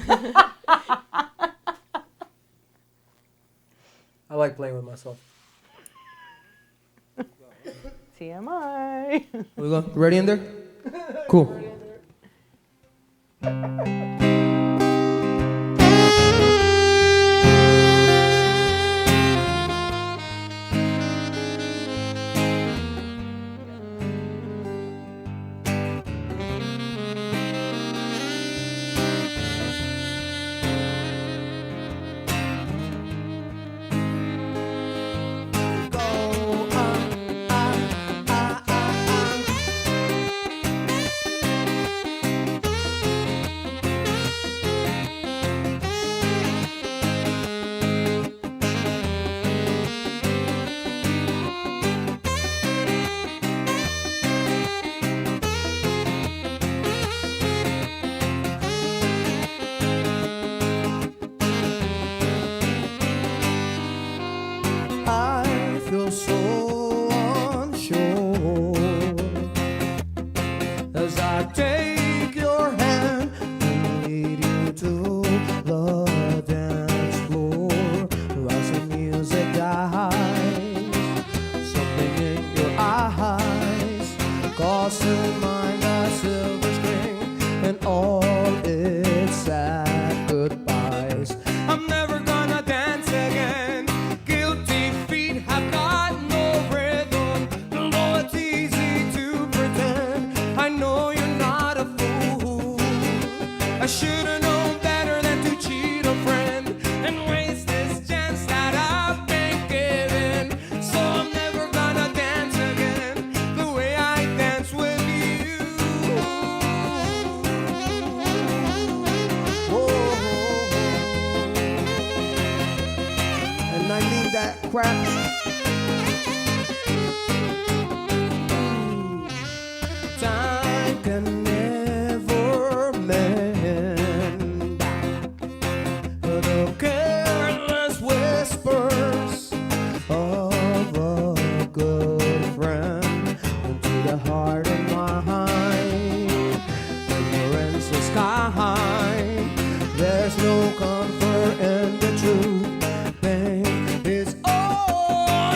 I like playing with myself. TMI. We go. Ready in there? Cool. I feel so unsure as I take your hand and lead you to the dance floor. As the music dies, something in your eyes causes mine a silver string and all its sad goodbyes. I'm never gonna dance again. Guilty feet have got no rhythm. Though it's easy to pretend, I know you're not a fool. I should've known better than to cheat a friend and waste this chance that I've been given. So I'm never gonna dance again the way I dance with you. And I mean that crap. Time can never mend the careless whispers of a good friend into the heart and mind. Ignorance is kind. There's no comfort in the truth. Pain is all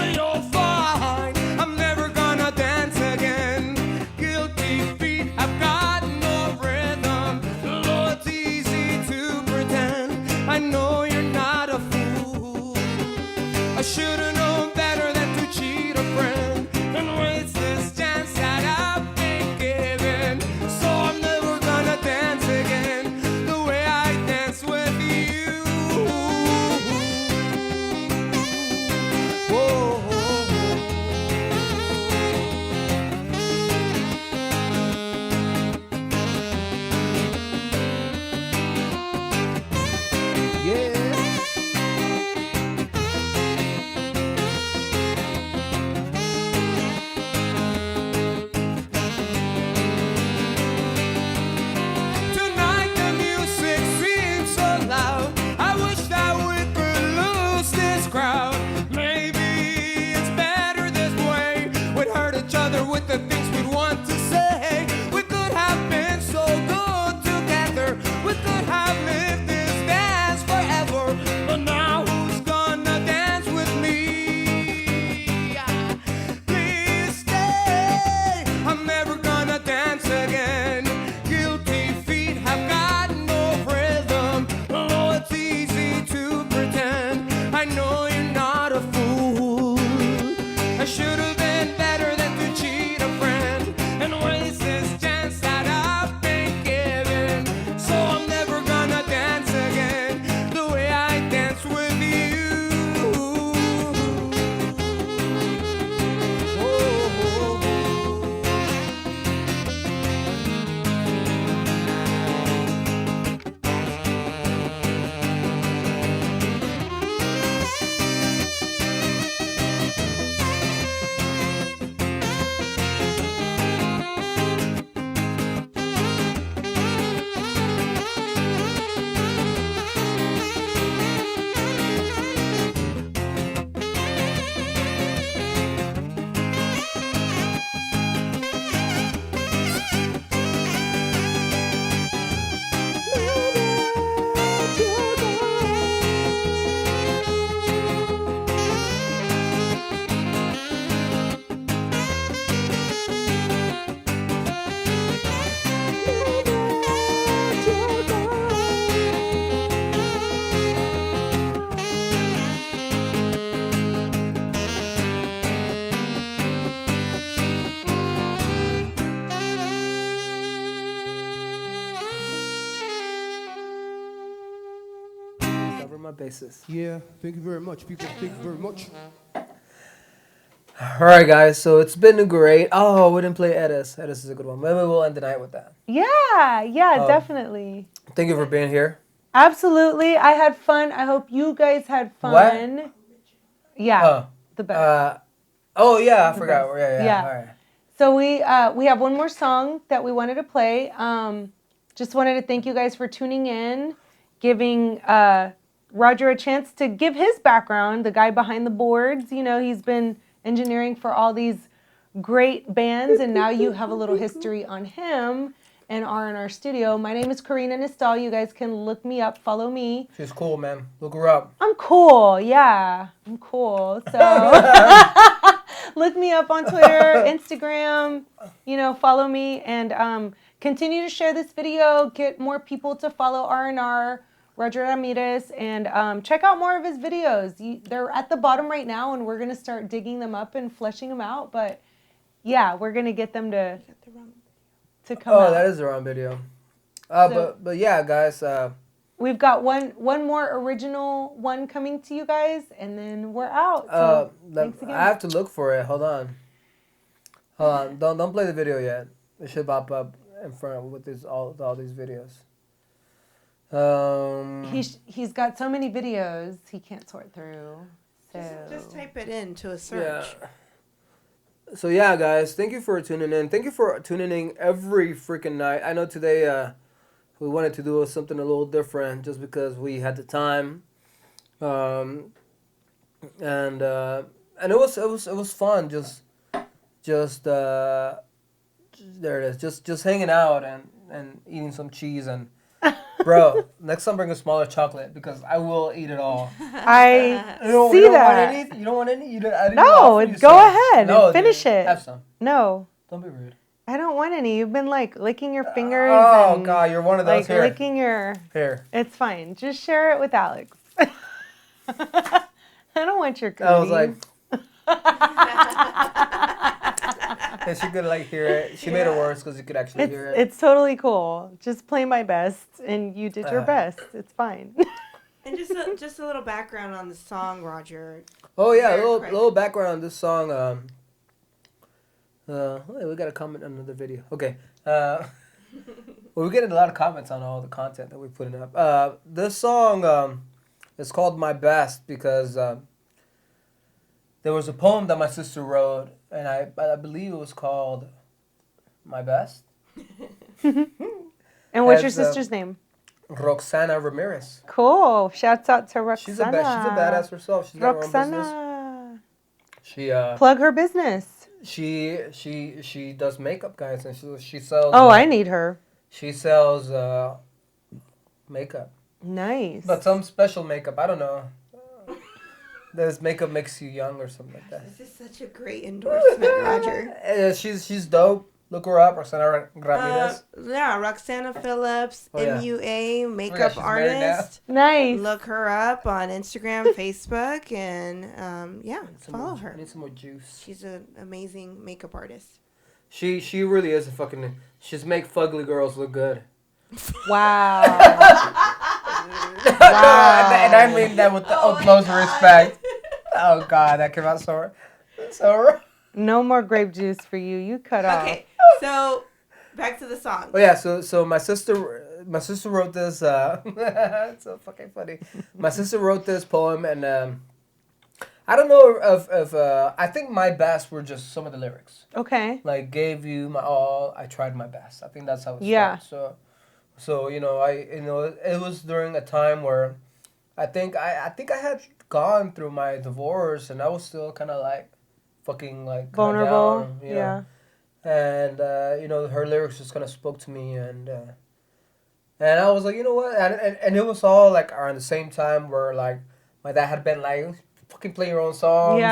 basis. Yeah, thank you very much, people. Thank you very much. All right, guys. So it's been great. Oh, we didn't play Edis. Edis is a good one. Maybe we'll end the night with that. Yeah, definitely. Thank you for being here. Absolutely. I had fun. I hope you guys had fun. What? Yeah, the best. Oh yeah, I The forgot. best. Yeah. Yeah. All right. So we have one more song that we wanted to play. Just wanted to thank you guys for tuning in, giving Roger a chance to give his background, the guy behind the boards. You know, he's been engineering for all these great bands, and now you have a little history on him and R&R Studio. My name is Karina Nistal. You guys can look me up, follow me. She's cool, man. Look her up. I'm cool, yeah. I'm cool. So look me up on Twitter, Instagram, you know, follow me, and continue to share this video, get more people to follow R&R, Roger Ramirez, and check out more of his videos. They're at the bottom right now, and we're going to start digging them up and fleshing them out, but yeah, we're going to get them to come out. Oh, that is the wrong video. But yeah, guys. We've got one more original one coming to you guys, and then we're out. So thanks again. I have to look for it. Hold on. Don't play the video yet. It should pop up in front with all these videos. He's got so many videos he can't sort through. So Just type it into a search. Yeah. So yeah, guys, thank you for tuning in. Thank you for tuning in every freaking night. I know today we wanted to do something a little different just because we had the time, and it was fun. Just there it is. Just hanging out and eating some cheese and. Bro, next time bring a smaller chocolate because I will eat it all. I You don't see want that. any? You don't want any? I didn't No, offer you go some. ahead No, and finish dude, it. Have some. No, Don't be rude. I don't want any. You've been like licking your fingers. Oh and, God, you're one of those. like Here. licking your. Here. It's fine. Just share it with Alex. I don't want your cookies. I was like. And she could like hear it. She made it worse because you could actually hear it. It's totally cool. Just play my best, and you did your best. It's fine. And just a little background on the song, Roger. Oh yeah, a Very little background on this song. Hey, we got a comment on another video. Okay. Well, we're getting a lot of comments on all the content that we're putting up. This song is called My Best because there was a poem that my sister wrote, and I believe it was called My Best. And what's your sister's name? Roxana Ramirez. Cool. Shouts out to Roxana. She's a badass herself. She's got her own business. Roxana. She Plug her business. she does makeup, guys, and she sells. Oh, I need her. She sells makeup, Nice. but some special makeup. I don't know. This makeup makes you young or something like that. This is such a great endorsement, Roger. She's dope. Look her up, Roxana Ramirez. Yeah, Roxana Phillips, Oh, yeah. MUA, Oh, yeah, makeup she's married now. artist. Nice. Look her up on Instagram, Facebook, and follow I her. need some more juice. She's an amazing makeup artist. She really is a fucking. She's make fugly girls look good. Wow. No, and I mean that with the utmost respect. Oh God, that came out so wrong. No more grape juice for you. You cut off. Okay, so back to the song. Oh yeah, so my sister wrote this. It's so fucking funny. My sister wrote this poem, and I don't know if I think my best were just some of the lyrics. Okay. Like gave you my all, I tried my best. I think that's how it starts. So it was during a time where I think I had gone through my divorce, and I was still kind of like fucking like Vulnerable. down, you know. And her lyrics just kind of spoke to me, and I was like, you know what, and it was all like around the same time where like my dad had been like fucking play your own songs,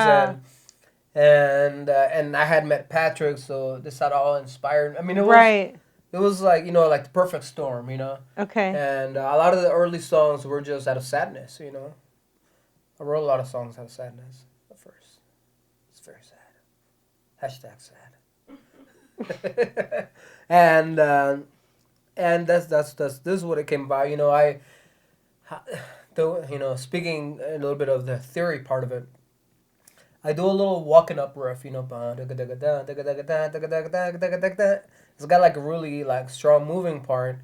and I had met Patrick, so this had all inspired. I mean, it was Right. It was like like the perfect storm, Okay. and a lot of the early songs were just out of sadness, I wrote a lot of songs out of sadness at first. It's very sad. #sad. And that's this is what it came about. speaking a little bit of the theory part of it, I do a little walking up riff, It's got like a really like strong moving part,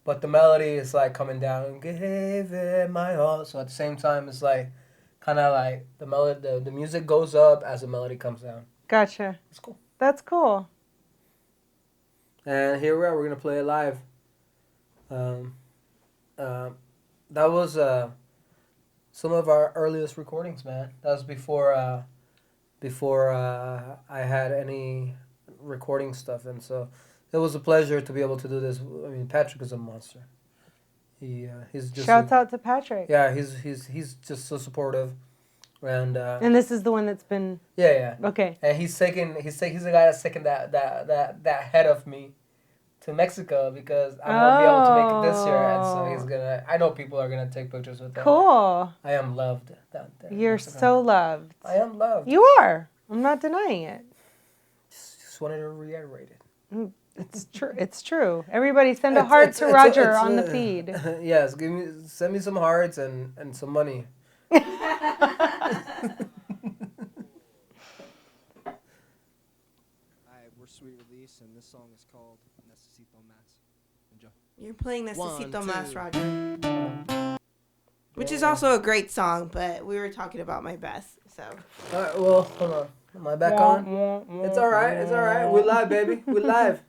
but the melody is like coming down. Gave it my all. So at the same time, it's like kind of like the melody, the music goes up as the melody comes down. Gotcha. It's cool. That's cool. And here we are. We're gonna play it live. That was some of our earliest recordings, man. That was before I had any recording stuff, and so it was a pleasure to be able to do this. I mean, Patrick is a monster. He's just Shouts out to Patrick. Yeah, he's just so supportive, and this is the one that's been. yeah. Okay. And he's the guy that's taking that head of me to Mexico because I won't be able to make it this year, and so he's gonna. I know people are gonna take pictures with that. Cool. I am loved down there. You're so loved. I am loved. You are. I'm not denying it. Just wanted to reiterate it. It's true. It's true. Everybody send a heart to Roger on the feed. Yes, send me some hearts and some money. We're Sweet Release, and this song is called Necesito Más. Enjoy. You're playing Necesito 1, Más, 2. Roger. Which is also a great song, but we were talking about My Best, so. All right, well, hold on. Am I back on? It's all right. It's all right. We're live, baby. We're live.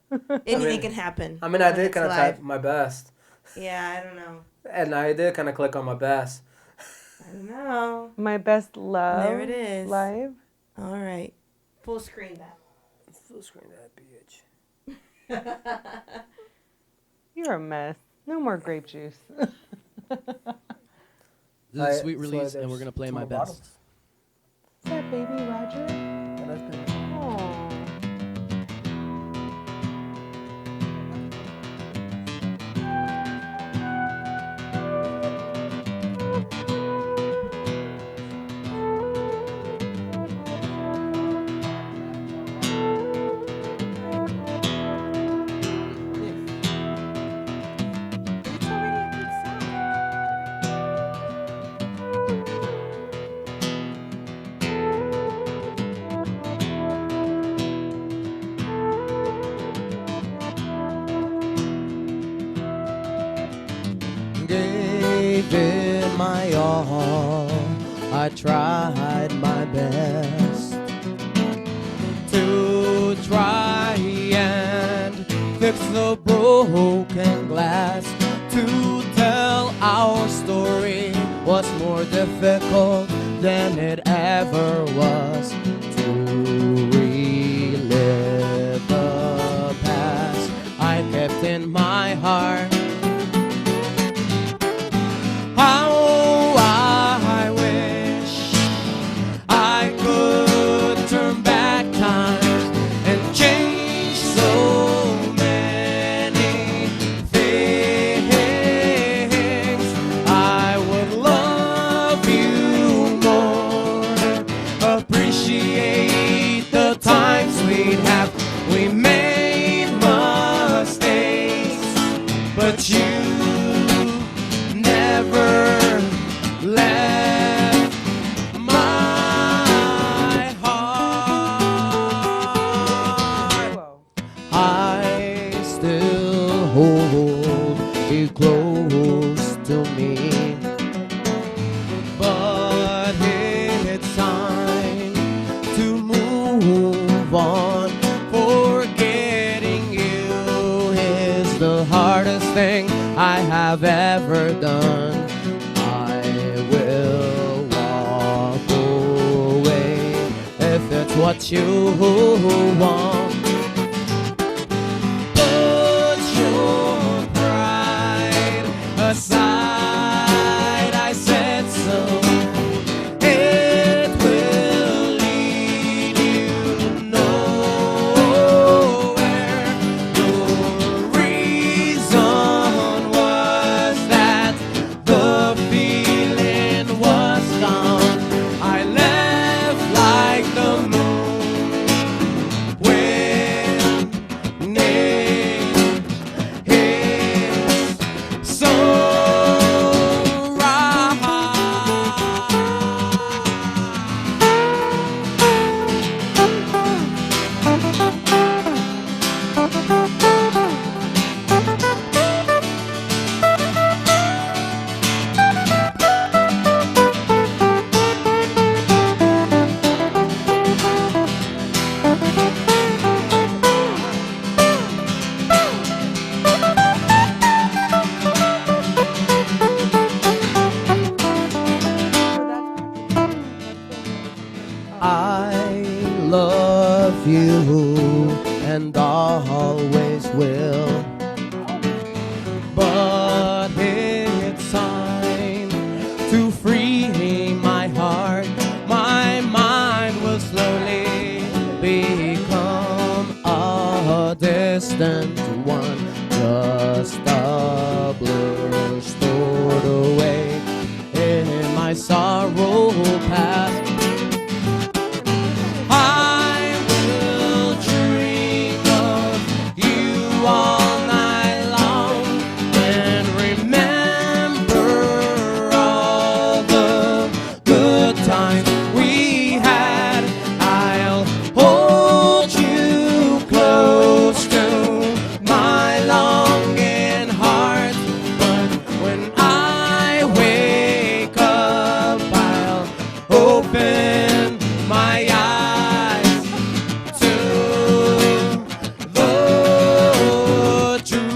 Anything can happen. I mean, I when did it's kind of live. type my best. Yeah, I don't know. And I did kind of click on my best. I don't know. My best love. There it is. Live. All right. Full screen that. Full screen that bitch. You're a mess. No more grape juice. This is Sweet Release, and we're going to play My Best. What's that, baby Roger? Aw. It's already a good song. Gave it my all. I tried my best to try and fix the broken glass. To tell our story was more difficult than it ever was. To relive the past I kept in my heart. How I wish I could turn back time and change so many things. I would love you more, appreciate the times we'd have. We made mistakes, but you never left my heart. Whoa. I still hold you close to me, but it's time to move on. Forgetting you is the hardest thing I have ever done. I will walk away if it's what you want. Put your pride aside, I said so. It will lead you nowhere. Your reason was that the feeling was gone. I left like the moon when you and always will. But it's time to free my heart. My mind will slowly become a distant one, just a blur stored away in my sorrow past. I will dream of you all night long and remember all the good times we had. I'll hold you close to my longing heart, but when I wake up I'll open my eyes to the truth.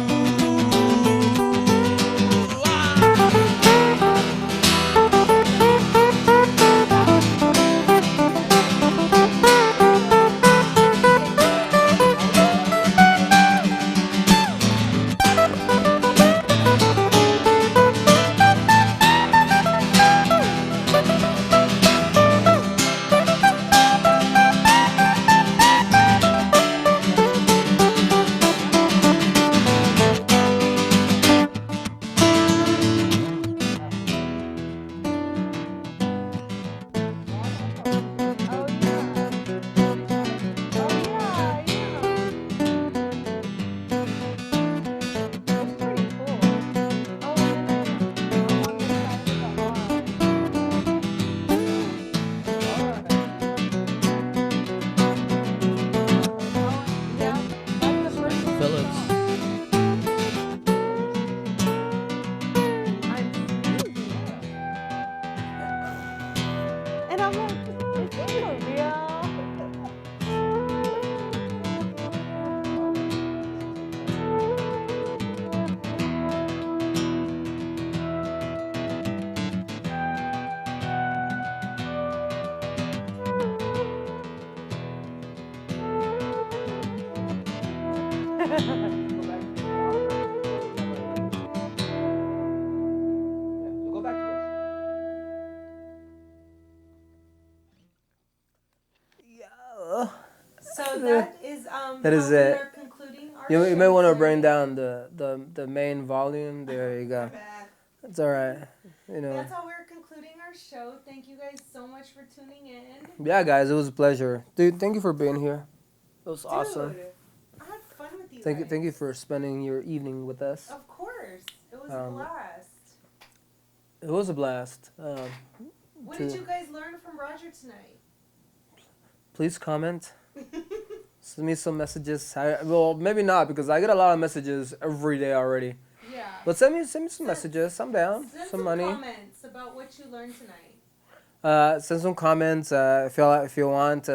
Phillips. And I'm like, is this for real? Go back to us. Yeah. So that is That is how we it. are concluding our You may show want to today. bring down the main volume. There you go. It's all right. You know. That's how we're concluding our show. Thank you guys so much for tuning in. Yeah, guys, it was a pleasure, dude. Thank you for being here. It was awesome. Dude, I had fun with you Thank you, guys. thank you for spending your evening with us. Of course. It was a Um, blast. It was a blast. What did you guys learn from Roger tonight? Please comment. Send me some messages. Well, maybe not because I get a lot of messages every day already. Yeah. But send me some messages. I'm down. Send Some money. comments about what you learned tonight. Send some comments if you want.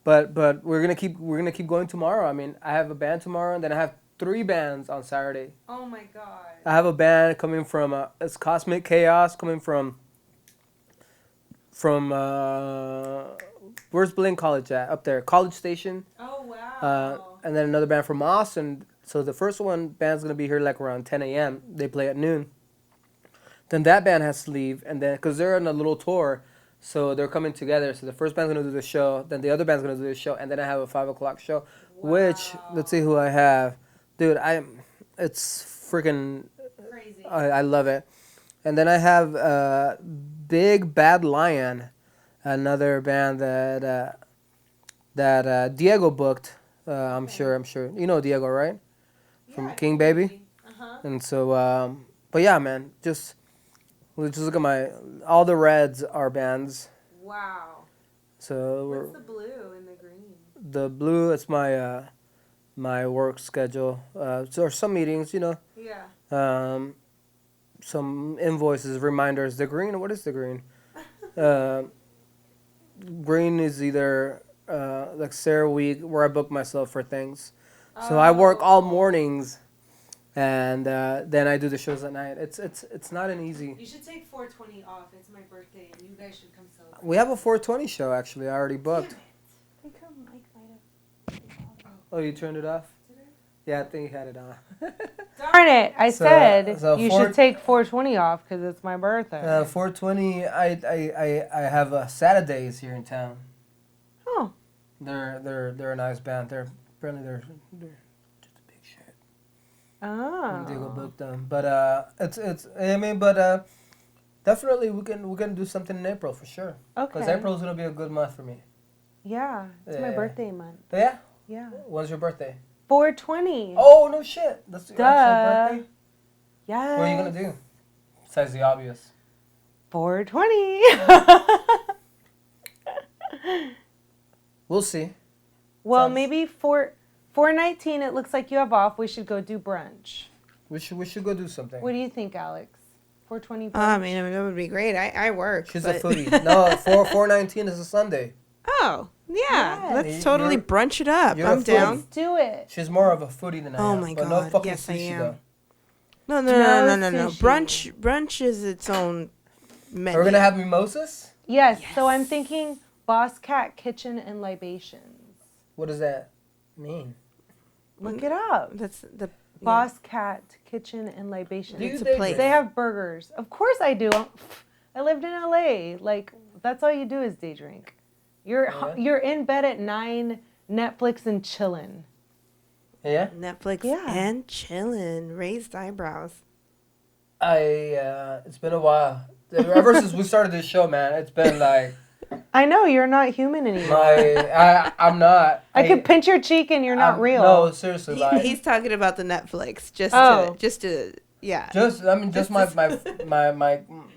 But we're gonna keep going tomorrow. I mean, I have a band tomorrow, and then I have 3 bands on Saturday. Oh my God. I have a band coming from it's Cosmic Chaos coming from where's Blaine College at? Up there, College Station. Oh wow. And then another band from Austin. So the first band's gonna be here like around 10 a.m. They play at noon. Then that band has to leave, and then because they're on a little tour, so they're coming together. So the first band's gonna do the show, then the other band's gonna do the show, and then I have a 5 o'clock show. Which let's see who I have, dude. It's freaking Crazy. I love it. And then I have Big Bad Lion, another band that Diego booked. I'm sure you know Diego, right? From Yeah, King Baby. Uh-huh. And so, but yeah, man, just look at all the reds are bands. Wow. So What's the blue and the green? the blue, it's my my work schedule. So some meetings, Yeah. some invoices, reminders. The green, what is the green? Green is either like Sarah Week, where I book myself for things. So I work all mornings, and then I do the shows at night. It's not an easy. You should take 420 off. It's my birthday, and you guys should come celebrate. We have a 420 show actually. I already booked. I think her mic might have Oh, you turned it off? Yeah, I think you had it on. Darn it! I said so you four- should take 420 off because it's my birthday. 420. I have Saturdays here in town. Oh, They're a nice band. They're just a big shit. Diego oh, booked them, but it's I mean, but definitely we can do something in April for sure. Because okay. April's gonna be a good month for me. Yeah, it's my Yeah. birthday month. Yeah. Yeah, When's your birthday? 420. Oh no shit! That's your Duh. actual birthday. Yes. What are you gonna do? Besides the obvious. 420. We'll see. Well, Sounds- maybe 419. It looks like you have off. We should go do brunch. We should go do something. What do you think, Alex? 420 brunch. I mean, that would be great. I work. She's but- a foodie. No, 419 is a Sunday. Oh, yeah. Yes. Let's totally You're- brunch it up. you're a I'm foodie. down. Let's do it. She's more of a foodie than I Oh am. my But no God. fucking Yes, I sushi am. though. No. No Brunch. sushi. Brunch is its own menu. We're gonna have mimosas. Yes. So I'm thinking Boss Cat Kitchen and Libations. What does that mean? Look it up. That's the Boss Cat Kitchen and Libations. Do you It's a date place. They have burgers. Of course I do. I lived in LA. Like, that's all you do is day drink. Yeah. You're in bed at 9, Netflix and chillin'. Yeah. Netflix Yeah. and chillin', raised eyebrows. It's been a while. Ever since we started this show, man, it's been like I know you're not human anymore. I'm not. I could pinch your cheek and you're not real. No, seriously, like He's talking about the Netflix. Just to yeah. just my.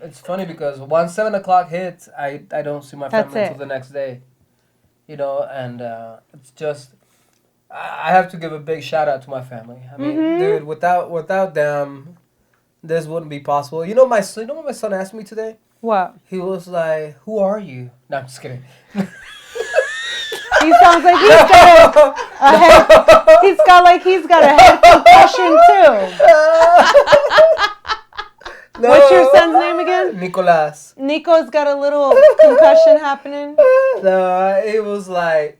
It's funny because once 7 o'clock hits, I don't see my That's family it. until the next day. You know, and it's just I have to give a big shout out to my family. I mean, dude, without them, this wouldn't be possible. You know what my son asked me today? What? He was like, "Who are you?" No, I'm just kidding. He sounds like he's got a head. He's got a head concussion too. No. What's your son's name again? Nicolas. Nico's got a little concussion happening. No, he was like,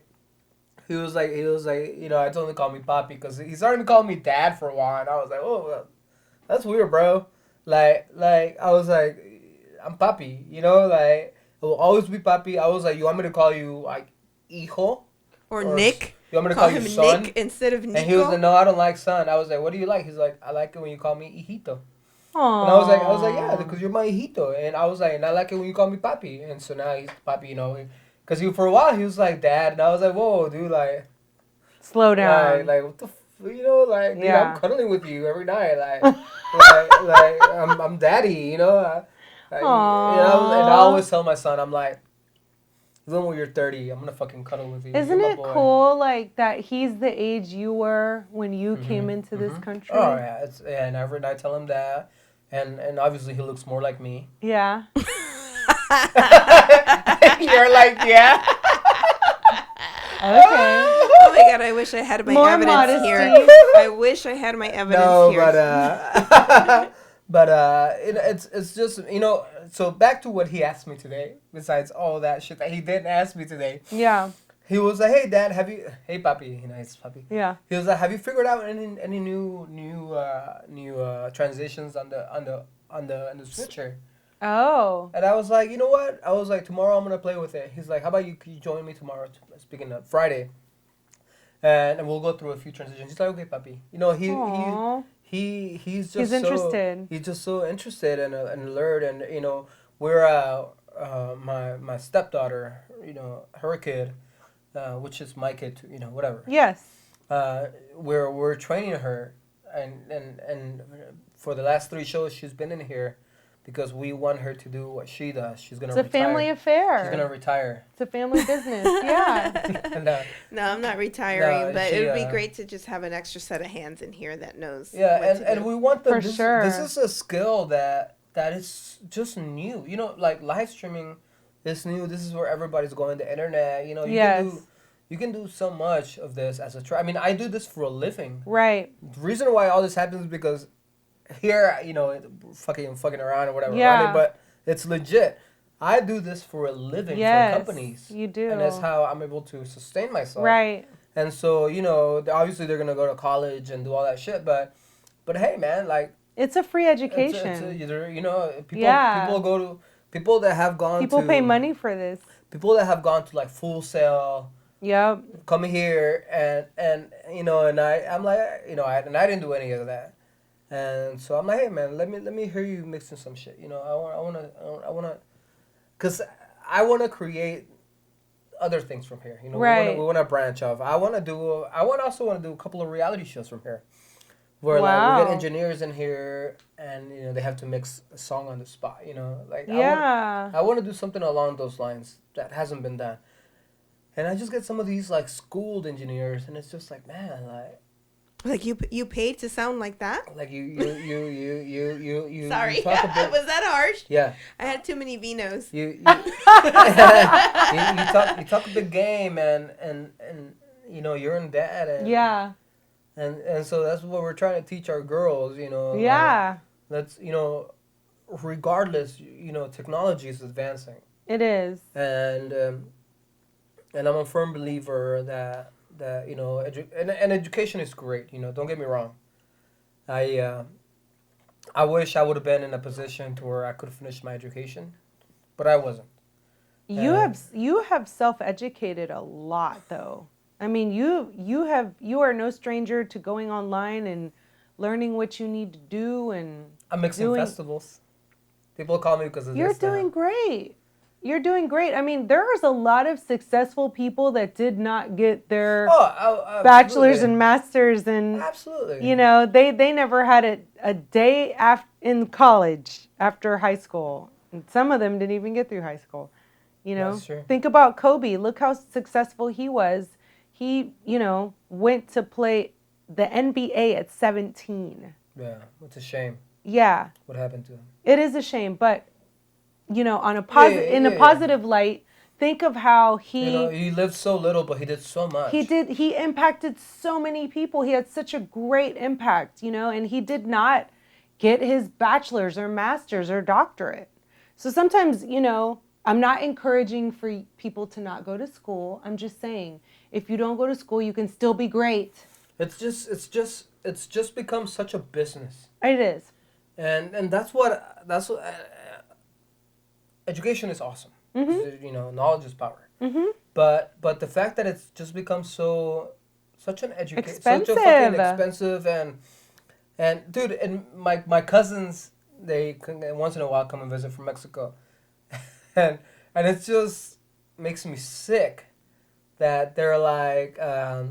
you know, I told him to call me Papi because he started to call me Dad for a while, and I was like, oh, well, that's weird, bro. Like I was like, I'm Papi, you know, like it will always be Papi. I was like, you want me to call you like Hijo Or Nick. You want me to Call call you him son? Nick instead of Nico. And he was like, no, I don't like son. I was like, what do you like? He's like, I like it when you call me Hijito. Aww. And I was like, yeah, because you're my hijito. And I was like, and I like it when you call me papi. And so now he's papi, you know, because for a while he was like dad, and I was like, whoa, dude, like, Slow down. like what the, you know, like, dude, Yeah. I'm cuddling with you every night, like, I'm daddy, you know. And I always tell my son, I'm like, even when you're 30, I'm gonna fucking cuddle with you. Isn't You're my it boy. cool, like, that he's the age you were when you came into this country? Oh yeah, and every night I tell him that, and obviously he looks more like me. Yeah. You're like, yeah. Okay. Oh my God! I wish I had my More evidence modesty. here. I wish I had my evidence No, here. but it's just, you know. So back to what he asked me today. Besides all that shit that he didn't ask me today, Yeah. he was like, "Hey, Dad, hey, papi, you know, it's papi." Yeah. He was like, "Have you figured out any new transitions on the switcher?" Oh. And I was like, you know what? I was like, tomorrow I'm gonna play with it. He's like, how about you join me tomorrow? Speaking of Friday, and we'll go through a few transitions. He's like, okay, papi. You know, Aw. he's just He's interested. He's just so interested and alert, and you know, we're my stepdaughter, you know, her kid, which is my kid too, you know, whatever. Yes. We're training her, and for the last 3 shows she's been in here. Because we want her to do what she does. She's gonna retire. It's a family affair. She's gonna retire. It's a family business. Yeah. And, No, I'm not retiring, No, but she, it would be great to just have an extra set of hands in here that knows. yeah, what to and do. we want them. For sure. This is a skill that is just new. You know, like live streaming is new. This is where everybody's going. The internet. You know, you can do so much of this as a try. I mean, I do this for a living. Right. The reason why all this happens is because here, you know, fucking around or whatever. Yeah. Right? But it's legit. I do this for a living Yes, for companies. you do. And that's how I'm able to sustain myself. Right. And so, obviously they're gonna go to college and do all that shit, but hey, man, like It's a free education. people go to people that have gone People to pay money for this. people that have gone to like Full Sail, Yep. come here and I'm like, I didn't do any of that. And so I'm like, hey man, let me hear you mixing some shit. I wanna, cause I wanna create other things from here. Right. We wanna branch off. I also wanna do a couple of reality shows from here, where like Wow. we get engineers in here and they have to mix a song on the spot. Like Yeah. I wanna do something along those lines that hasn't been done. And I just get some of these like schooled engineers, and it's just like, man, Like you paid to sound like that? like you Sorry, you talk a bit, was that harsh? yeah. I had too many vinos. You talk a big game, and you're in dad, and Yeah. and so that's what we're trying to teach our girls. Yeah. That's regardless, technology is advancing, It is. and I'm a firm believer that and education is great. Don't get me wrong. I wish I would have been in a position to where I could finish my education, but I wasn't. You have self-educated a lot though. I mean, you are no stranger to going online and learning what you need to do, and I'm mixing festivals. People call me because of you're this. doing great. You're doing great. I mean, there's a lot of successful people that did not get their bachelor's and masters, and absolutely, they never had a day in college after high school, and some of them didn't even get through high school. That's true. Think about Kobe. Look how successful he was. He went to play the NBA at 17. Yeah, it's a shame. Yeah, What happened to him? it is a shame, but on a positive light, think of how he lived so little, but he did so much. He impacted so many people. He had such a great impact, and he did not get his bachelor's or master's or doctorate. So sometimes, I'm not encouraging for people to not go to school. I'm just saying, if you don't go to school, you can still be great. It's just become such a business. It is. And that's what education is awesome. Mm-hmm. Knowledge is power. Mm-hmm. But the fact that it's just become such an education, such a Expensive. fucking expensive, and dude, and my cousins, they once in a while come and visit from Mexico, and it just makes me sick that they're like, how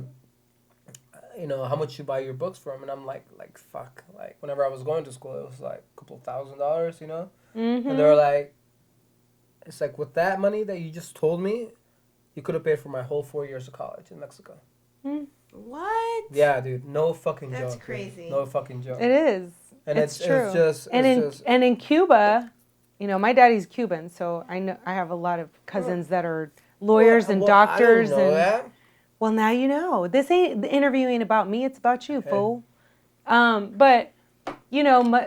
much you buy your books from, and I'm like fuck, like whenever I was going to school, it was like a couple $1,000s, Mm-hmm. and they're like, it's like, with that money that you just told me, you could have paid for my whole 4 years of college in Mexico. Mm. What? Yeah, dude, no fucking joke. That's crazy. Dude. No fucking joke. It is. And it's true. And in Cuba, my daddy's Cuban, so I have a lot of cousins that are lawyers and doctors. I didn't know that. Well, now you know. The interview ain't about me; it's about you, fool. But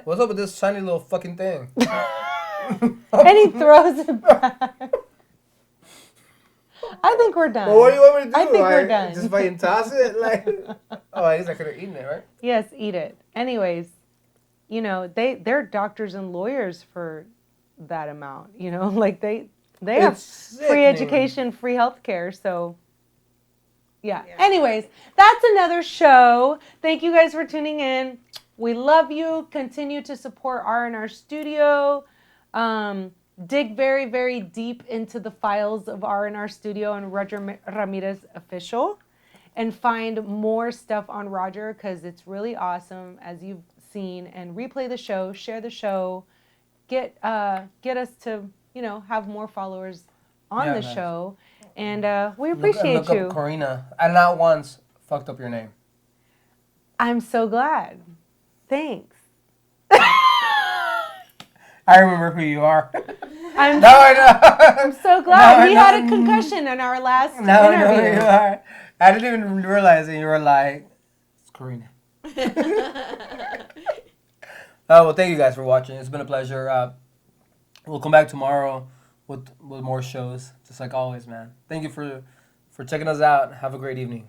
what's up with this shiny little fucking thing? and he throws it back. I think we're done. Well, what do you want me to do? I think we're done. Just fucking toss it? Like, I guess I could have eaten it, right? Yes, eat it. Anyways, they're doctors and lawyers for that amount. Like they have free education, free healthcare. So, yeah. Anyways, that's another show. Thank you guys for tuning in. We love you. Continue to support R&R Studio. Dig very, very deep into the files of R&R Studio and Roger Ramirez Official, and find more stuff on Roger, because it's really awesome, as you've seen. And replay the show, share the show, get us to have more followers on the show, and we appreciate look you. Up Karina. I not once fucked up your name. I'm so glad. Thanks. I remember who you are. I'm I'm so glad. He had a concussion in our last interview. I know who you are. I didn't even realize that you were like, it's Karina. Well, thank you guys for watching. It's been a pleasure. We'll come back tomorrow with more shows, just like always, man. Thank you for checking us out. Have a great evening.